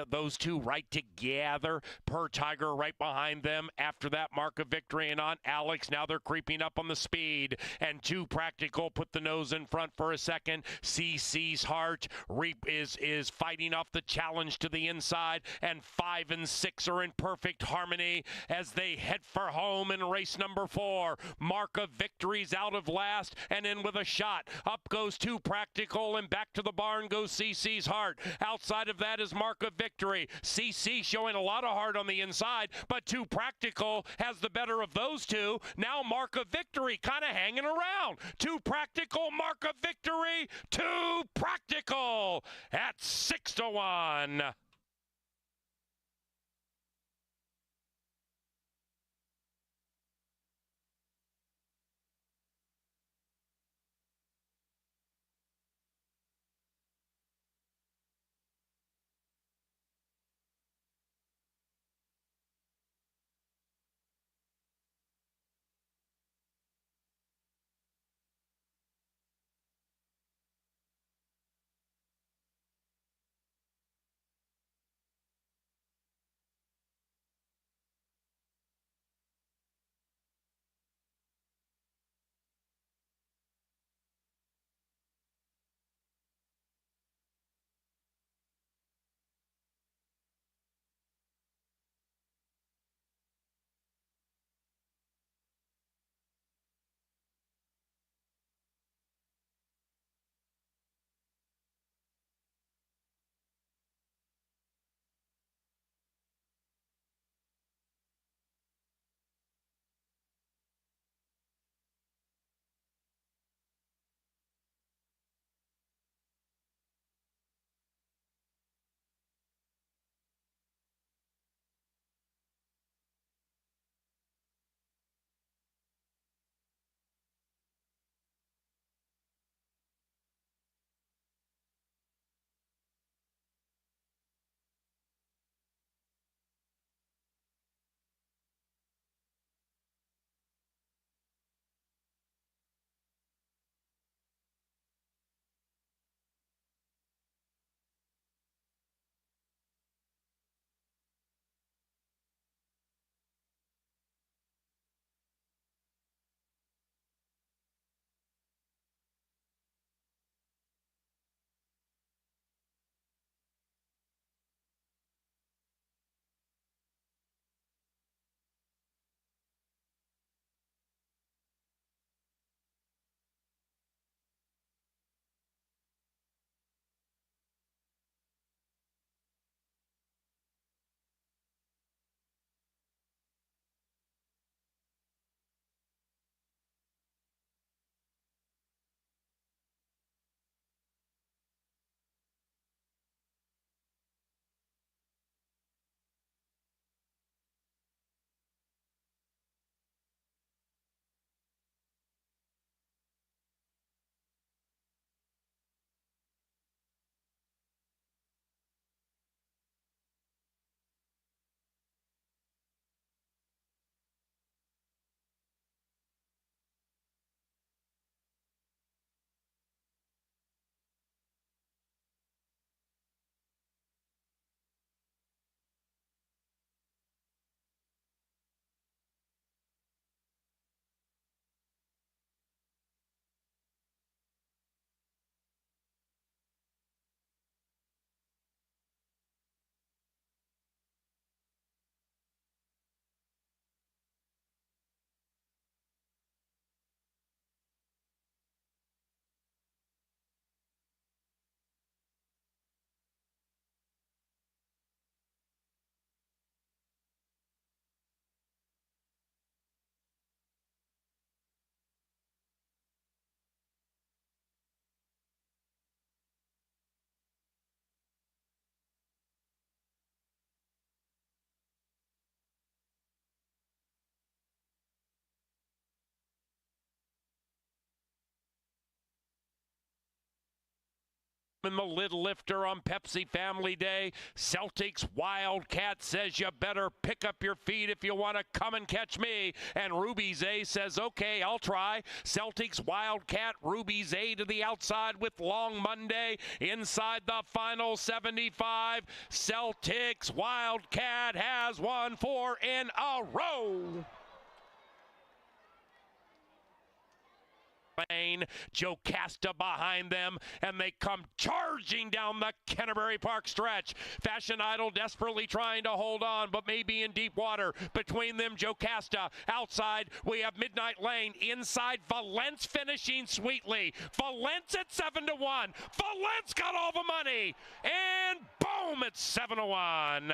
Those 2 right together. Per Tiger right behind them. After that, Mark of Victory and Aunt Alex. Now they're creeping up on the speed. And 2 practical put the nose in front for a second. CC's Heart is fighting off the challenge to the inside. And 5 and 6 are in perfect harmony as they head for home in race number 4. Mark of Victory's out of last and in with a shot. Up goes 2 practical, and back to the barn goes CC's Heart. Outside of that is Mark of Victory. CC showing a lot of heart on the inside, but 2 practical has the better of those 2. Now Mark of Victory kind of hanging around. 2 practical, Mark of Victory, 2 practical at 6-1. in the lid lifter on Pepsi Family Day. Celtics Wildcat says you better pick up your feet if you want to come and catch me. And Ruby's A says, okay, I'll try. Celtics Wildcat, Ruby's A to the outside with Long Monday. Inside the final 75. Celtics Wildcat has won 4 in a row. Lane, Jocasta behind them, and they come charging down the Canterbury Park stretch. Fashion Idol desperately trying to hold on, but maybe in deep water. Between them, Jocasta. Outside, we have Midnight Lane. Inside, Valence finishing sweetly. Valence at 7-1. Valence got all the money, and boom, it's 7-1.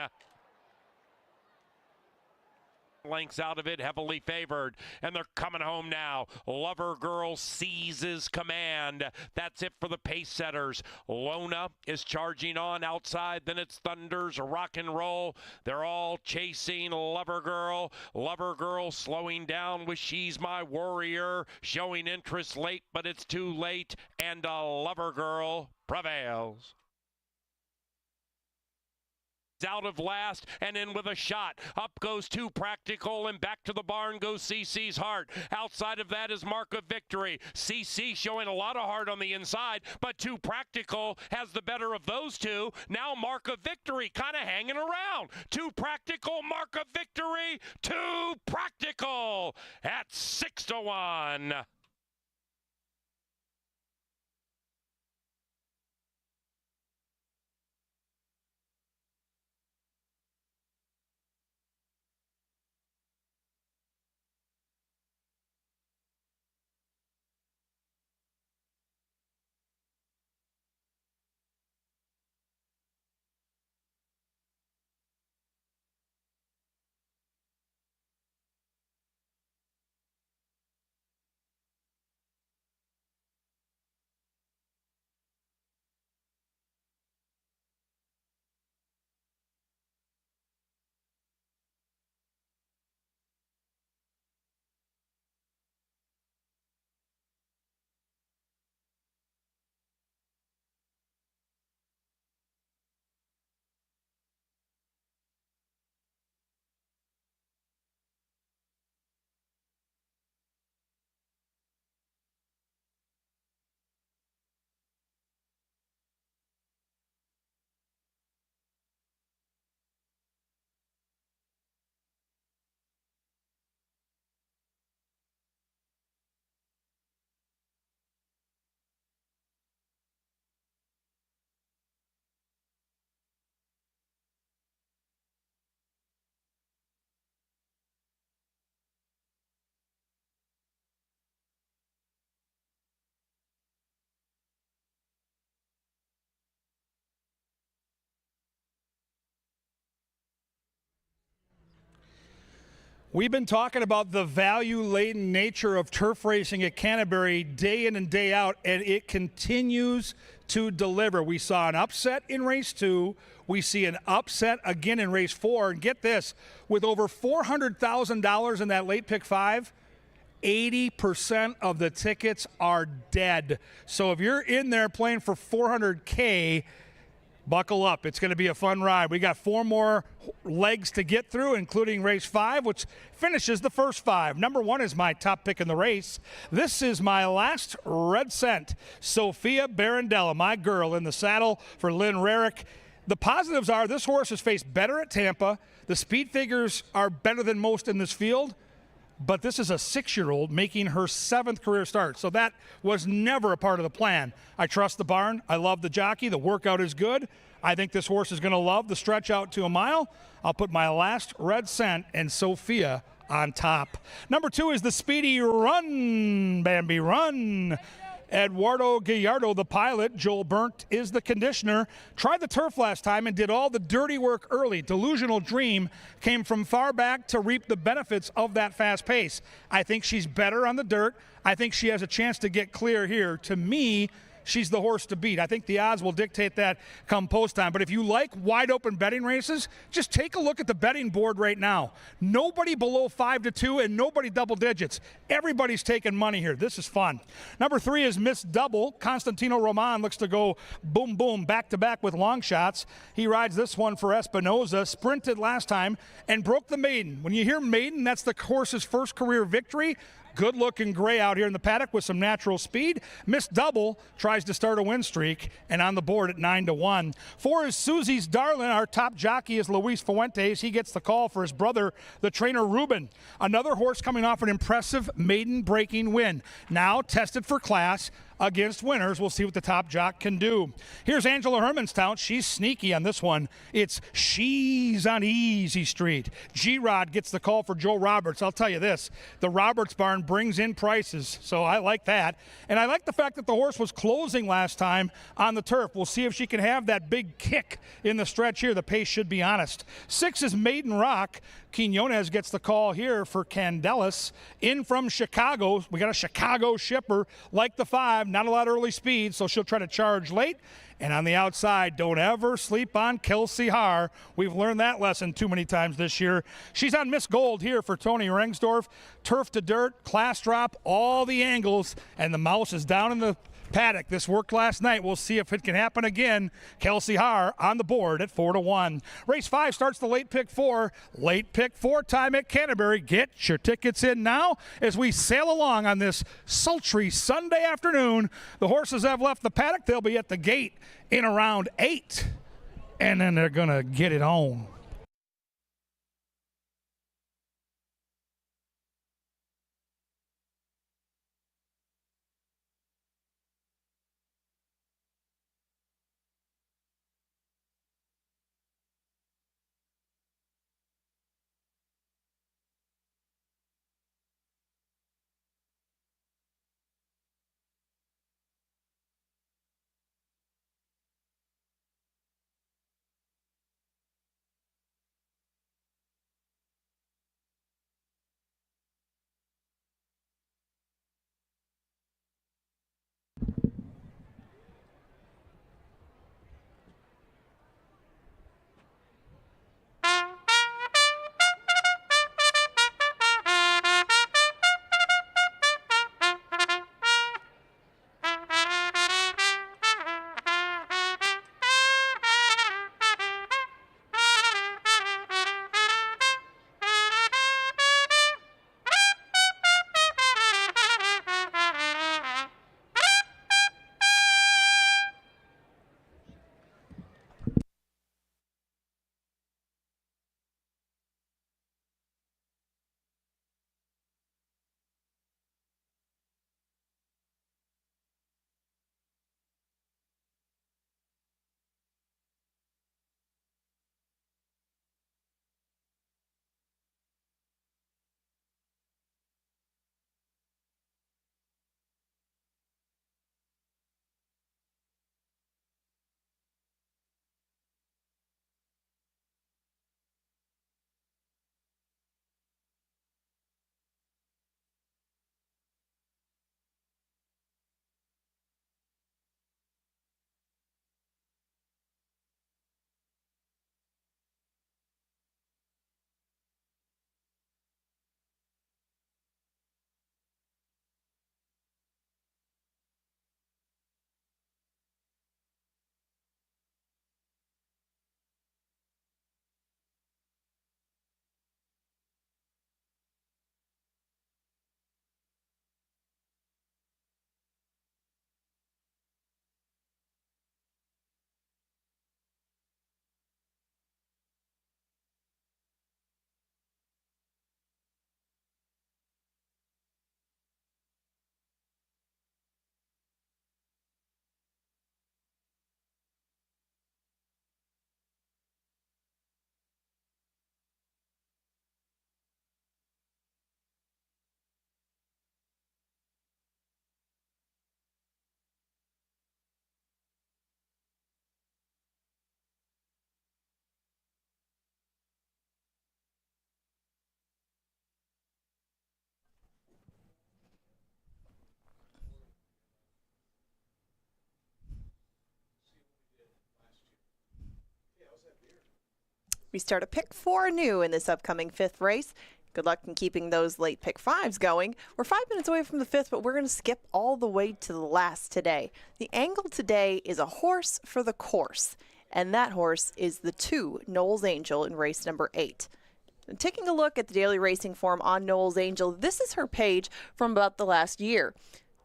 Lengths out of it, heavily favored, and they're coming home now. Lover Girl seizes command. That's it for the pace setters. Lona is charging on outside, then it's Thunder's rock and roll. They're all chasing Lover Girl. Lover Girl slowing down with She's My Warrior, showing interest late, but it's too late, and Lover Girl prevails. Out of last and in with a shot. Up goes Too Practical, and back to the barn goes CC's Heart. Outside of that is Mark of Victory. CC showing a lot of heart on the inside, but Too Practical has the better of those two. Now Mark of Victory kind of hanging around. Too Practical, Mark of Victory, Too Practical at 6-1. We've been talking about the value-laden nature of turf racing at Canterbury day in and day out, and it continues to deliver. We saw an upset in race 2. We see an upset again in race 4. And get this, with over $400,000 in that late pick 5, 80% of the tickets are dead. So if you're in there playing for $400K, buckle up. It's going to be a fun ride. We got 4 more legs to get through, including race 5, which finishes the first 5. Number 1 is my top pick in the race. This is my last red cent, Sophia Barandella, my girl in the saddle for Lynn Rarick. The positives are this horse has faced better at Tampa. The speed figures are better than most in this field. But this is a 6-year-old making her 7th career start. So that was never a part of the plan. I trust the barn. I love the jockey. The workout is good. I think this horse is going to love the stretch out to a mile. I'll put my last red cent and Sophia on top. Number 2 is the Speedy Run, Bambi Run. Eduardo Gallardo, the pilot. Joel Burnt is the conditioner. Tried the turf last time and did all the dirty work early. Delusional Dream came from far back to reap the benefits of that fast pace. I think she's better on the dirt. I think she has a chance to get clear here. To me, she's the horse to beat. I think the odds will dictate that come post time. But if you like wide open betting races, just take a look at the betting board right now. Nobody below 5-2 and nobody double digits. Everybody's taking money here. This is fun. Number 3 is Miss Double. Constantino Roman looks to go boom, boom, back to back with long shots. He rides this one for Espinoza, sprinted last time and broke the maiden. When you hear maiden, that's the horse's first career victory. Good looking gray out here in the paddock with some natural speed. Miss Double tries to start a win streak and on the board at 9-1. 4 is Susie's Darling. Our top jockey is Luis Fuentes. He gets the call for his brother, the trainer Ruben. Another horse coming off an impressive maiden breaking win. Now tested for class against winners. We'll see what the top jock can do. Here's Angela Hermanstown. She's sneaky on this one. It's She's on Easy Street. G-Rod gets the call for Joe Roberts. I'll tell you this, the Roberts barn brings in prices, so I like that. And I like the fact that the horse was closing last time on the turf. We'll see if she can have that big kick in the stretch here. The pace should be honest. 6 is Maiden Rock. Quinones gets the call here for Candelas. In from Chicago. We got a Chicago shipper like the 5. Not a lot of early speed, so she'll try to charge late. And on the outside, don't ever sleep on Kelsey Haar. We've learned that lesson too many times this year. She's on Miss Gold here for Tony Rengsdorf. Turf to dirt, class drop, all the angles, and the mouse is down in the paddock. This worked last night. We'll see if it can happen again. Kelsey Haar on the board at 4-1. Race 5 starts the late pick 4. Late pick 4 time at Canterbury. Get your tickets in now as we sail along on this sultry Sunday afternoon. The horses have left the paddock. They'll be at the gate in around 8. And then they're going to get it on. We start a pick 4 anew in this upcoming 5th race. Good luck in keeping those late pick 5s going. We're 5 minutes away from the 5th, but we're going to skip all the way to the last today. The angle today is a horse for the course, and that horse is the 2 Knowles Angel in race number 8. And taking a look at the daily racing form on Knowles Angel, this is her page from about the last year.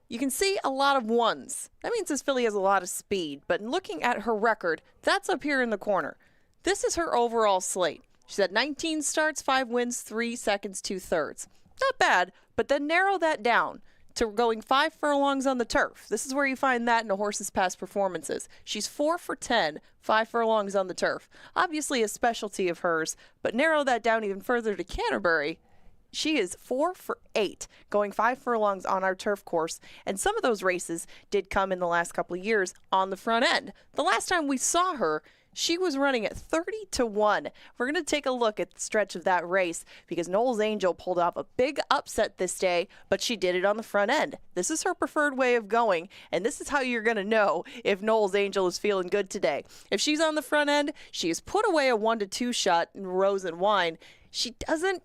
You can see a lot of 1s. That means this filly has a lot of speed, but in looking at her record, that's up here in the corner. This is her overall slate. She's had 19 starts, 5 wins, 3 seconds, 2/3. Not bad, but then narrow that down to going 5 furlongs on the turf. This is where you find that in a horse's past performances. She's 4 for 10, 5 furlongs on the turf. Obviously a specialty of hers, but narrow that down even further to Canterbury. She is 4 for 8, going 5 furlongs on our turf course, and some of those races did come in the last couple of years on the front end. The last time we saw her, she was running at 30-1. We're going to take a look at the stretch of that race because Knowles Angel pulled off a big upset this day, but she did it on the front end. This is her preferred way of going, and this is how you're going to know if Knowles Angel is feeling good today. If she's on the front end, she has put away a 1-2 shot in Rose and Wine. She doesn't,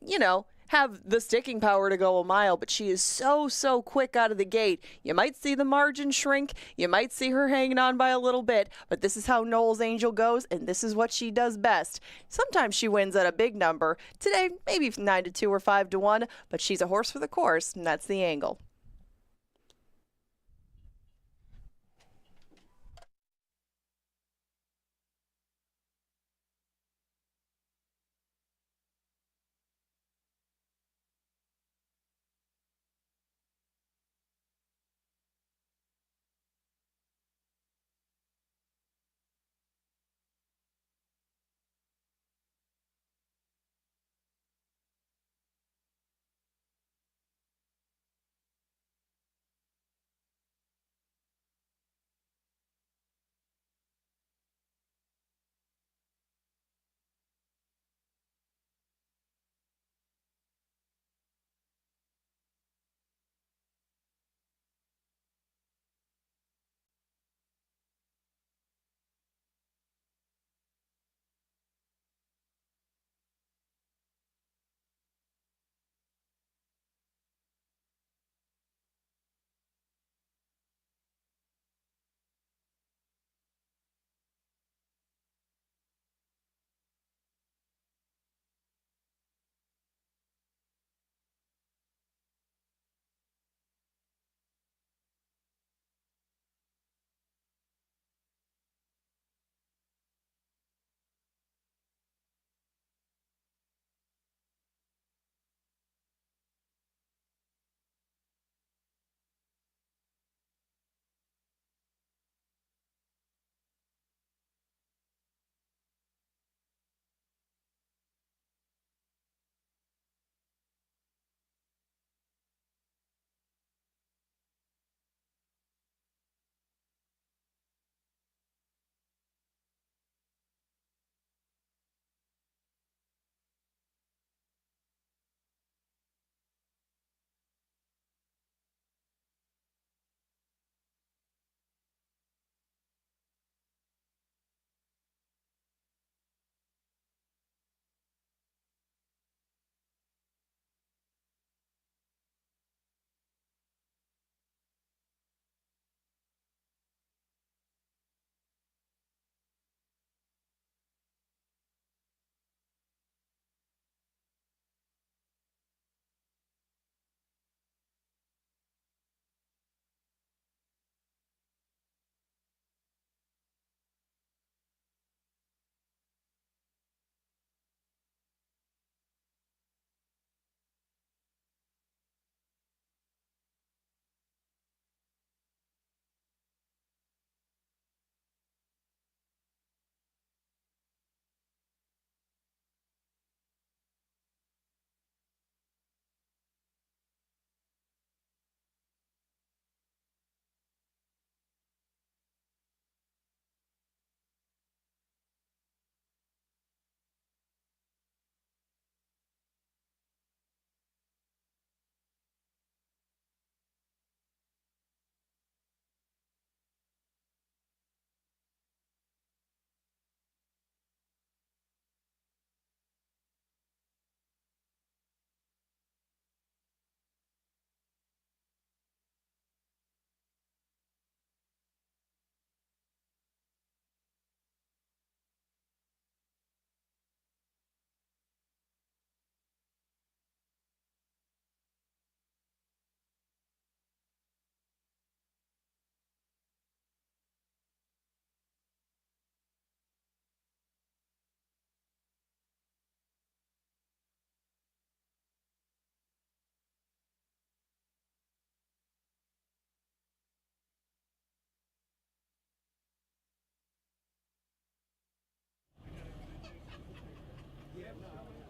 have the sticking power to go a mile, but she is so quick out of the gate. You might see the margin shrink. You might see her hanging on by a little bit, but this is how Knowles Angel goes, and this is what she does best. Sometimes she wins at a big number. Today, maybe 9-2 or 5-1, but she's a horse for the course, and that's the angle.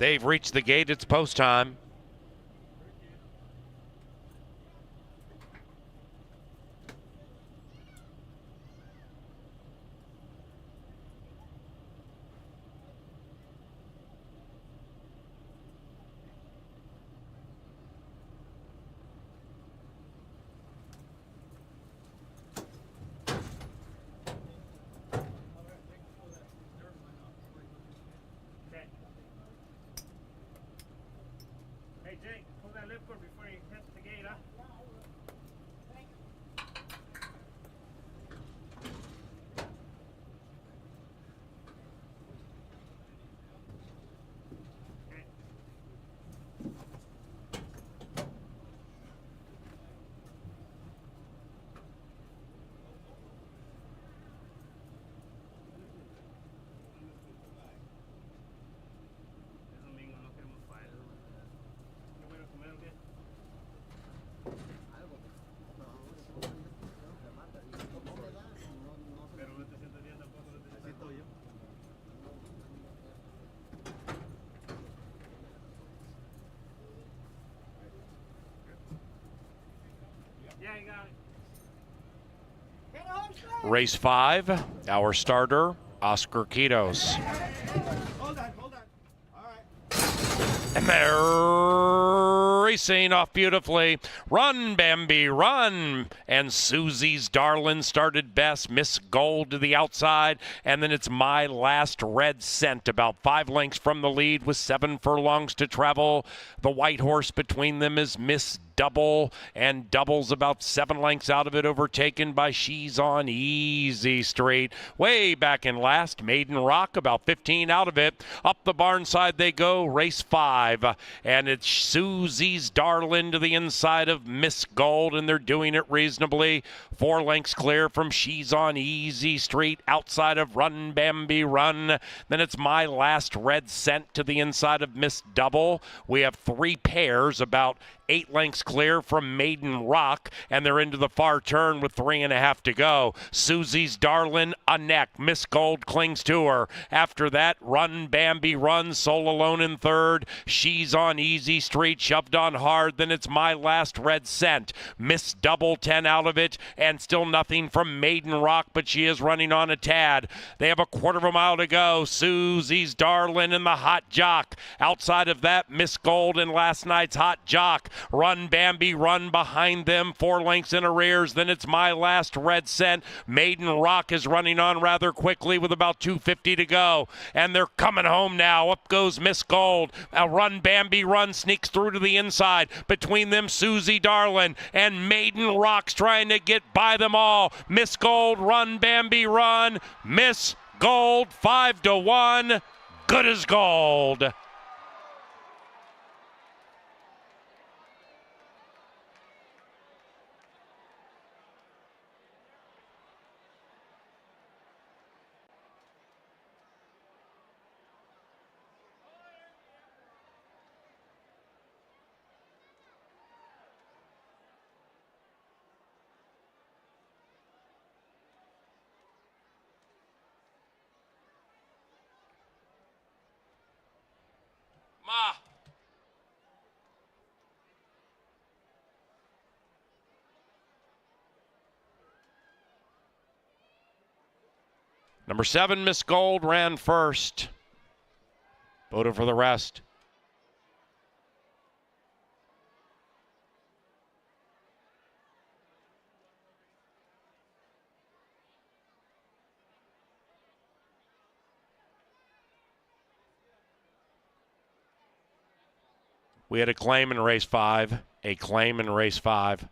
They've reached the gate. It's post time. Hey, Jake, pull that lip cord before you hit the gate, huh? Yeah, you got it. Race 5, our starter, Oscar Quitos. Hold on. All right. And they're racing off beautifully. Run, Bambi, run. And Susie's Darlin started best. Miss Gold to the outside. And then it's My Last Red Scent, about 5 lengths from the lead with 7 furlongs to travel. The white horse between them is Miss Double, and Double's about 7 lengths out of it, overtaken by She's on Easy Street. Way back in last, Maiden Rock about 15 out of it. Up the barn side they go, race 5, and it's Susie's Darlin to the inside of Miss Gold, and they're doing it reasonably. 4 lengths clear from She's on Easy Street, outside of Run Bambi Run. Then it's My Last Red Scent to the inside of Miss Double. We have 3 pairs about 8 lengths clear from Maiden Rock, and they're into the far turn with 3.5 to go. Susie's Darlin a neck. Miss Gold clings to her. After that, Run Bambi Run, Soul Alone in third. She's on Easy Street, shoved on hard. Then it's My Last Red Scent. Miss Double 10 out of it, and still nothing from Maiden Rock, but she is running on a tad. They have a 1/4 mile to go. Susie's Darlin and the Hot Jock. Outside of that, Miss Gold and last night's Hot Jock. Run Bambi Run behind them, 4 lengths in arrears. Then it's My Last Red Scent. Maiden Rock is running on rather quickly with about 2:50 to go, and they're coming home now. Up goes Miss Gold. Run Bambi Run sneaks through to the inside. Between them, Susie Darlin and Maiden Rock's trying to get by them all. Miss Gold, Run Bambi Run. Miss Gold 5-1. Good as gold. Ma. Number 7, Miss Gold, ran first. Voted for the rest. We had a claim in race 5. A claim in race 5.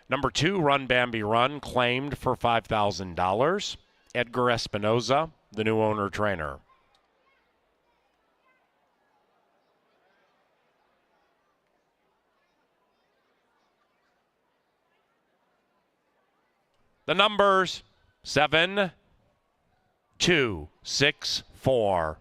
Number 2, Run Bambi Run, claimed for $5,000. Edgar Espinoza, the new owner trainer. The numbers 7, 2, 6, 4.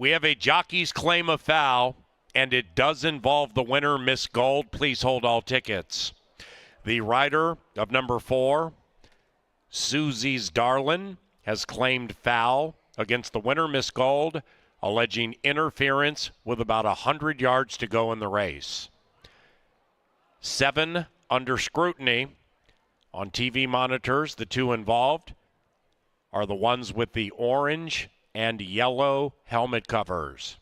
We have a jockey's claim of foul, and it does involve the winner, Miss Gold. Please hold all tickets. The rider of number 4, Susie's Darlin, has claimed foul against the winner, Miss Gold, alleging interference with about 100 yards to go in the race. 7 under scrutiny on TV monitors. The 2 involved are the ones with the orange and yellow helmet covers.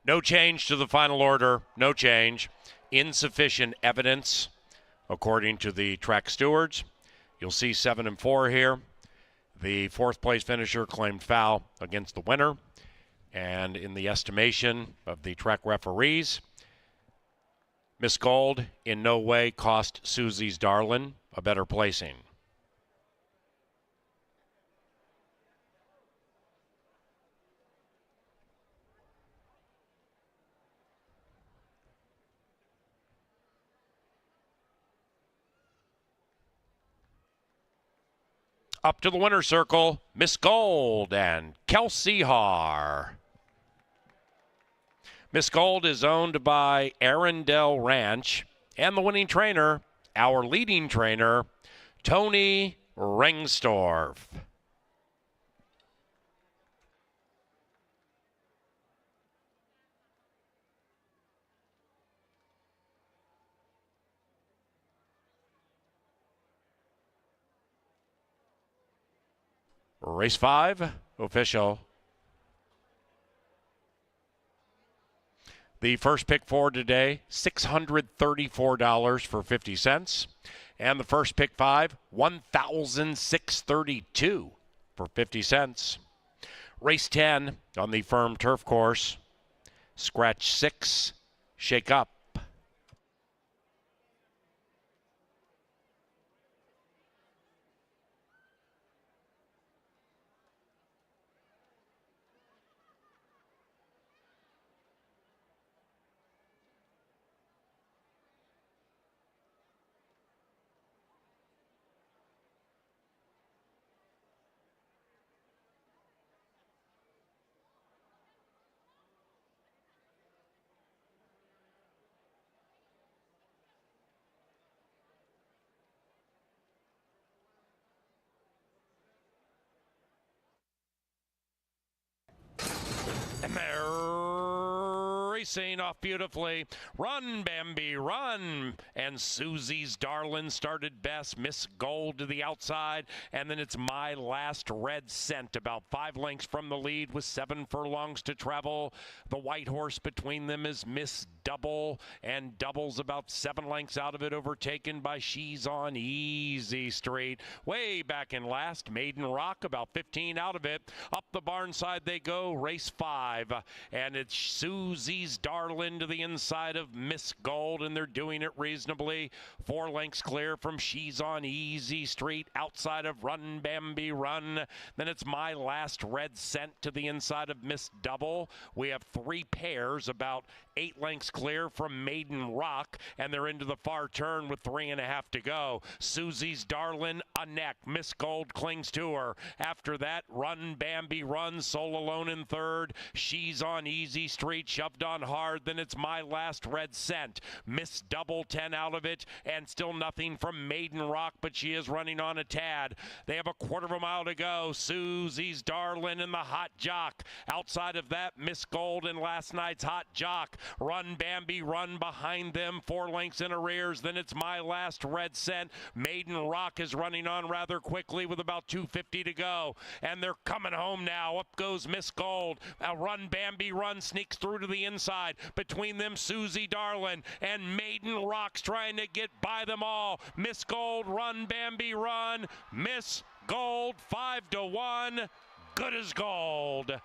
No change to the final order. No change. Insufficient evidence, according to the track stewards. You'll see 7 and 4 here. The 4th place finisher claimed foul against the winner. And in the estimation of the track referees, Miss Gold in no way cost Susie's Darlin a better placing. Up to the winner's circle, Miss Gold and Kelsey Har. Miss Gold is owned by Arundel Ranch, and the winning trainer, our leading trainer, Tony Rengstorff. Race 5, official. The first pick for today, $634 for 50 cents. And the first pick 5, $1,632 for 50 cents. Race 10 on the firm turf course. Scratch 6, shake up. Racing off beautifully. Run, Bambi, run. And Susie's Darlin started best. Miss Gold to the outside. And then it's My Last Red Scent, about 5 lengths from the lead with 7 furlongs to travel. The white horse between them is Miss Double, and Double's about 7 lengths out of it, overtaken by She's on Easy Street. Way back in last, Maiden Rock, about 15 out of it. Up the barn side they go, race 5. And it's Susie's Darlin to the inside of Miss Gold, and they're doing it reasonably. 4 lengths clear from She's on Easy Street, outside of Run, Bambi, Run. Then it's My Last Red Scent to the inside of Miss Double. We have 3 pairs, about 8 lengths clear from Maiden Rock, and they're into the far turn with 3.5 to go. Susie's Darlin a neck. Miss Gold clings to her. After that, Run, Bambi, Run, Soul Alone in third. She's on Easy Street, shoved on hard. Then it's My Last Red Scent. Miss Double, 10 out of it, and still nothing from Maiden Rock, but she is running on a tad. They have a quarter of a mile to go. Susie's Darlin and the Hot Jock. Outside of that, Miss Gold and last night's Hot Jock. Run, Bambi, Run behind them, 4 lengths in arrears. Then it's My Last Red Scent. Maiden Rock is running on rather quickly with about 2:50 to go, and they're coming home now. Up goes Miss Gold. Run, Bambi, Run sneaks through to the inside. Between them, Susie Darlin and Maiden Rock's trying to get by them all. Miss Gold, Run, Bambi, Run. Miss Gold, 5 to 1. Good as gold.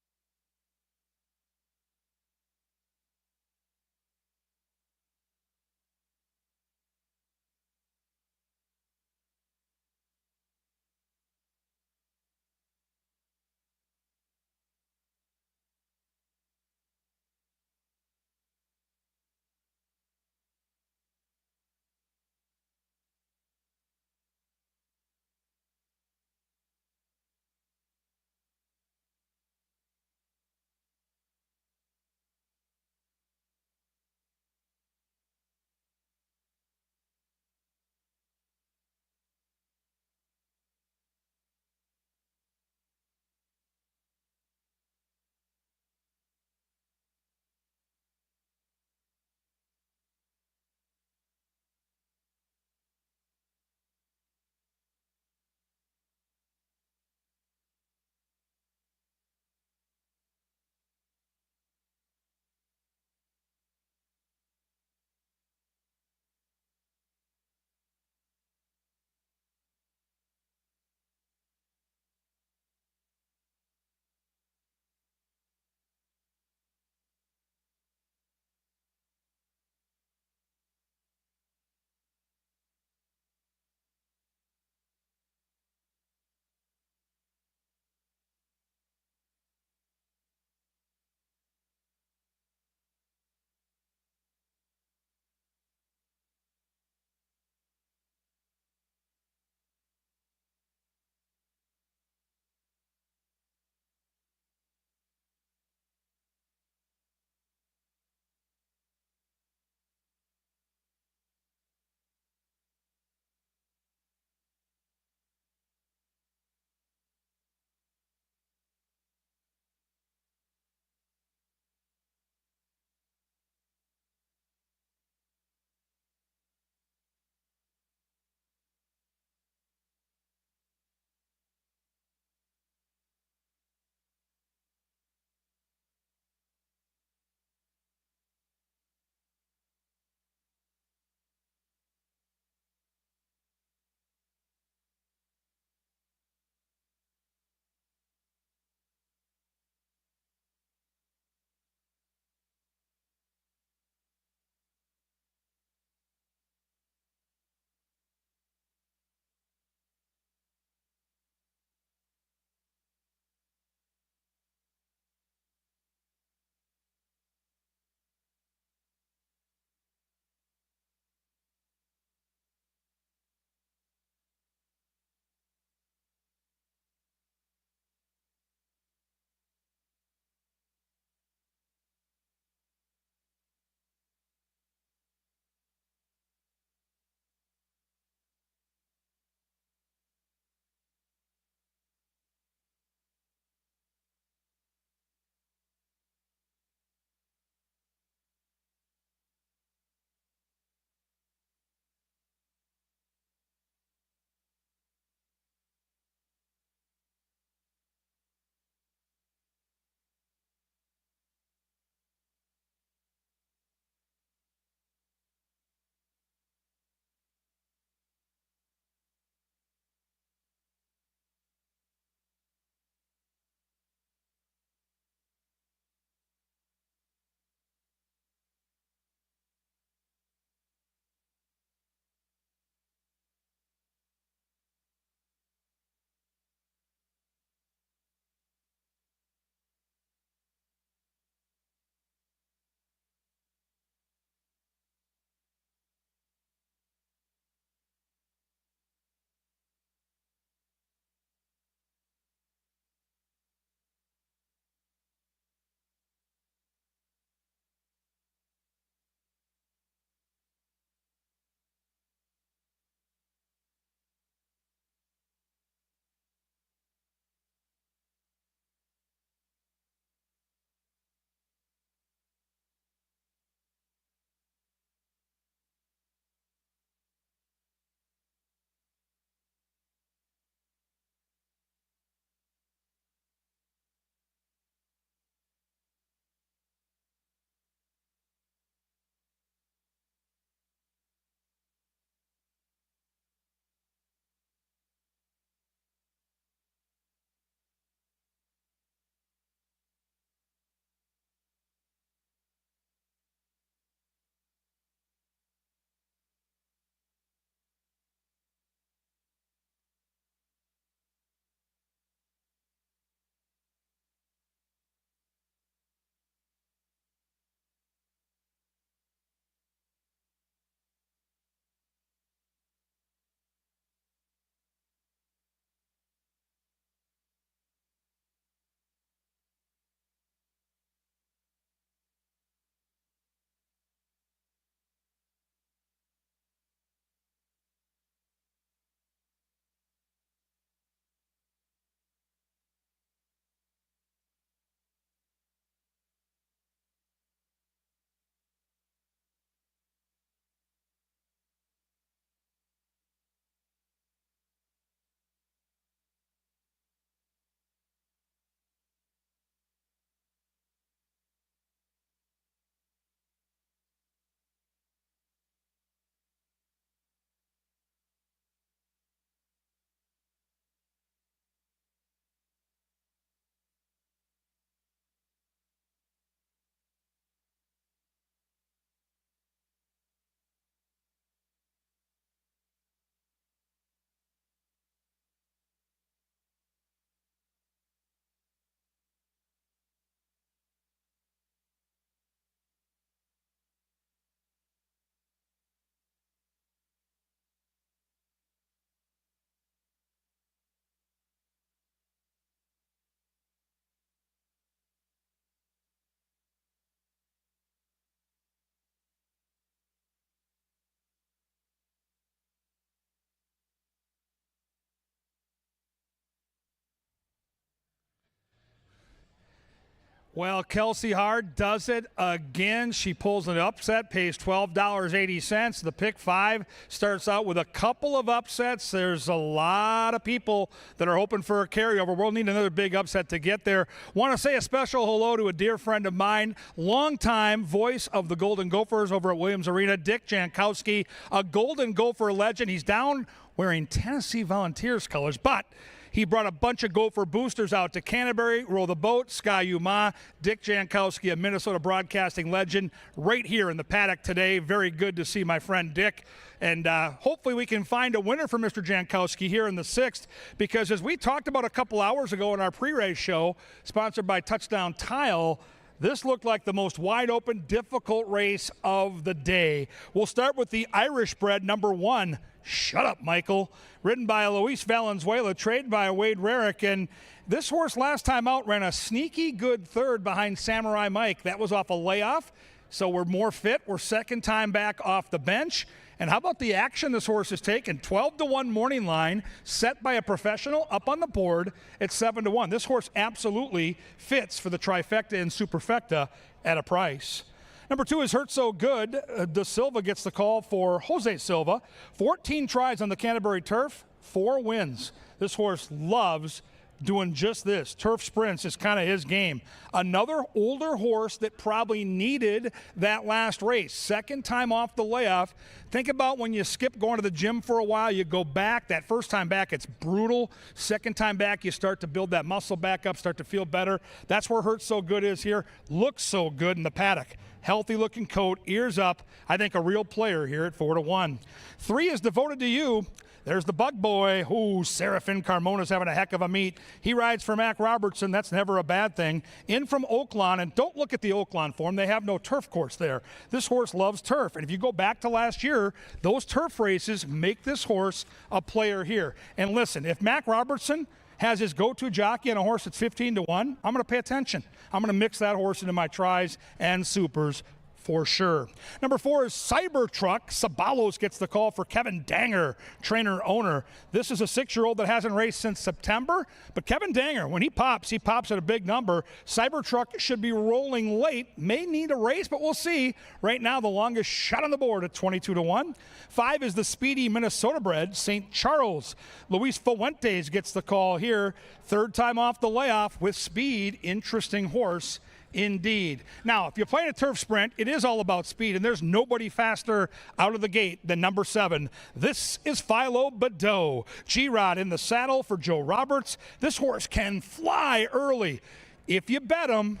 Well, Kelsey Hart does it again. She pulls an upset, pays $12.80. The pick 5 starts out with a couple of upsets. There's a lot of people that are hoping for a carryover. We'll need another big upset to get there. Want to say a special hello to a dear friend of mine, longtime voice of the Golden Gophers over at Williams Arena, Dick Jankowski, a Golden Gopher legend. He's down wearing Tennessee Volunteers colors, but he brought a bunch of Gopher boosters out to Canterbury, row the boat, Sky Uma. Dick Jankowski, a Minnesota broadcasting legend, right here in the paddock today. Very good to see my friend Dick. And hopefully we can find a winner for Mr. Jankowski here in the 6th, because as we talked about a couple hours ago in our pre-race show, sponsored by Touchdown Tile, this looked like the most wide-open, difficult race of the day. We'll start with the Irish bred number 1. Shut up, Michael. Ridden by Luis Valenzuela, trained by Wade Rarick. And this horse last time out ran a sneaky good third behind Samurai Mike. That was off a layoff, so we're more fit. We're second time back off the bench. And how about the action this horse has taken? 12-1 morning line, set by a professional, up on the board at 7-1. This horse absolutely fits for the trifecta and superfecta at a price. Number 2 is Hurt So Good. De Silva gets the call for Jose Silva. 14 tries on the Canterbury turf, 4 wins. This horse loves doing just this. Turf sprints is kind of his game. Another older horse that probably needed that last race. Second time off the layoff. Think about when you skip going to the gym for a while, you go back. That first time back, it's brutal. Second time back, you start to build that muscle back up, start to feel better. That's where Hurt So Good is here. Looks so good in the paddock. Healthy looking coat, ears up. I think a real player here at 4-1. 3 is Devoted to You. There's the Bug Boy. Ooh, Serafin Carmona's having a heck of a meet. He rides for Mac Robertson. That's never a bad thing. In from Oaklawn, and don't look at the Oaklawn form. They have no turf course there. This horse loves turf. And if you go back to last year, those turf races make this horse a player here. And listen, if Mac Robertson has his go-to jockey on a horse that's 15-1, I'm going to pay attention. I'm going to mix that horse into my tries and supers for sure. Number 4 is Cybertruck. Sabalos gets the call for Kevin Danger, trainer-owner. This is a 6-year-old that hasn't raced since September, but Kevin Danger, when he pops at a big number. Cybertruck should be rolling late, may need a race, but we'll see. Right now, the longest shot on the board at 22-1. 5 is the speedy Minnesota bred, St. Charles. Luis Fuentes gets the call here. Third time off the layoff with speed. Interesting horse indeed. Now, if you're playing a turf sprint, it is all about speed, and there's nobody faster out of the gate than number 7. This is Philo Badeau. G-Rod in the saddle for Joe Roberts. This horse can fly early. If you bet him,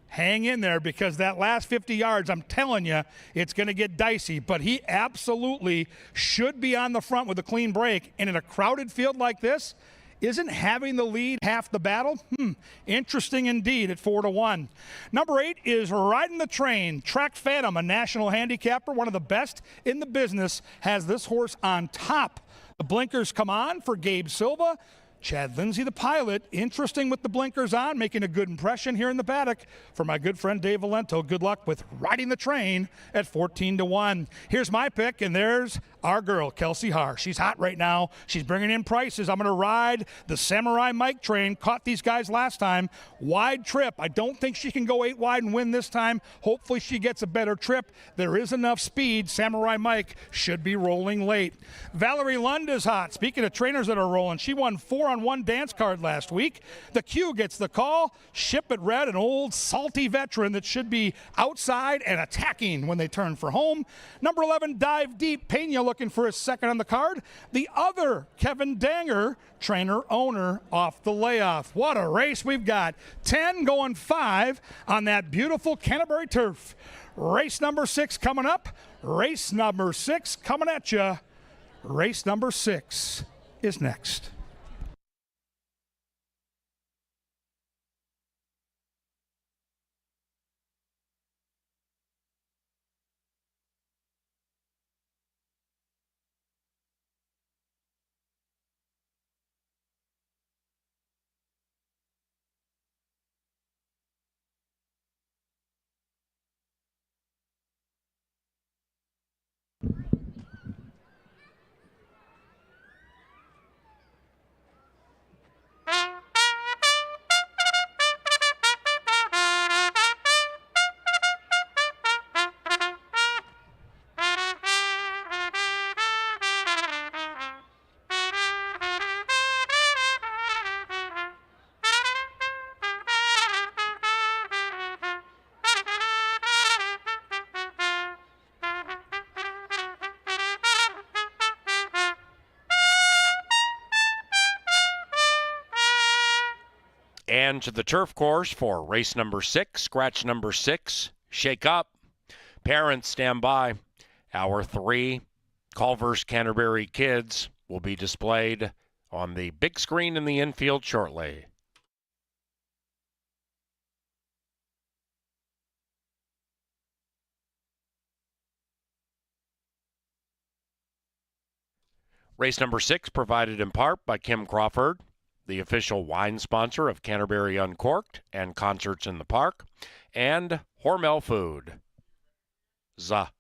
hang in there, because that last 50 yards, I'm telling you, it's going to get dicey. But he absolutely should be on the front with a clean break. And in a crowded field like this, isn't having the lead half the battle? Interesting indeed at 4-1. Number 8 is Riding the Train. Track Phantom, a national handicapper, one of the best in the business, has this horse on top. The blinkers come on for Gabe Silva. Chad Lindsay, the pilot, interesting with the blinkers on, making a good impression here in the paddock. For my good friend Dave Valento, good luck with Riding the Train at 14-1. Here's my pick, and there's our girl, Kelsey Hart. She's hot right now. She's bringing in prices. I'm going to ride the Samurai Mike train. Caught these guys last time. Wide trip. I don't think she can go 8 wide and win this time. Hopefully she gets a better trip. There is enough speed. Samurai Mike should be rolling late. Valerie Lund is hot. Speaking of trainers that are rolling, she won 4-on-1 dance card last week. The Q gets the call. Ship It Red, an old salty veteran that should be outside and attacking when they turn for home. Number 11, Dive Deep. Pena looking for his second on the card. The other Kevin Danger, trainer-owner, off the layoff. What a race we've got. 10 going 5 on that beautiful Canterbury turf. Race number 6 coming up. Race number 6 coming at you. Race number 6 is next. And to the turf course for race number 6, scratch number 6, Shake Up. Parents, stand by. Our 3 Culver's Canterbury Kids will be displayed on the big screen in the infield shortly. Race number 6 provided in part by Kim Crawford, the official wine sponsor of Canterbury Uncorked and Concerts in the Park, and Hormel Food. Za.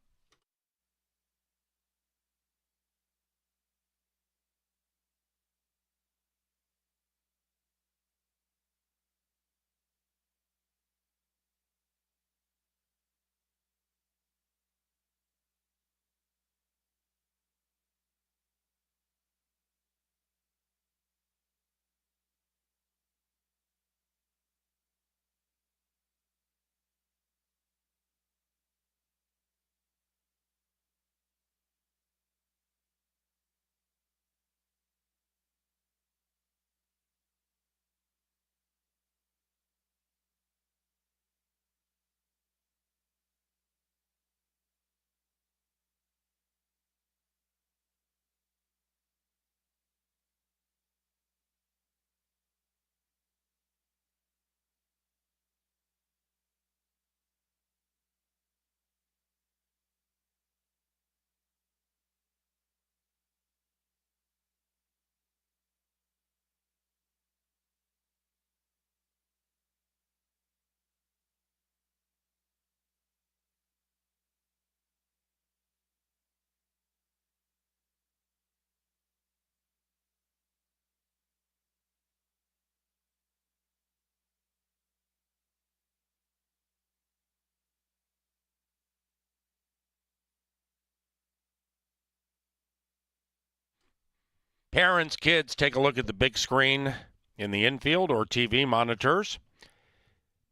Parents, kids, take a look at the big screen in the infield or TV monitors.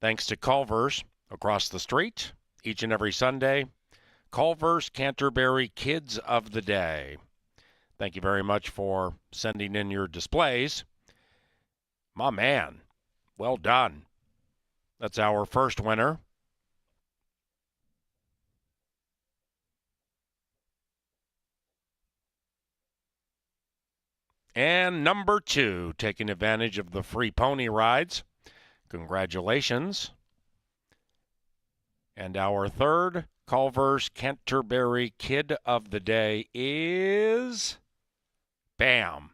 Thanks to Culver's across the street each and every Sunday. Culver's Canterbury Kids of the Day. Thank you very much for sending in your displays. My man, well done. That's our first winner. And number 2, taking advantage of the free pony rides. Congratulations. And our third Culver's Canterbury Kid of the Day is Bam.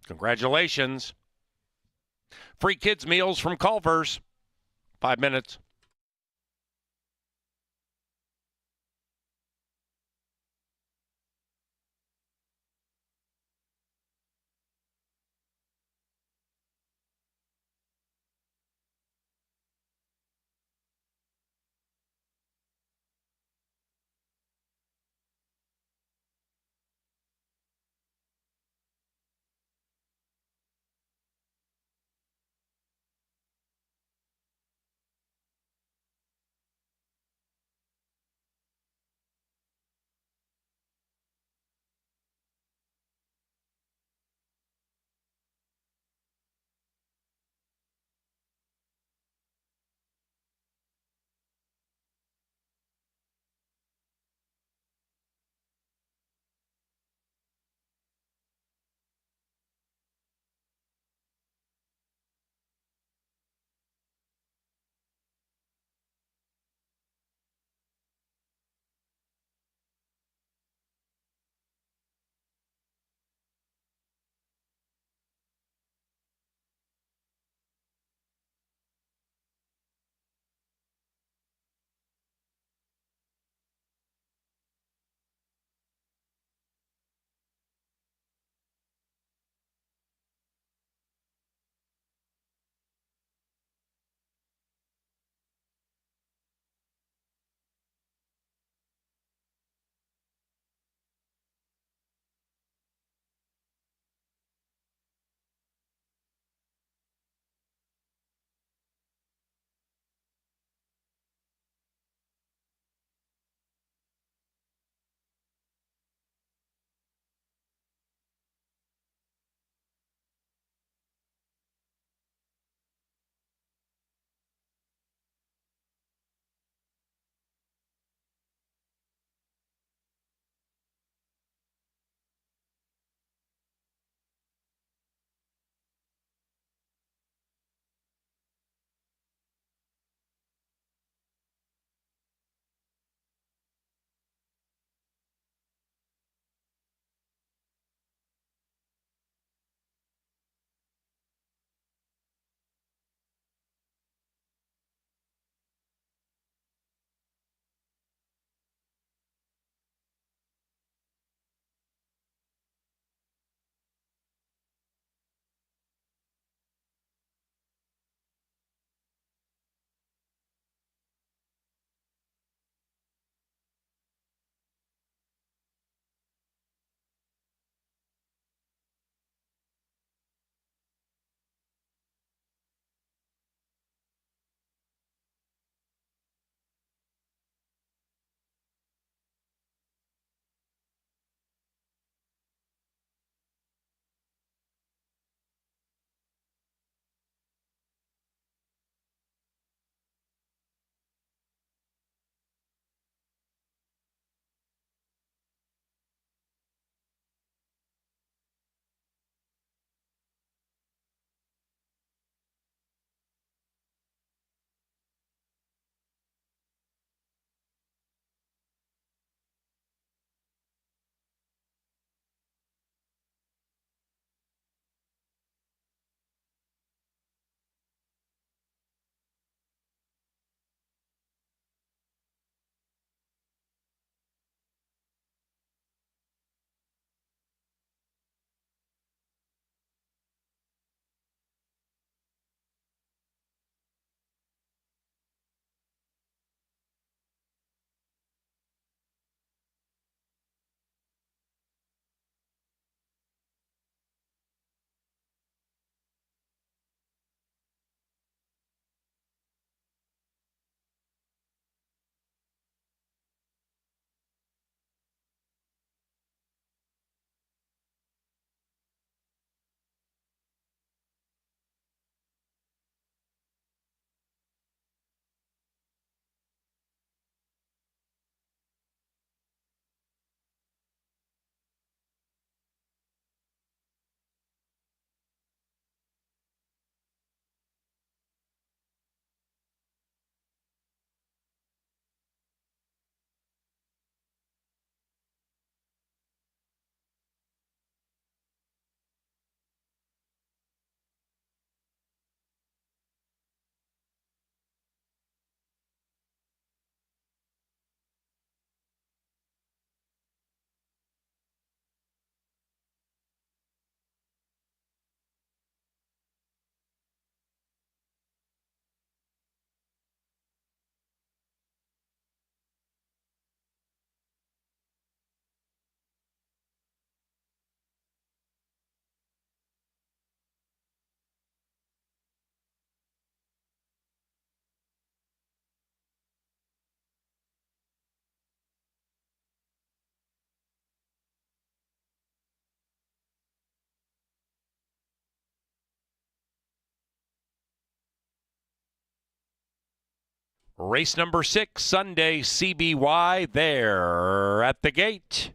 Congratulations. Free kids meals from Culver's. 5 minutes. Race number 6, Sunday CBY, there at the gate.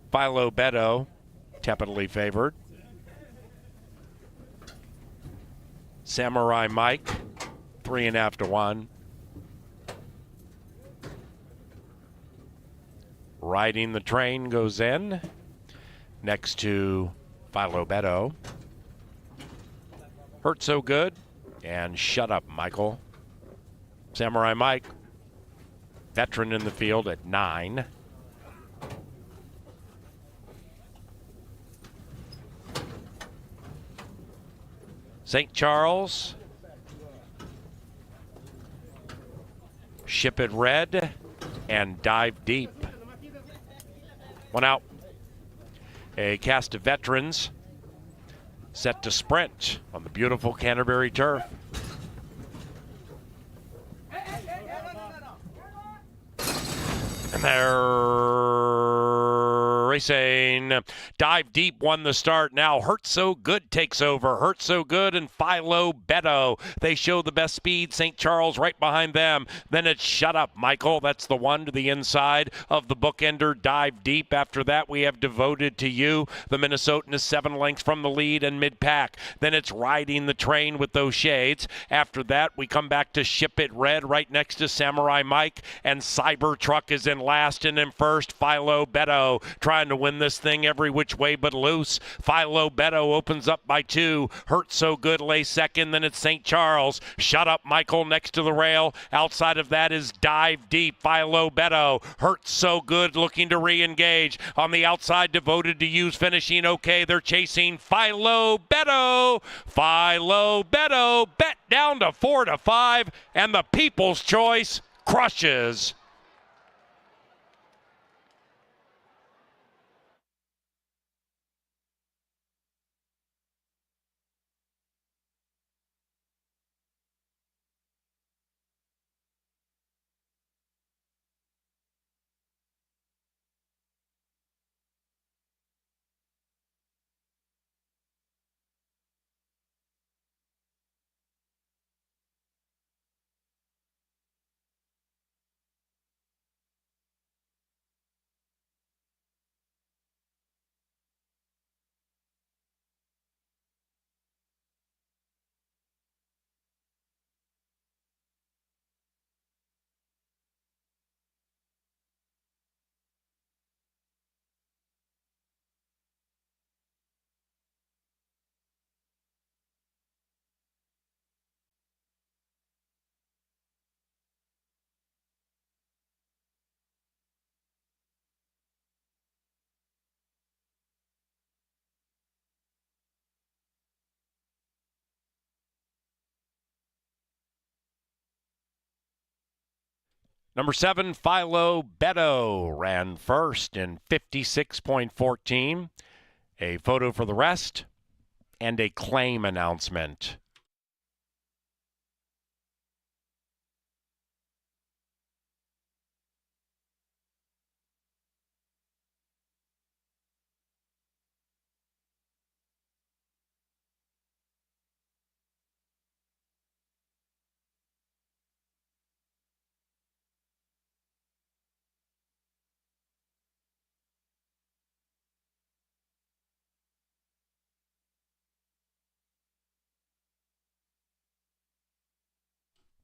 Philo Beto, tepidly favored. Samurai Mike, 3.5 to 1. Riding the Train goes in next to Philo Beto. Hurt So Good and Shut Up Michael. Samurai Mike, veteran in the field at 9. St. Charles, Ship It Red, and Dive Deep. One out. A cast of veterans set to sprint on the beautiful Canterbury turf. And they're racing. Dive Deep won the start. Now Hurt So Good takes over. Hurt So Good and Philo Beto. They show the best speed. St. Charles right behind them. Then it's Shut Up Michael. That's the one to the inside of the bookender. Dive Deep. After that, we have Devoted to You. The Minnesotan is 7 lengths from the lead and mid-pack. Then it's Riding the Train with those shades. After that, we come back to Ship It Red right next to Samurai Mike. And Cybertruck is in last, and in first, Philo Beto trying to win this thing every which way but loose. Philo Beto opens up by 2. Hurt So Good lays second. Then it's St. Charles. Shut Up Michael next to the rail. Outside of that is Dive Deep. Philo Beto. Hurt So Good looking to re-engage. On the outside, Devoted to You's finishing okay. They're chasing Philo Beto. Philo Beto bet down to 4 to 5, and the People's Choice crushes. Number 7, Philo Beto ran first in 56.14. A photo for the rest and a claim announcement.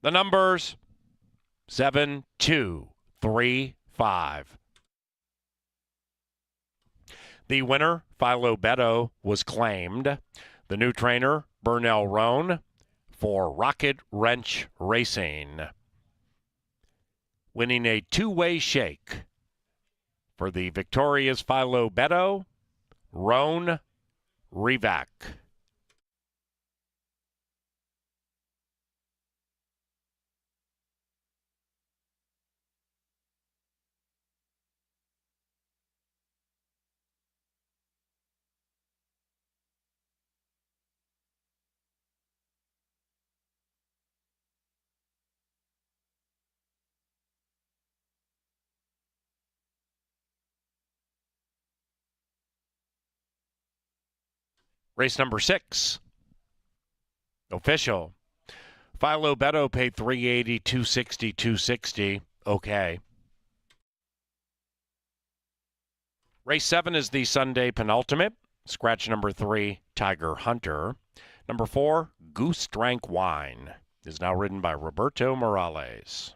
The numbers 7, 2, 3, 5. The winner, Philo Beto, was claimed. The new trainer, Burnell Roan, for Rocket Wrench Racing. Winning a two-way shake for the victorious Philo Beto, Roan Rivac. Race number 6. Official. Philo Beto paid $380, $260, $260. Okay. Race 7 is the Sunday penultimate. Scratch number 3, Tiger Hunter. Number 4, Goose Drank Wine, is now ridden by Roberto Morales.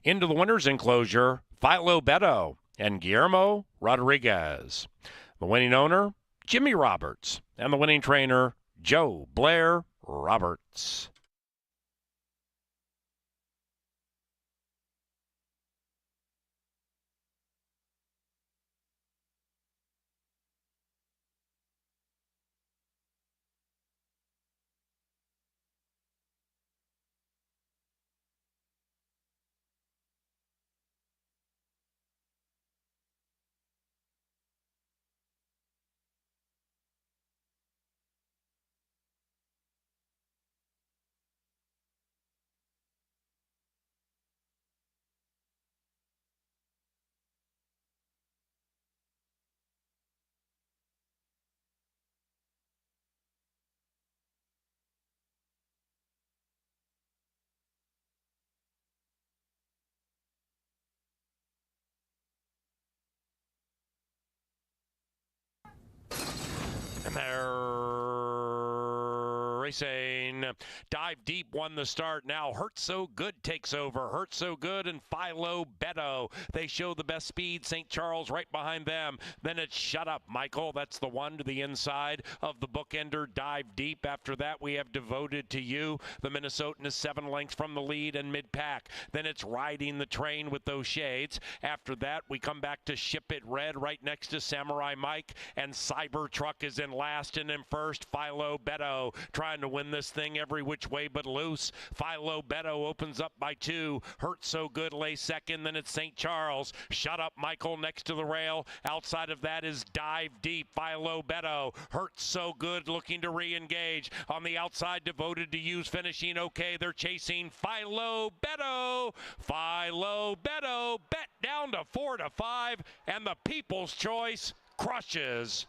Into the winner's enclosure, Philo Beto and Guillermo Rodriguez. The winning owner, Jimmy Roberts, and the winning trainer, Joe Blair Roberts. And they're racing. Dive Deep won the start. Now Hurt So Good takes over. Hurt So Good and Philo Beto. They show the best speed. St. Charles right behind them. Then it's Shut Up, Michael. That's the one to the inside of the bookender. Dive Deep. After that, we have Devoted to You. The Minnesotan is 7 lengths from the lead and mid-pack. Then it's Riding the Train with those shades. After that, we come back to Ship It Red right next to Samurai Mike. And Cybertruck is in last, and in first, Philo Beto trying to win this thing every which way but loose. Philo Beto opens up by 2. Hurt So Good lays second. Then it's St. Charles. Shut Up, Michael next to the rail. Outside of that is Dive Deep. Philo Beto. Hurt So Good looking to re-engage. On the outside, Devoted to You's finishing okay. They're chasing Philo Beto. Philo Beto bet down to 4-5, and the People's Choice crushes.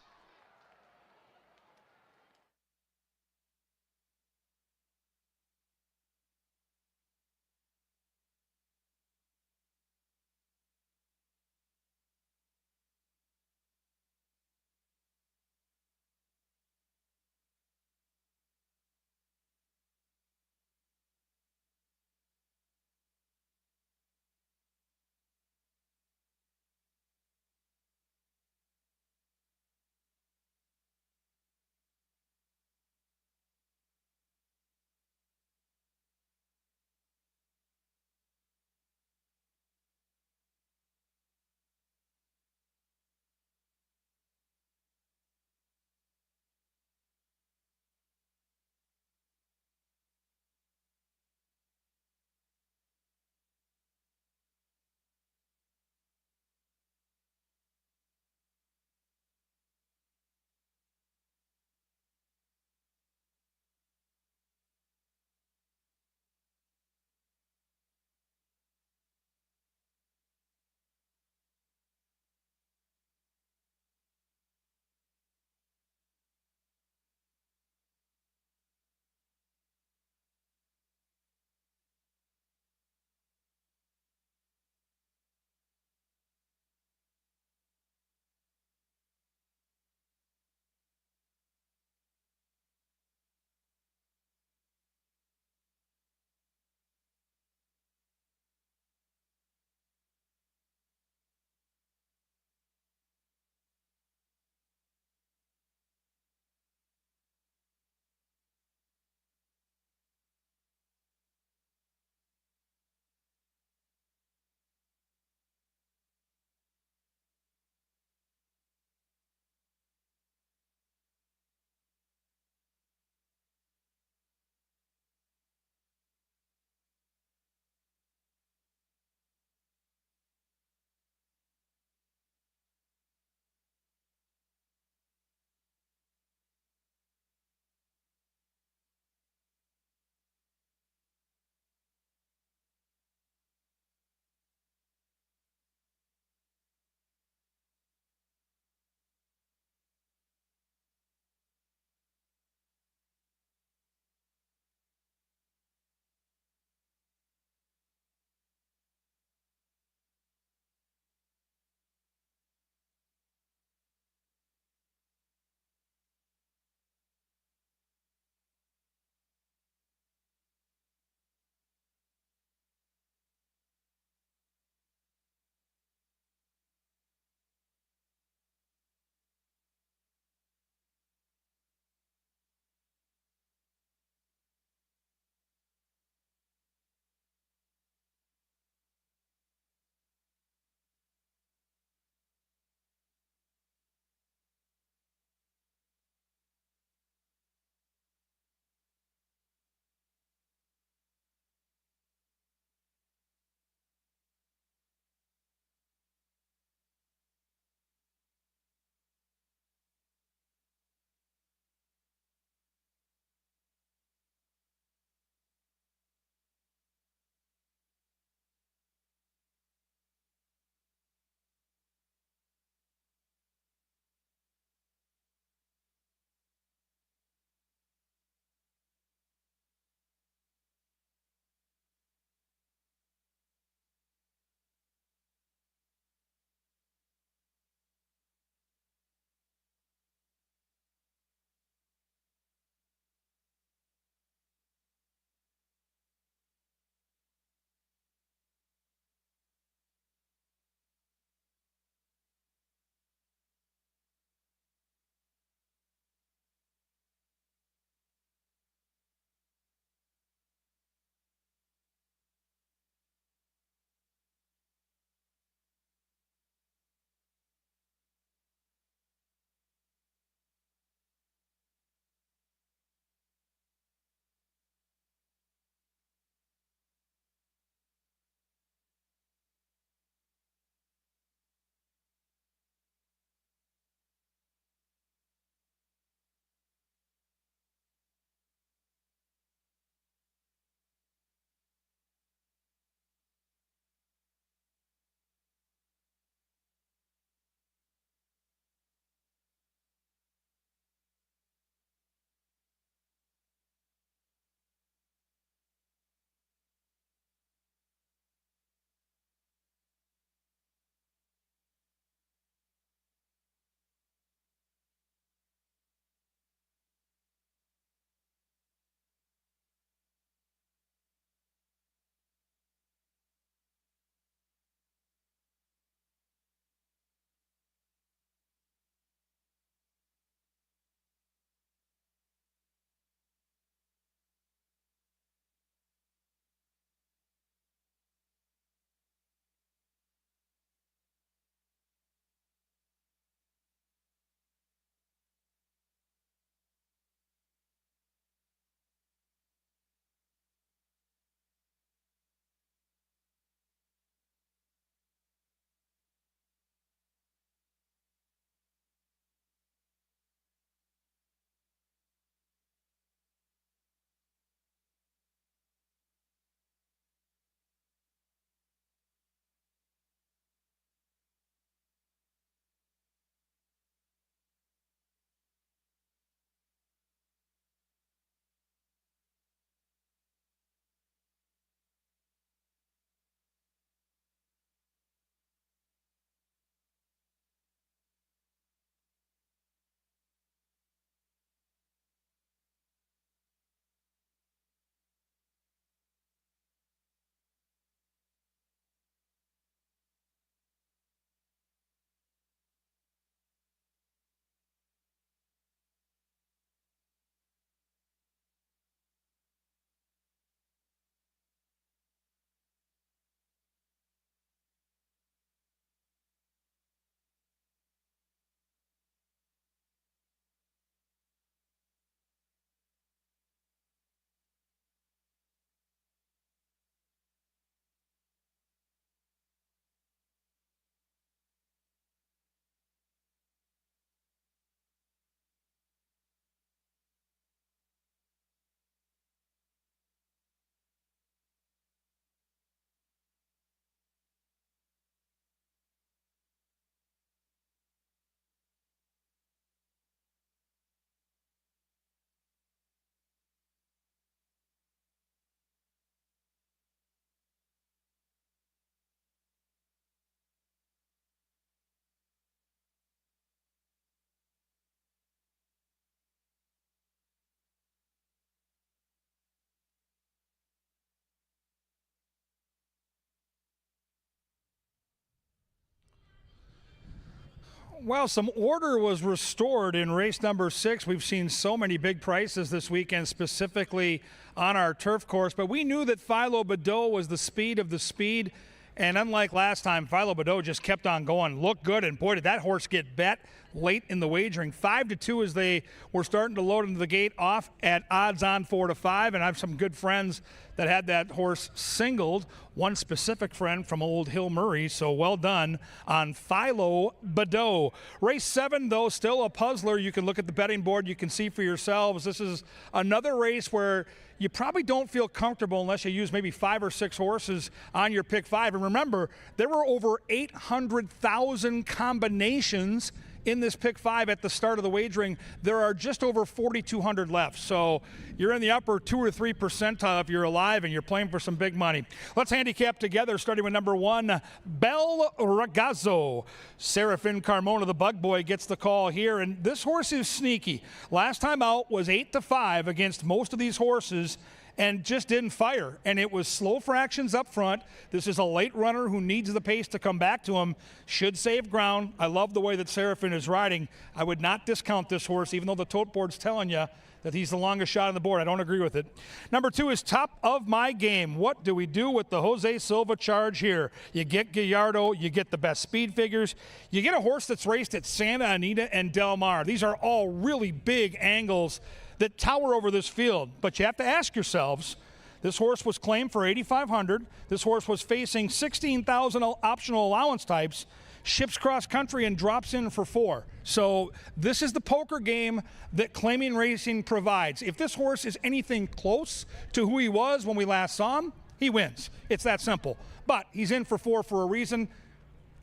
Well, some order was restored in race number 6. We've seen so many big prices this weekend, specifically on our turf course, but we knew that Philo Badeau was the speed of the speed, and unlike last time, Philo Badeau just kept on going, looked good, and boy, did that horse get bet late in the wagering. 5-2 as they were starting to load into the gate off at odds on 4-5, and I have some good friends that had that horse singled, one specific friend from Old Hill Murray, so well done on Philo Badeau. Race 7, though, still a puzzler. You can look at the betting board. You can see for yourselves. This is another race where you probably don't feel comfortable unless you use maybe 5 or 6 horses on your pick 5. And remember, there were over 800,000 combinations in this pick 5 at the start of the wagering. There are just over 4,200 left. So you're in the upper 2 or 3 percentile if you're alive and you're playing for some big money. Let's handicap together, starting with number 1, Bel Ragazzo. Serafin Carmona, the bug boy, gets the call here. And this horse is sneaky. Last time out was 8-5 against most of these horses, and just didn't fire. And it was slow fractions up front. This is a late runner who needs the pace to come back to him. Should save ground. I love the way that Serafin is riding. I would not discount this horse, even though the tote board's telling you that he's the longest shot on the board. I don't agree with it. Number 2 is Top of My Game. What do we do with the Jose Silva charge here? You get Gallardo, you get the best speed figures, you get a horse that's raced at Santa Anita and Del Mar. These are all really big angles that tower over this field. But you have to ask yourselves, this horse was claimed for $8,500. This horse was facing 16,000 optional allowance types, ships cross country and drops in for 4. So this is the poker game that Claiming Racing provides. If this horse is anything close to who he was when we last saw him, he wins. It's that simple. But he's in for 4 for a reason.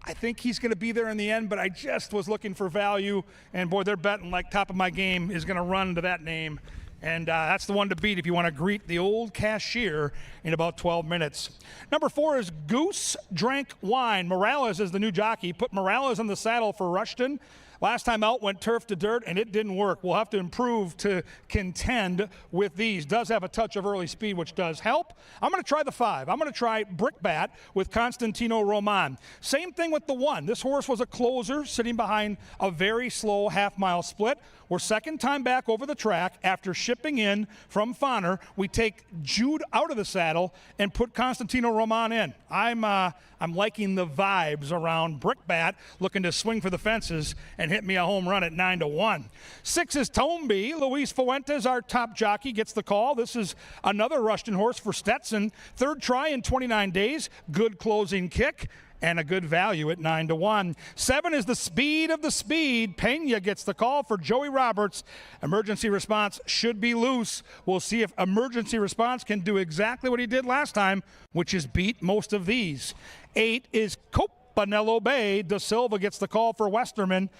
I think he's going to be there in the end, but I just was looking for value. And, boy, they're betting like Top of My Game is going to run to that name. And that's the one to beat if you want to greet the old cashier in about 12 minutes. Number 4 is Goose Drank Wine. Morales is the new jockey. Put Morales in the saddle for Rushton. Last time out went turf to dirt, and it didn't work. We'll have to improve to contend with these. Does have a touch of early speed, which does help. I'm going to try the 5. I'm going to try Brickbat with Constantino Roman. Same thing with the 1. This horse was a closer sitting behind a very slow half-mile split. We're second time back over the track after shipping in from Fonner. We take Jude out of the saddle and put Constantino Roman in. I'm liking the vibes around Brickbat, looking to swing for the fences and hit me a home run at 9-1. 6 is Tomby. Luis Fuentes, our top jockey, gets the call. This is another Rushton horse for Stetson. 3rd try in 29 days. Good closing kick and a good value at 9-1. 7 is the speed of the speed. Pena gets the call for Joey Roberts. Emergency Response should be loose. We'll see if Emergency Response can do exactly what he did last time, which is beat most of these. 8 is Campanello Bay. Da Silva gets the call for Westerman.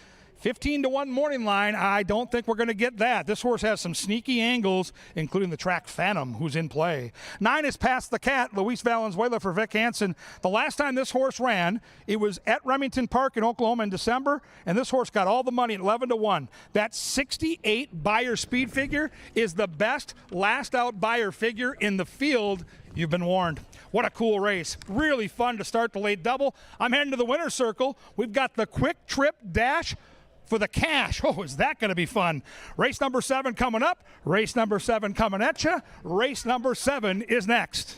15-1 morning line. I don't think we're going to get that. This horse has some sneaky angles, including the track Phantom, who's in play. 9 is Past the Cat. Luis Valenzuela for Vic Hansen. The last time this horse ran, it was at Remington Park in Oklahoma in December, and this horse got all the money at 11-1. That 68 buyer speed figure is the best last out buyer figure in the field. You've been warned. What a cool race. Really fun to start the late double. I'm heading to the winner's circle. We've got the Quick Trip Dash for the cash. Oh, is that going to be fun? Race number 7 coming up. Race number 7 coming at you. Race number 7 is next.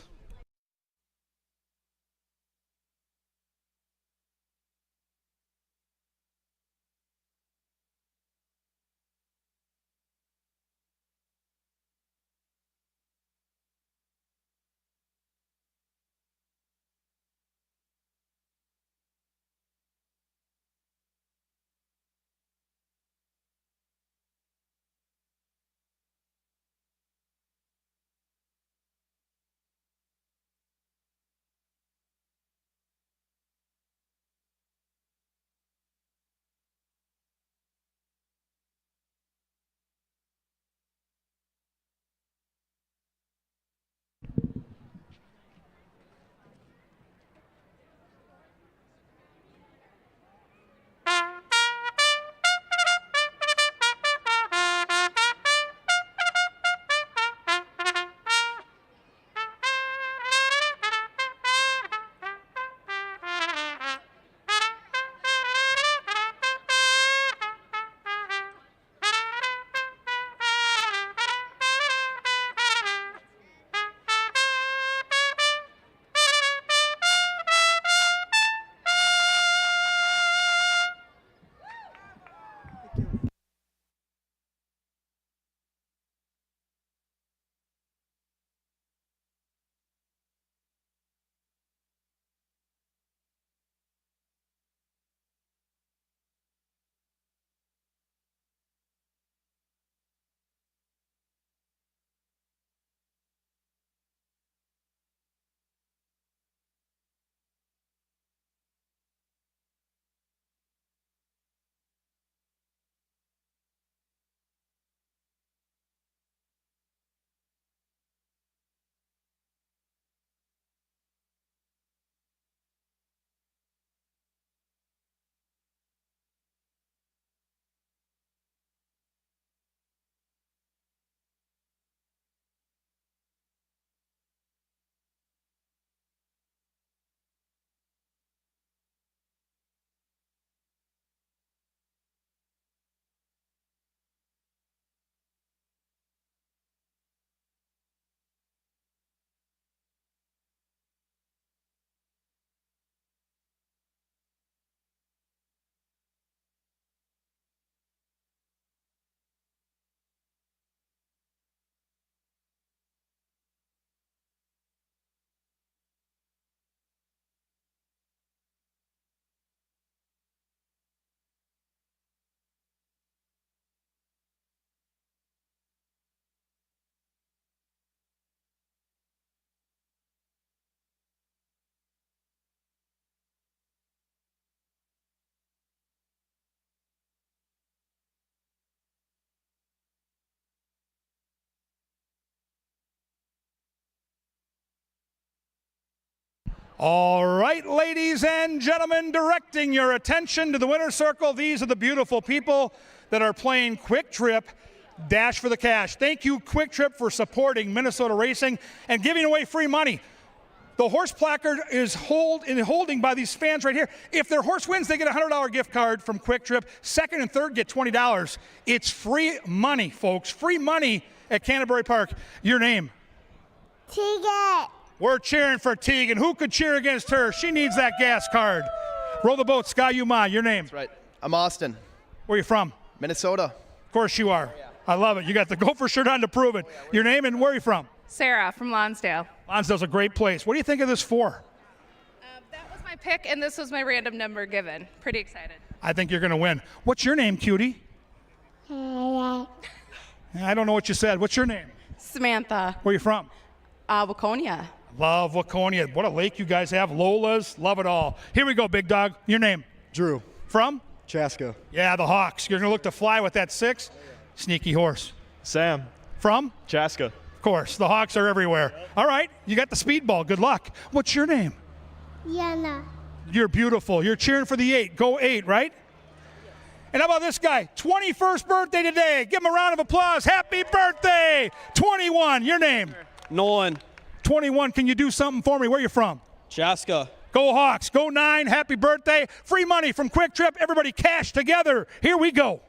All right, ladies and gentlemen, directing your attention to the winner's circle. These are the beautiful people that are playing Quick Trip Dash for the Cash. Thank you, Quick Trip, for supporting Minnesota racing and giving away free money. The horse placard is holding by these fans right here. If their horse wins, they get a $100 gift card from Quick Trip. Second and third get $20. It's free money, folks. Free money at Canterbury Park. Your name? Tegan. We're cheering for Tegan. Who could cheer against her? She needs that gas card. Roll the boat, Sky Yuma. Your name? That's right. I'm Austin, Where are you from? Minnesota. Of course you are. I love it. You got the Gopher shirt on to prove it. Your name and where are you from? Sarah from Lonsdale. Lonsdale's a great place. What do you think of this for? That was my pick, and this was my random number given. Pretty excited. I think you're going to win. What's your name, cutie? I don't know what you said. What's your name? Samantha, Where are you from? Waconia. Love Waconia. What a lake you guys have. Lola's. Love it all. Here we go, big dog. Your name? Drew. From? Chaska. Yeah, the Hawks. You're going to look to fly with that 6. Sneaky horse. Sam. From? Chaska. Of course. The Hawks are everywhere. All right. You got the speedball. Good luck. What's your name? Yana. You're beautiful. You're cheering for the 8. Go 8, right? And how about this guy? 21st birthday today. Give him a round of applause. Happy birthday. 21. Your name? Nolan. 21. Can you do something for me? Where you from? Chaska. Go Hawks. Go 9. Happy birthday. Free money from Quick Trip. Everybody cash together. Here we go.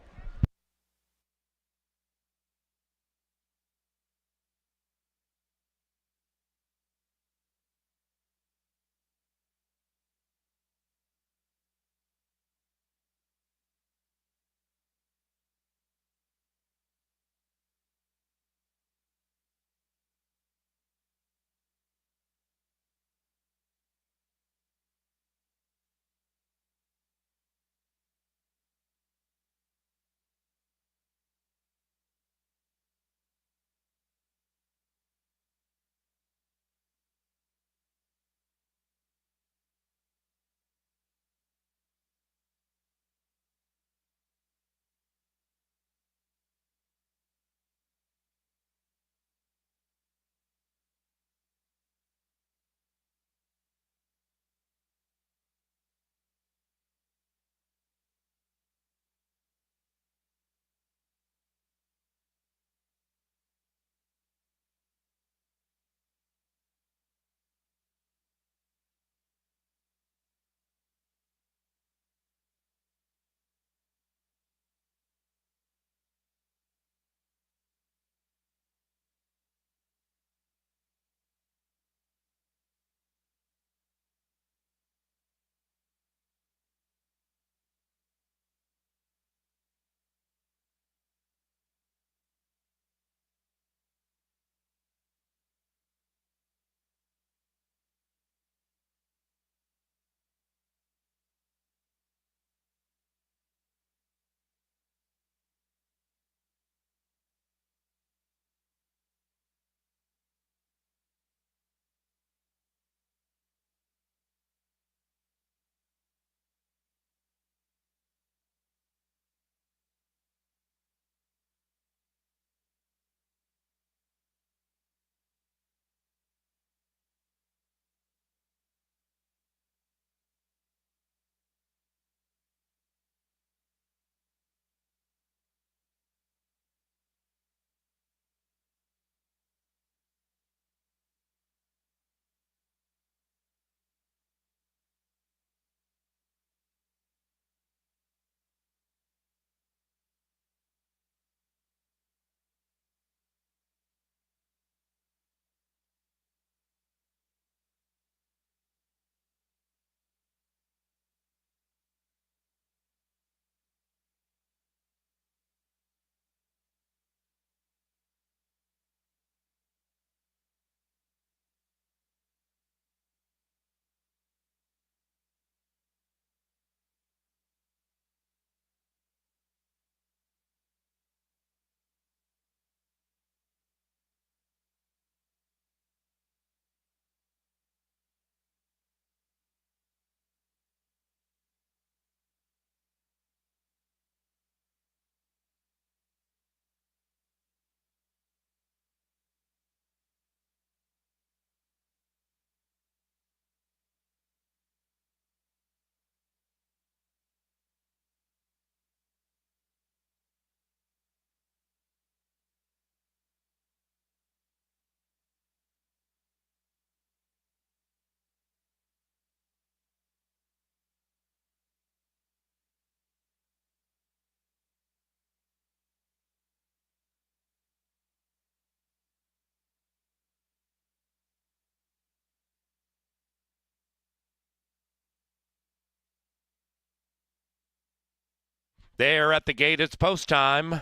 There at the gate, it's post time.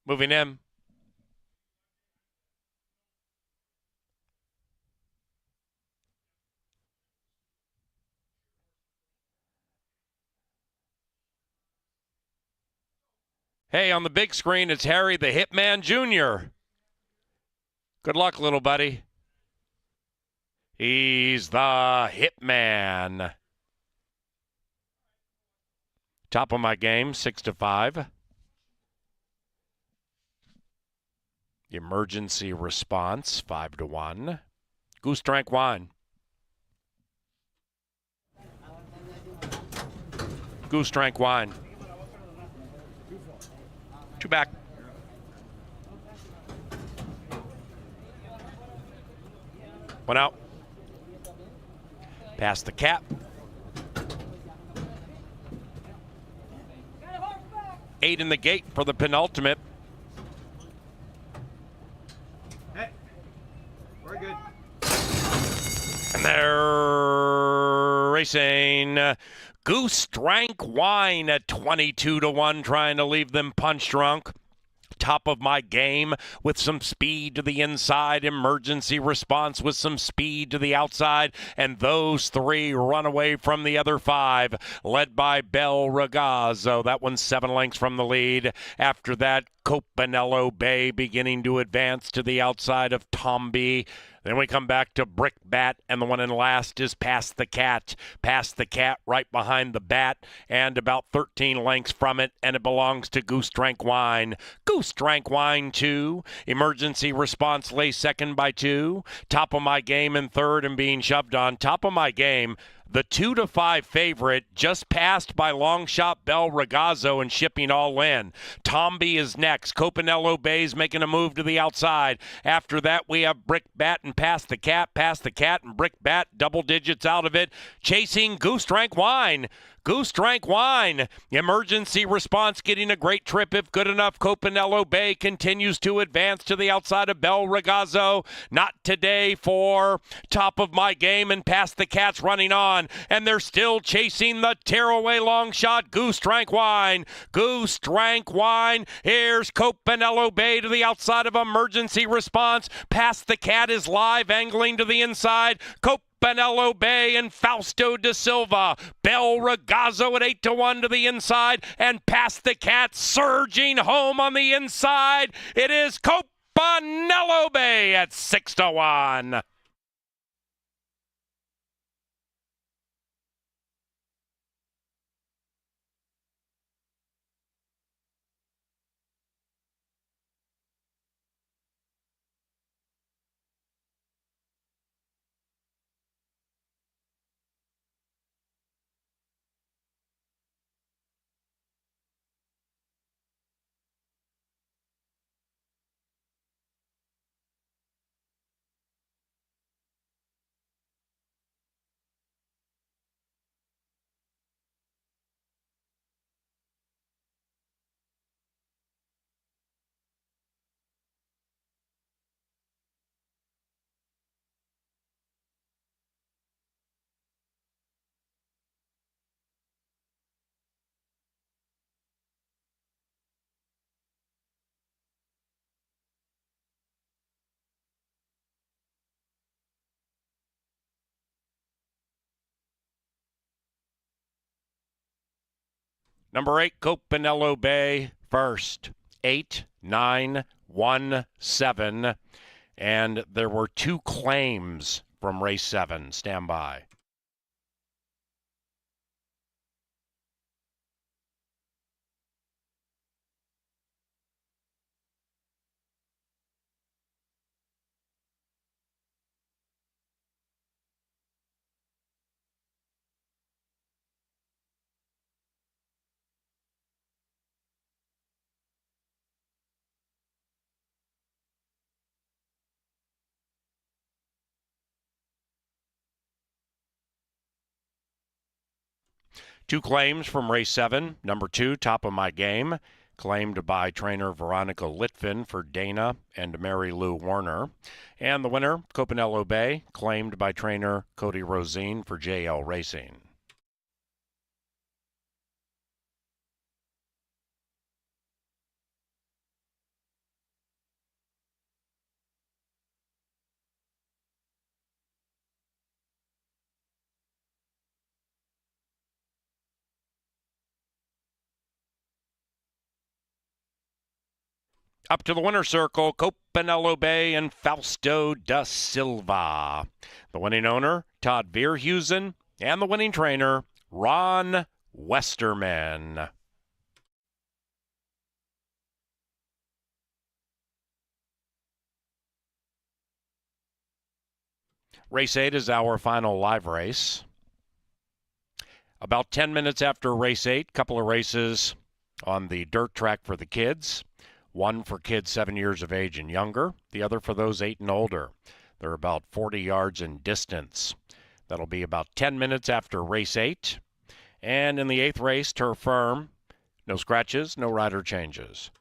Moving in. Hey, on the big screen, it's Harry the Hitman Jr. Good luck, little buddy. He's the Hitman. Top of my game, 6-5. Emergency response, 5-1. Goose drank wine. Goose drank wine. 2 back. One out. Past the cap. 8 in the gate for the penultimate. Hey, we're good. And they're racing. Goose drank wine at 22-1, trying to leave them punch drunk. Top of my game with some speed to the inside, emergency response with some speed to the outside, and those 3 run away from the other 5, led by Bel Ragazzo. That one's 7 lengths from the lead. After that, Copanello Bay beginning to advance to the outside of Tomby. Then we come back to Brick Bat, and the one in last is Past the Cat. Past the Cat right behind the Bat, and about 13 lengths from it, and it belongs to Goose Drank Wine. Goose Drank Wine 2. Emergency response lays second by 2. Top of my game in third and being shoved on. Top of my game, the 2-5 favorite, just passed by long shot Bel Ragazzo and shipping all in. Tomby is next. Copanello Bay's making a move to the outside. After that, we have Brick Bat and Past the Cat and Brick Bat, double digits out of it. Chasing Goose Drank Wine. Goose Drank Wine. Emergency response getting a great trip if good enough. Copanello Bay continues to advance to the outside of Bel Ragazzo. Not today for Top of my game and Past the Cat's running on. And they're still chasing the tearaway long shot. Goose Drank Wine. Goose Drank Wine. Here's Copanello Bay to the outside of emergency response. Past the Cat is live, angling to the inside. Copanello Bay and Fausto da Silva. Bel Ragazzo at 8-1 to the inside, and Past the Cat surging home on the inside. It is Copanello Bay at 6-1. Number 8, Copanello Bay first. 8, 9, 1, 7. And there were 2 claims from race 7. Stand by. Two claims from race 7. Number 2, Top of My Game. claimed by trainer Veronica Litvin for Dana and Mary Lou Warner. And the winner, Copanello Bay, claimed by trainer Cody Rosine for JL Racing. Up to the winner's circle, Copanello Bay and Fausto da Silva. The winning owner, Todd Veerhusen, and the winning trainer, Ron Westerman. Race 8 is our final live race. About 10 minutes after race 8, couple of races on the dirt track for the kids. One for kids 7 years of age and younger, the other for those 8 and older. They're about 40 yards in distance. That'll be about 10 minutes after race 8. And in the 8th race, turf firm, no scratches, no rider changes.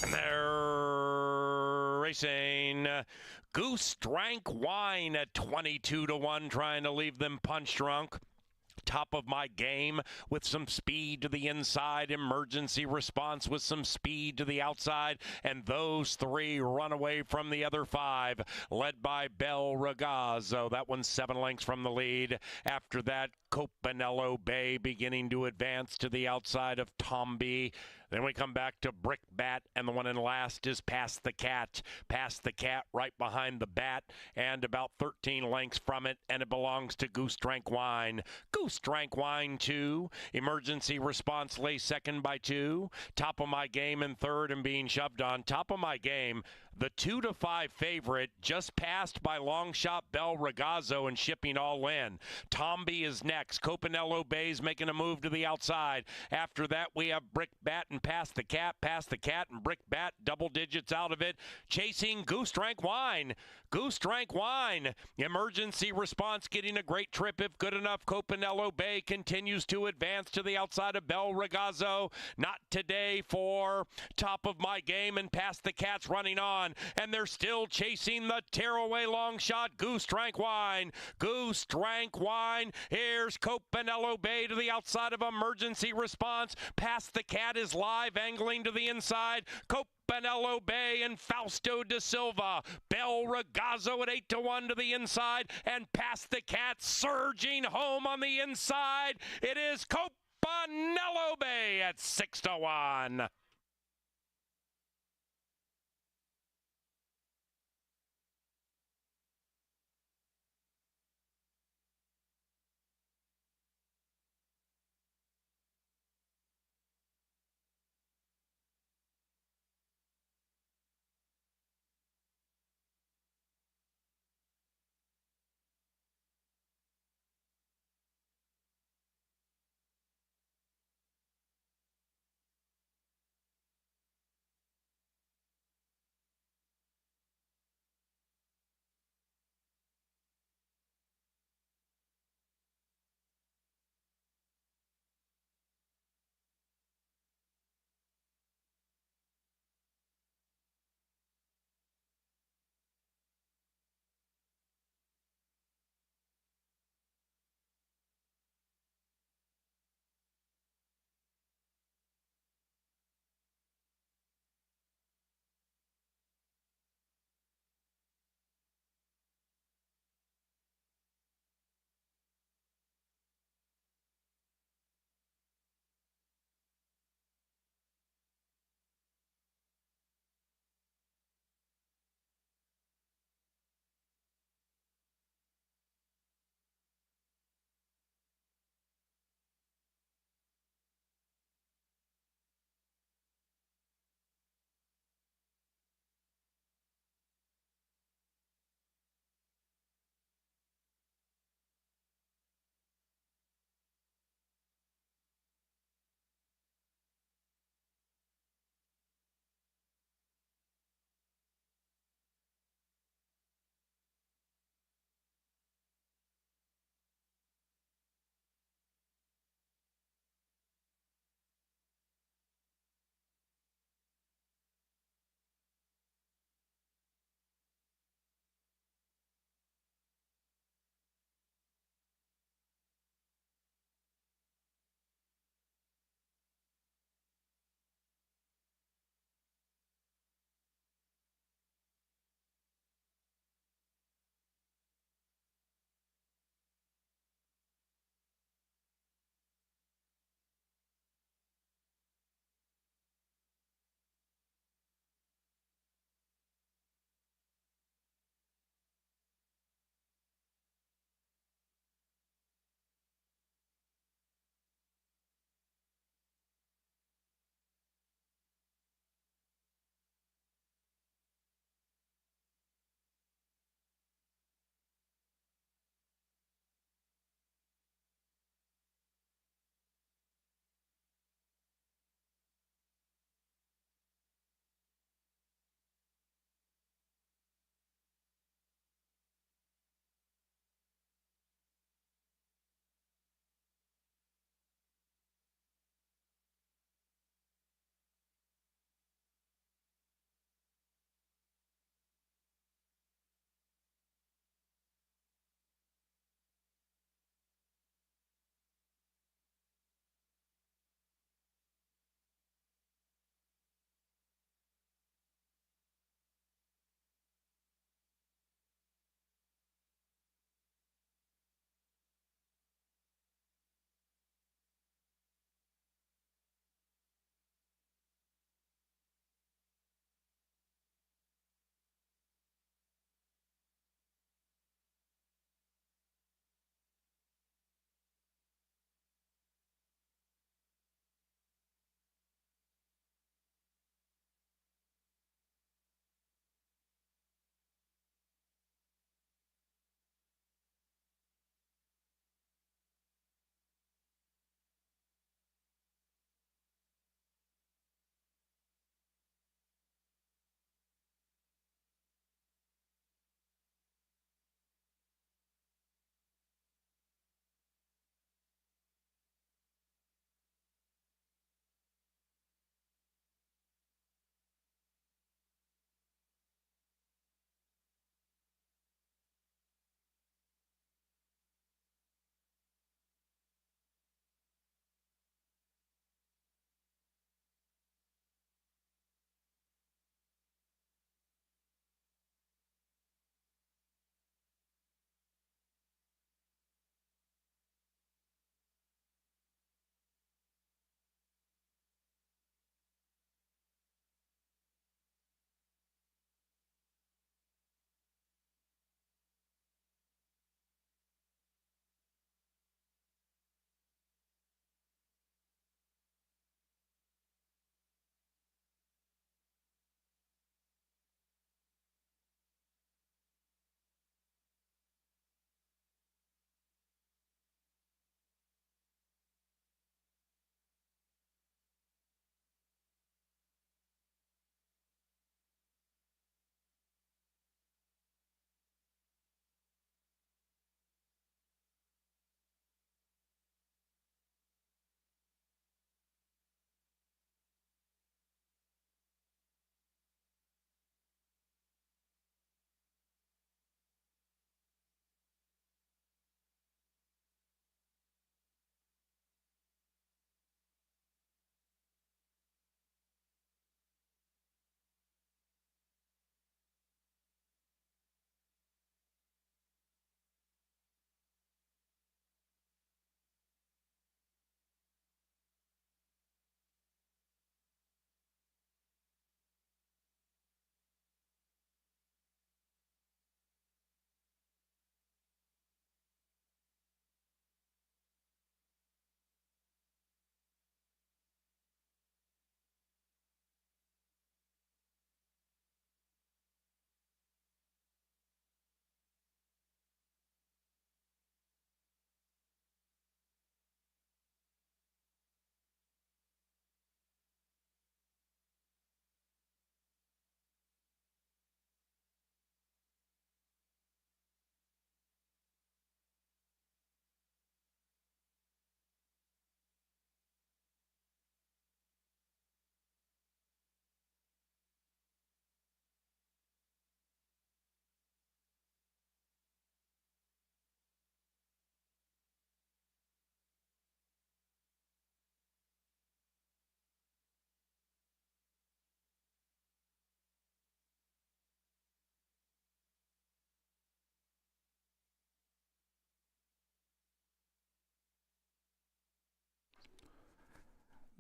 And they're racing. Goose Drank Wine at 22-1, trying to leave them punch drunk. Top of my game with some speed to the inside, emergency response with some speed to the outside, and those 3 run away from the other 5, led by Bel Ragazzo. That one's 7 lengths from the lead. After that, Copanello Bay beginning to advance to the outside of Tomby. Then we come back to Brick Bat, and the one in last is Past the Cat. Past the Cat right behind the Bat, and about 13 lengths from it, and it belongs to Goose Drank Wine. Goose Drank Wine 2. Emergency Response lays second by 2. Top of my game in third and being shoved on. Top of my game, the 2-5 favorite, just passed by long shot Bel Ragazzo and shipping all in. Tomby is next. Copanello Bay's making a move to the outside. After that, we have Brick Bat and Past the Cat and Brick Bat, double digits out of it. Chasing Goose Drank Wine. Goose Drank Wine. Emergency Response getting a great trip if good enough. Copanello Bay continues to advance to the outside of Bel Ragazzo. Not today for Top of My Game, and Past the Cat's running on. And they're still chasing the tearaway long shot Goose Drank Wine. Goose Drank Wine. Here's Copanello Bay to the outside of Emergency Response. Past the Cat is live, angling to the inside. Copanello Bay and Fausto da Silva. Bel Ragazzo at 8-1 to the inside, and Past the Cat surging home on the inside. It is Copanello Bay at 6-1.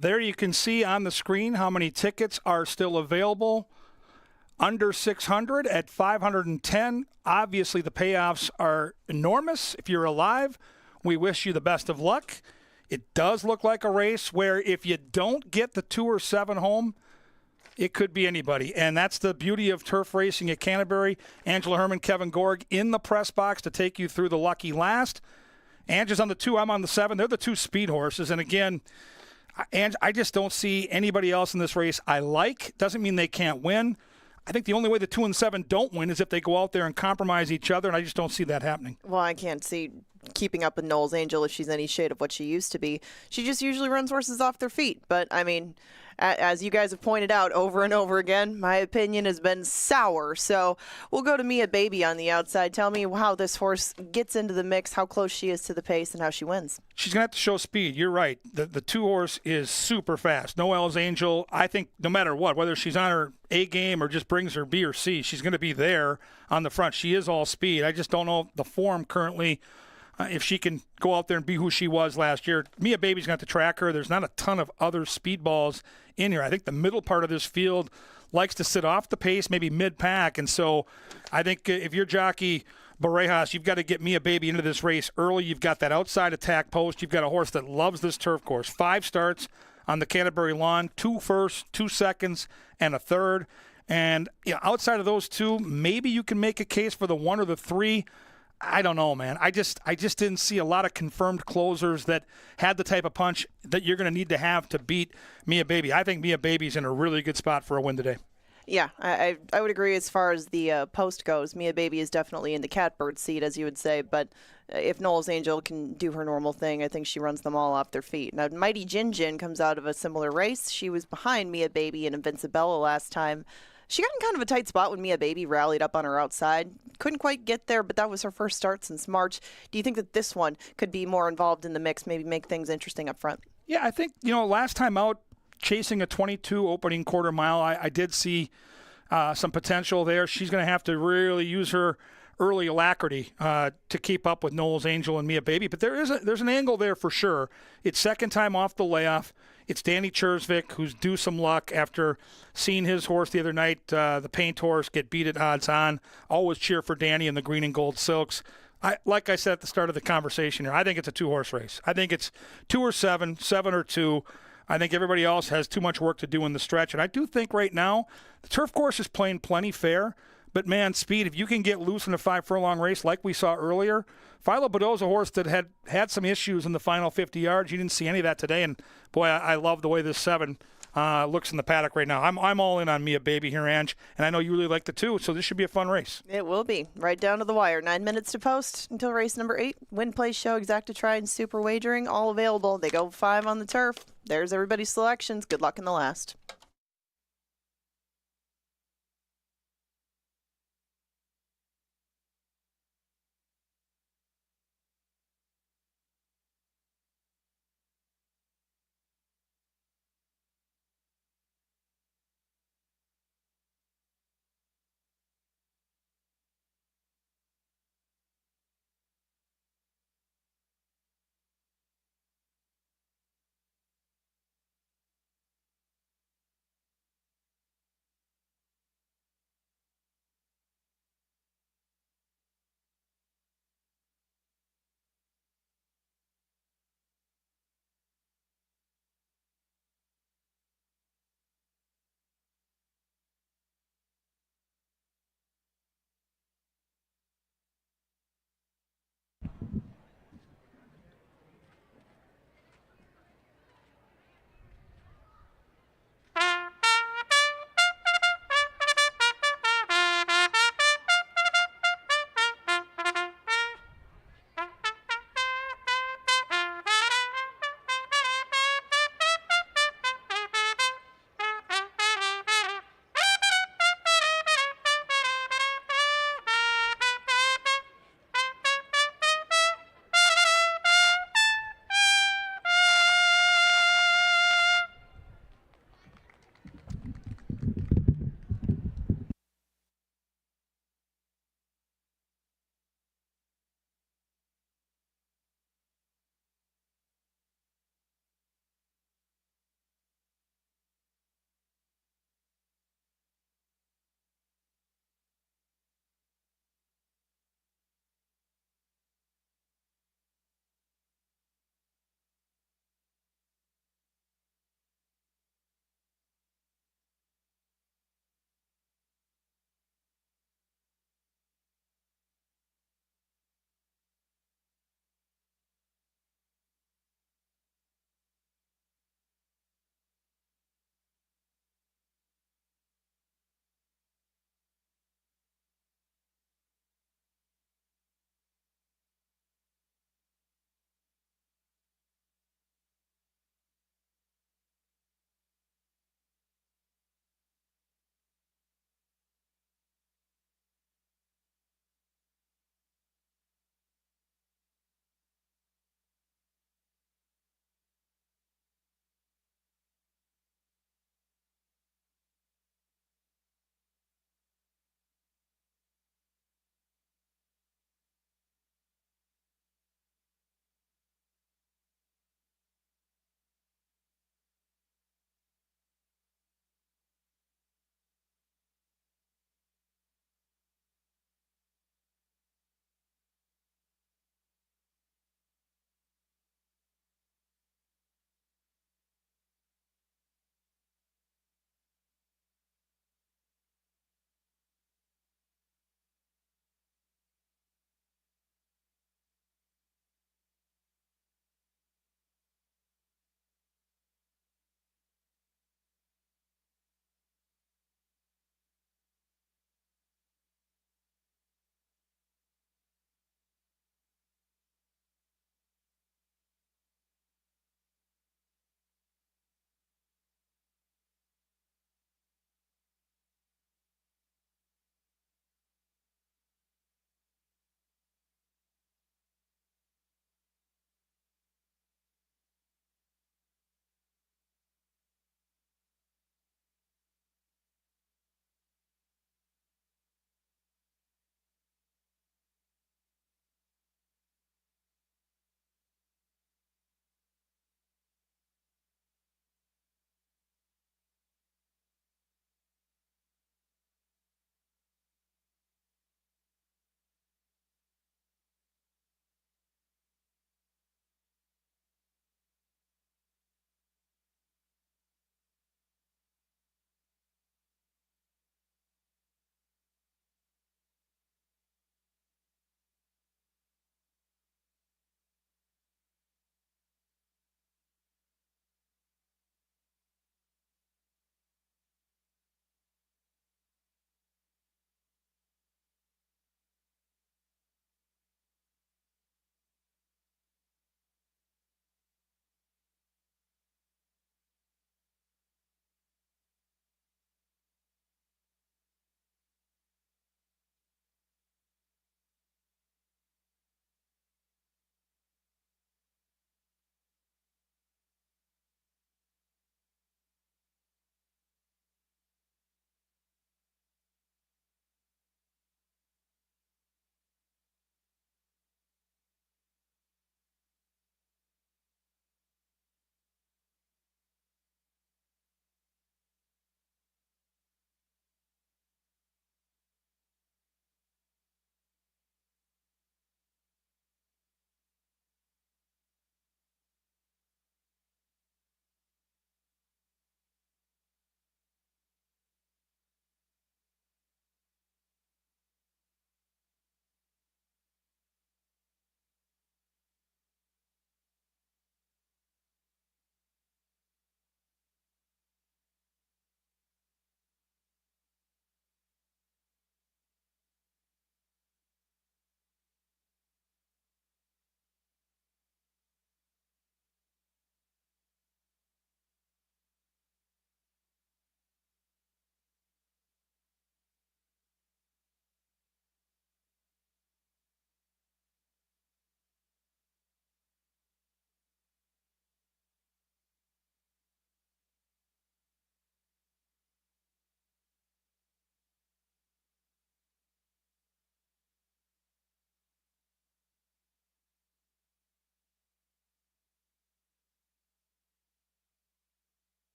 there you can see on the screen how many tickets are still available. Under 600 at 510. Obviously, the payoffs are enormous. If you're alive, we wish you the best of luck. It does look like a race where if you don't get the 2 or 7 home, it could be anybody. And that's the beauty of turf racing at Canterbury. Angela Herman, Kevin Gorg in the press box to take you through the lucky last. Angela's on the 2, I'm on the 7. They're the 2 speed horses. And again, I just don't see anybody else in this race I like. Doesn't mean they can't win. I think the only way the 2 and 7 don't win is if they go out there and compromise each other, and I just don't see that happening. Well, I can't see keeping up with Knowles Angel if she's any shade of what she used to be. She just usually runs horses off their feet. But, I mean, as you guys have pointed out over and over again, my opinion has been sour. So we'll go to Mia Baby on the outside. Tell me how this horse gets into the mix, how close she is to the pace, and how she wins. She's going to have to show speed. You're right. The 2 horse is super fast. Noelle's Angel, I think no matter what, whether she's on her A game or just brings her B or C, she's going to be there on the front. She is all speed. I just don't know the form currently. If she can go out there and be who she was last year. Mia Baby's going to have to track her. There's not a ton of other speed balls in here. I think the middle part of this field likes to sit off the pace, maybe mid-pack. And so I think if you're jockey Barejas, you've got to get Mia Baby into this race early. You've got that outside attack post. You've got a horse that loves this turf course. 5 starts on the Canterbury lawn, 2 firsts, 2 seconds, and a third. And outside of those 2, maybe you can make a case for the 1 or the 3. I don't know, man. I just didn't see a lot of confirmed closers that had the type of punch that you're going to need to have to beat Mia Baby. I think Mia Baby's in a really good spot for a win today. Yeah, I would agree as far as the post goes. Mia Baby is definitely in the catbird seat, as you would say. But if Knowles Angel can do her normal thing, I think she runs them all off their feet. Now, Mighty Jin Jin comes out of a similar race. She was behind Mia Baby and Invincibella last time. She got in kind of a tight spot when Mia Baby rallied up on her outside. Couldn't quite get there, but that was her first start since March. Do you think that this one could be more involved in the mix, maybe make things interesting up front? Yeah, I think, last time out, chasing a 22 opening quarter mile, I did see some potential there. She's going to have to really use her early alacrity to keep up with Knowles Angel and Mia Baby. But there's an angle there for sure. It's second time off the layoff. It's Danny Chersvik, who's due some luck after seeing his horse the other night, the Paint Horse, get beat at odds on. Always cheer for Danny and the green and gold silks. Like I said at the start of the conversation here, I think it's a 2-horse race. I think it's 2 or 7, 7 or 2. I think everybody else has too much work to do in the stretch. And I do think right now the turf course is playing plenty fair. But, man, speed, if you can get loose in a 5-furlong race like we saw earlier, Philo Badeau's a horse that had some issues in the final 50 yards. You didn't see any of that today. And, boy, I love the way this 7 looks in the paddock right now. I'm all in on Mia Baby here, Ange. And I know you really like the 2, so this should be a fun race. It will be. Right down to the wire. 9 minutes to post until race number 8. Win, play, show, exacta try, and super wagering, all available. They go 5 on the turf. There's everybody's selections. Good luck in the last.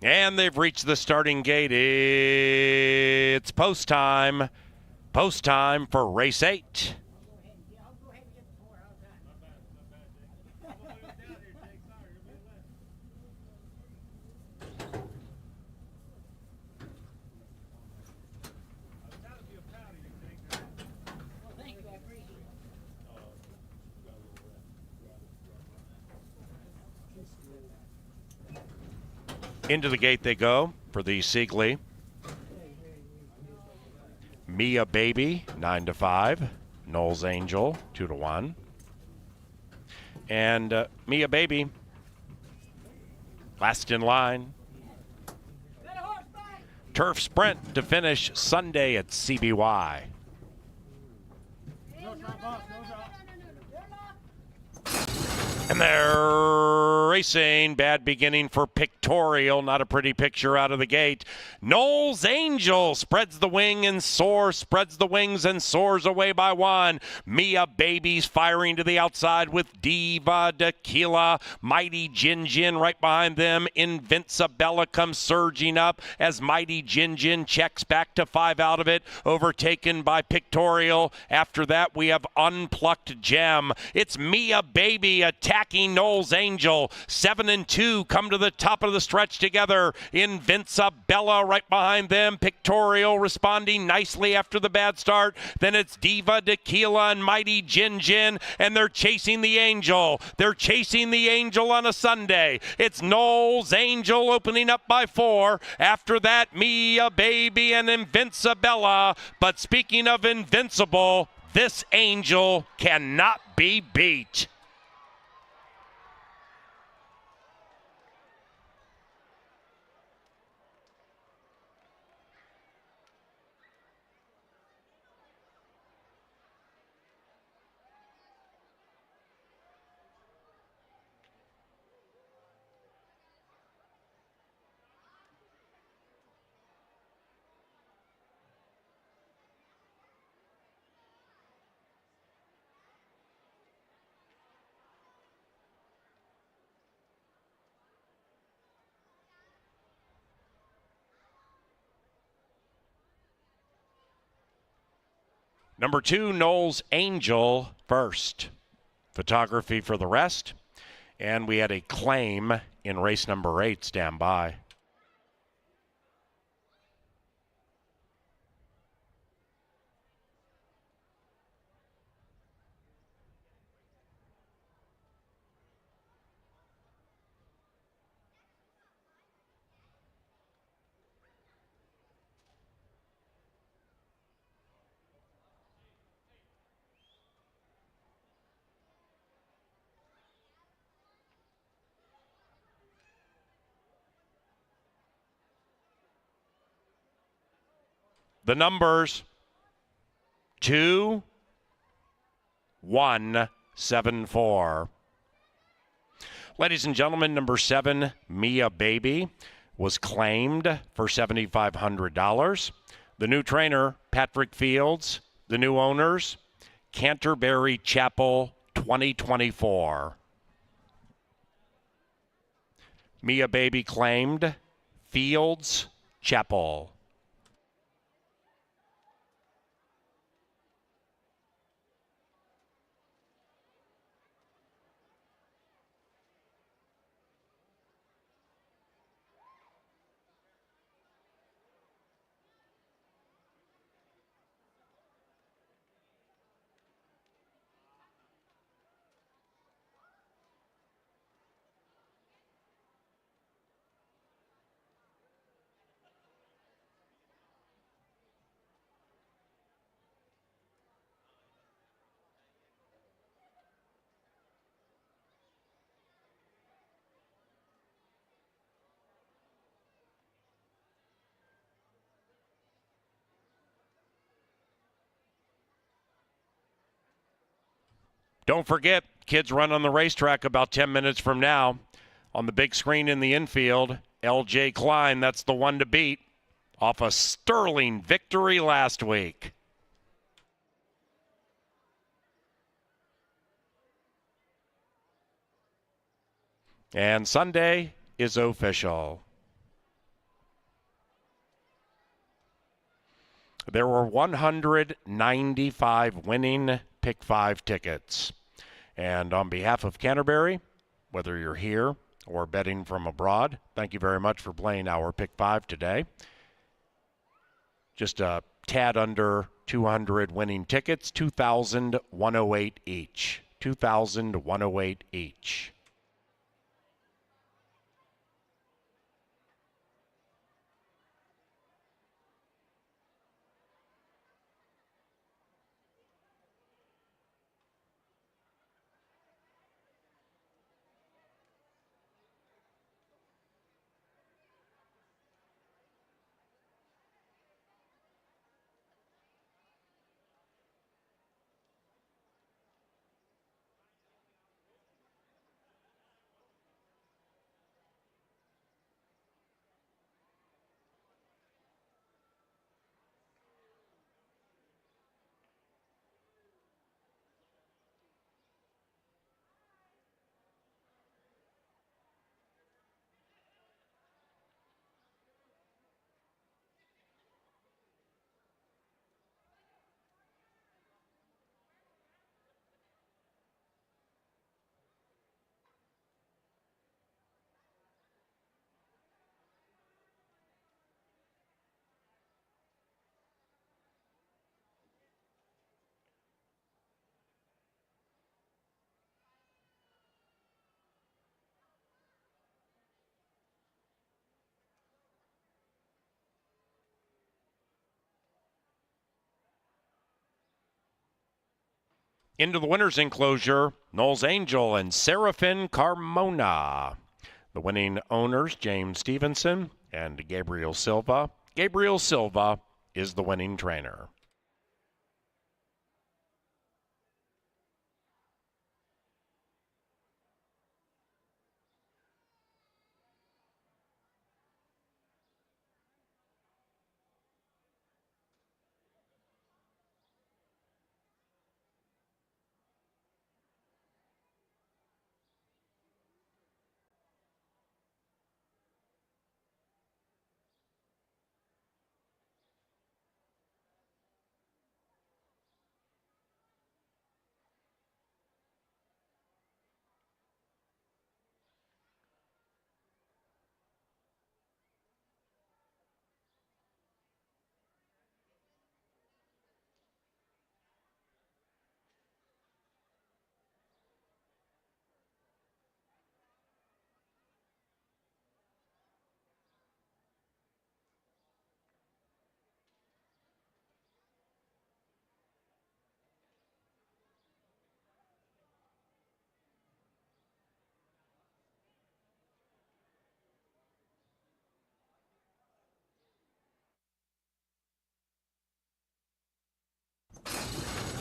And they've reached the starting gate. It's post time. Post time for race 8. Into the gate they go for the Siegley. Mia Baby, 9-5. Knowles Angel, 2-1. And Mia Baby, last in line. Turf Sprint to finish Sunday at CBY. And they're racing. Bad beginning for Pictorial. Not a pretty picture out of the gate. Knowles Angel spreads the wing and soars, spreads the wings and soars away by 1. Mia Baby's firing to the outside with Diva Tequila. Mighty Jin Jin right behind them. Invincibella comes surging up as Mighty Jin Jin checks back to 5 out of it. Overtaken by Pictorial. After that, we have Unplucked Gem. It's Mia Baby attacking Knowles Angel. 7 and 2 come to the top of the stretch together. Invincibella right behind them. Pictorial responding nicely after the bad start. Then it's Diva Tequila and Mighty Jin Jin, and they're chasing the Angel. They're chasing the Angel on a Sunday. It's Knowles Angel opening up by 4. After that, Mia Baby and Invincibella. But speaking of invincible, this Angel cannot be beat. Number 2, Knowles Angel first. Photography for the rest. And we had a claim in race number 8. Stand by. The numbers 2, 1, 7, 4. Ladies and gentlemen, number 7, Mia Baby, was claimed for $7,500. The new trainer, Patrick Fields. The new owners, Canterbury Chapel 2024. Mia Baby claimed, Fields Chapel. Don't forget, kids run on the racetrack about 10 minutes from now. On the big screen in the infield, L.J. Klein, that's the one to beat, off a sterling victory last week. And Sunday is official. There were 195 winning Pick 5 tickets. And on behalf of Canterbury, whether you're here or betting from abroad, thank you very much for playing our Pick 5 today. Just a tad under 200 winning tickets, 2,108 each. 2,108 each. Into the winner's enclosure, Knowles Angel and Seraphin Carmona. The winning owners, James Stevenson and Gabriel Silva. Gabriel Silva is the winning trainer.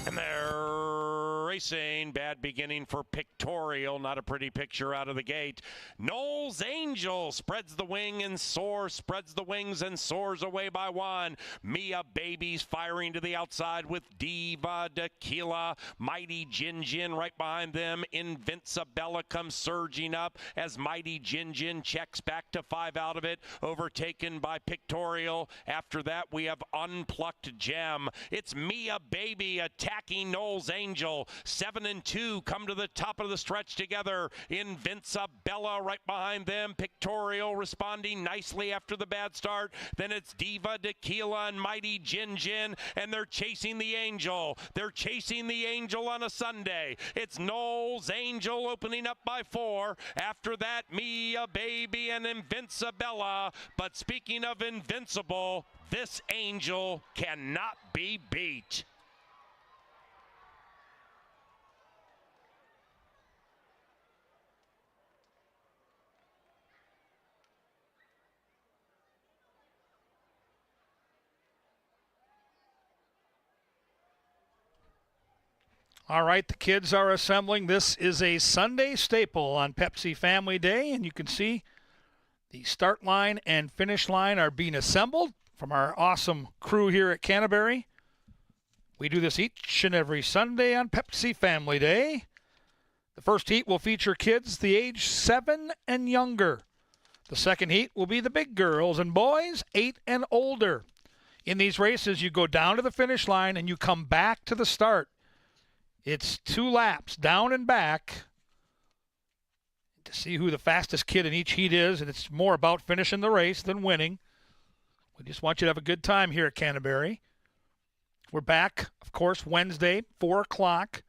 And they're racing. Bad beginning for Pictorial. Not a pretty picture out of the gate. Knowles Angel spreads the wing and soars, spreads the wings and soars away by one. Mia Babies firing to the outside with Diva Tequila. Mighty Jin Jin right behind them. Invincibella comes surging up as Mighty Jin Jin checks back to 5 out of it. Overtaken by Pictorial. After that, we have Unplucked Gem. It's Mia Baby attacking Knowles Angel. 7 and 2 come to the top of the stretch together. Invincibella right behind them. Pictorial responding nicely after the bad start. Then it's Diva Tequila and Mighty Jin Jin, and they're chasing the Angel. They're chasing the Angel on a Sunday. It's Knowles Angel opening up by 4. After that, Mia Baby and Invincibella. But speaking of invincible, this Angel cannot be beat. All right, the kids are assembling. This is a Sunday staple on Pepsi Family Day, and you can see the start line and finish line are being assembled from our awesome crew here at Canterbury. We do this each and every Sunday on Pepsi Family Day. The first heat will feature kids the age 7 and younger. The second heat will be the big girls and boys 8 and older. In these races, you go down to the finish line and you come back to the start. It's 2 laps, down and back, to see who the fastest kid in each heat is, and it's more about finishing the race than winning. We just want you to have a good time here at Canterbury. We're back, of course, Wednesday, 4 o'clock,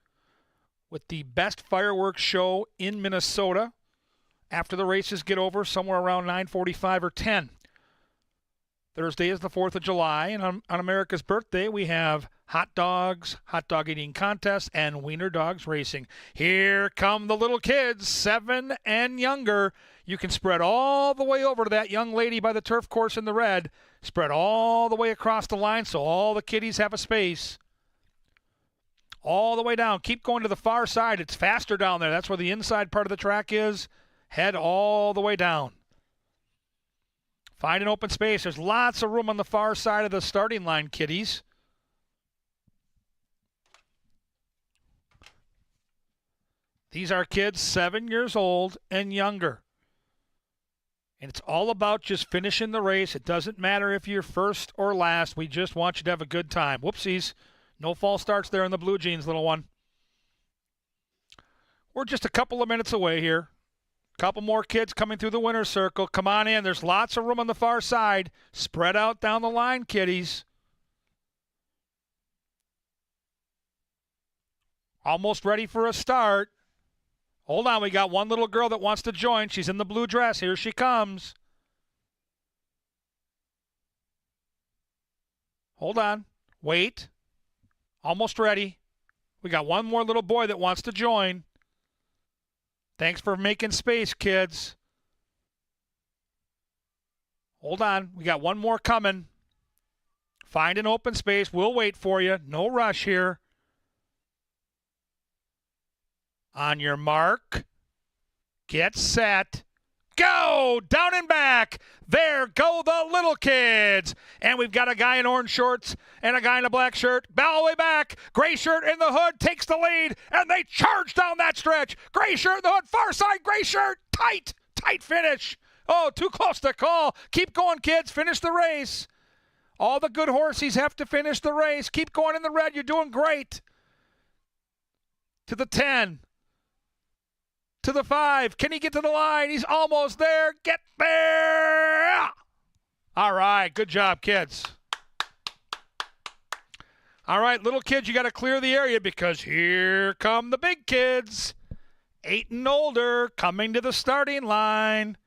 with the best fireworks show in Minnesota after the races get over, somewhere around 9:45 or 10. Thursday is the 4th of July, and on America's birthday, we have hot dogs, hot dog eating contest, and wiener dogs racing. Here come the little kids, 7 and younger. You can spread all the way over to that young lady by the turf course in the red. Spread all the way across the line so all the kiddies have a space. All the way down. Keep going to the far side. It's faster down there. That's where the inside part of the track is. Head all the way down. Find an open space. There's lots of room on the far side of the starting line, kiddies. These are kids 7 years old and younger. And it's all about just finishing the race. It doesn't matter if you're first or last. We just want you to have a good time. Whoopsies. No false starts there in the blue jeans, little one. We're just a couple of minutes away here. Couple more kids coming through the winner's circle. Come on in. There's lots of room on the far side. Spread out down the line, kiddies. Almost ready for a start. Hold on. We got one little girl that wants to join. She's in the blue dress. Here she comes. Hold on. Wait. Almost ready. We got one more little boy that wants to join. Thanks for making space, kids. Hold on. We got one more coming. Find an open space. We'll wait for you. No rush here. On your mark. Get set. Go! Down and back. There go the little kids. And we've got a guy in orange shorts and a guy in a black shirt. All the way back. Gray shirt in the hood takes the lead. And they charge down that stretch. Gray shirt in the hood. Far side. Gray shirt. Tight. Tight finish. Oh, too close to call. Keep going, kids. Finish the race. All the good horses have to finish the race. Keep going in the red. You're doing great. To the 10. To the 5. Can he get to the line? He's almost there. Get there. All right. Good job, kids. All right, little kids, you got to clear the area because here come the big kids. 8 and older coming to the starting line.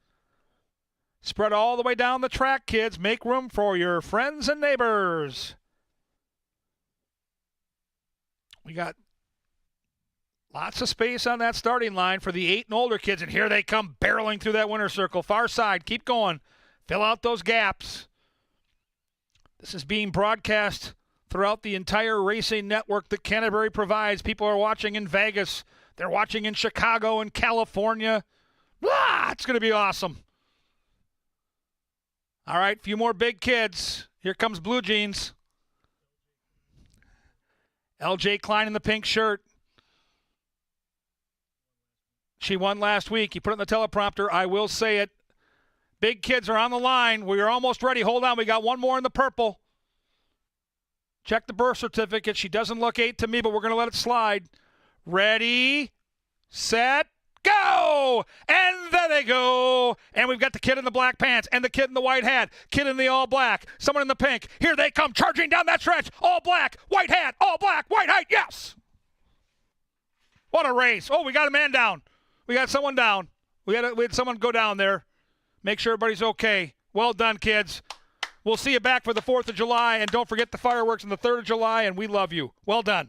Spread all the way down the track, kids. Make room for your friends and neighbors. We got lots of space on that starting line for the 8 and older kids, and here they come barreling through that winner's circle. Far side, keep going. Fill out those gaps. This is being broadcast throughout the entire racing network that Canterbury provides. People are watching in Vegas. They're watching in Chicago and California. It's going to be awesome. All right, a few more big kids. Here comes Blue Jeans. LJ Klein in the pink shirt. She won last week. He put it in the teleprompter. I will say it. Big kids are on the line. We are almost ready. Hold on. We got one more in the purple. Check the birth certificate. She doesn't look 8 to me, but we're going to let it slide. Ready, set, go! And there they go. And we've got the kid in the black pants and the kid in the white hat, kid in the all black, someone in the pink. Here they come charging down that stretch. All black, white hat, all black, white hat. Yes! What a race. Oh, we got a man down. We got someone down. We had someone go down there. Make sure everybody's okay. Well done, kids. We'll see you back for the 4th of July. And don't forget the fireworks on the 3rd of July. And we love you. Well done.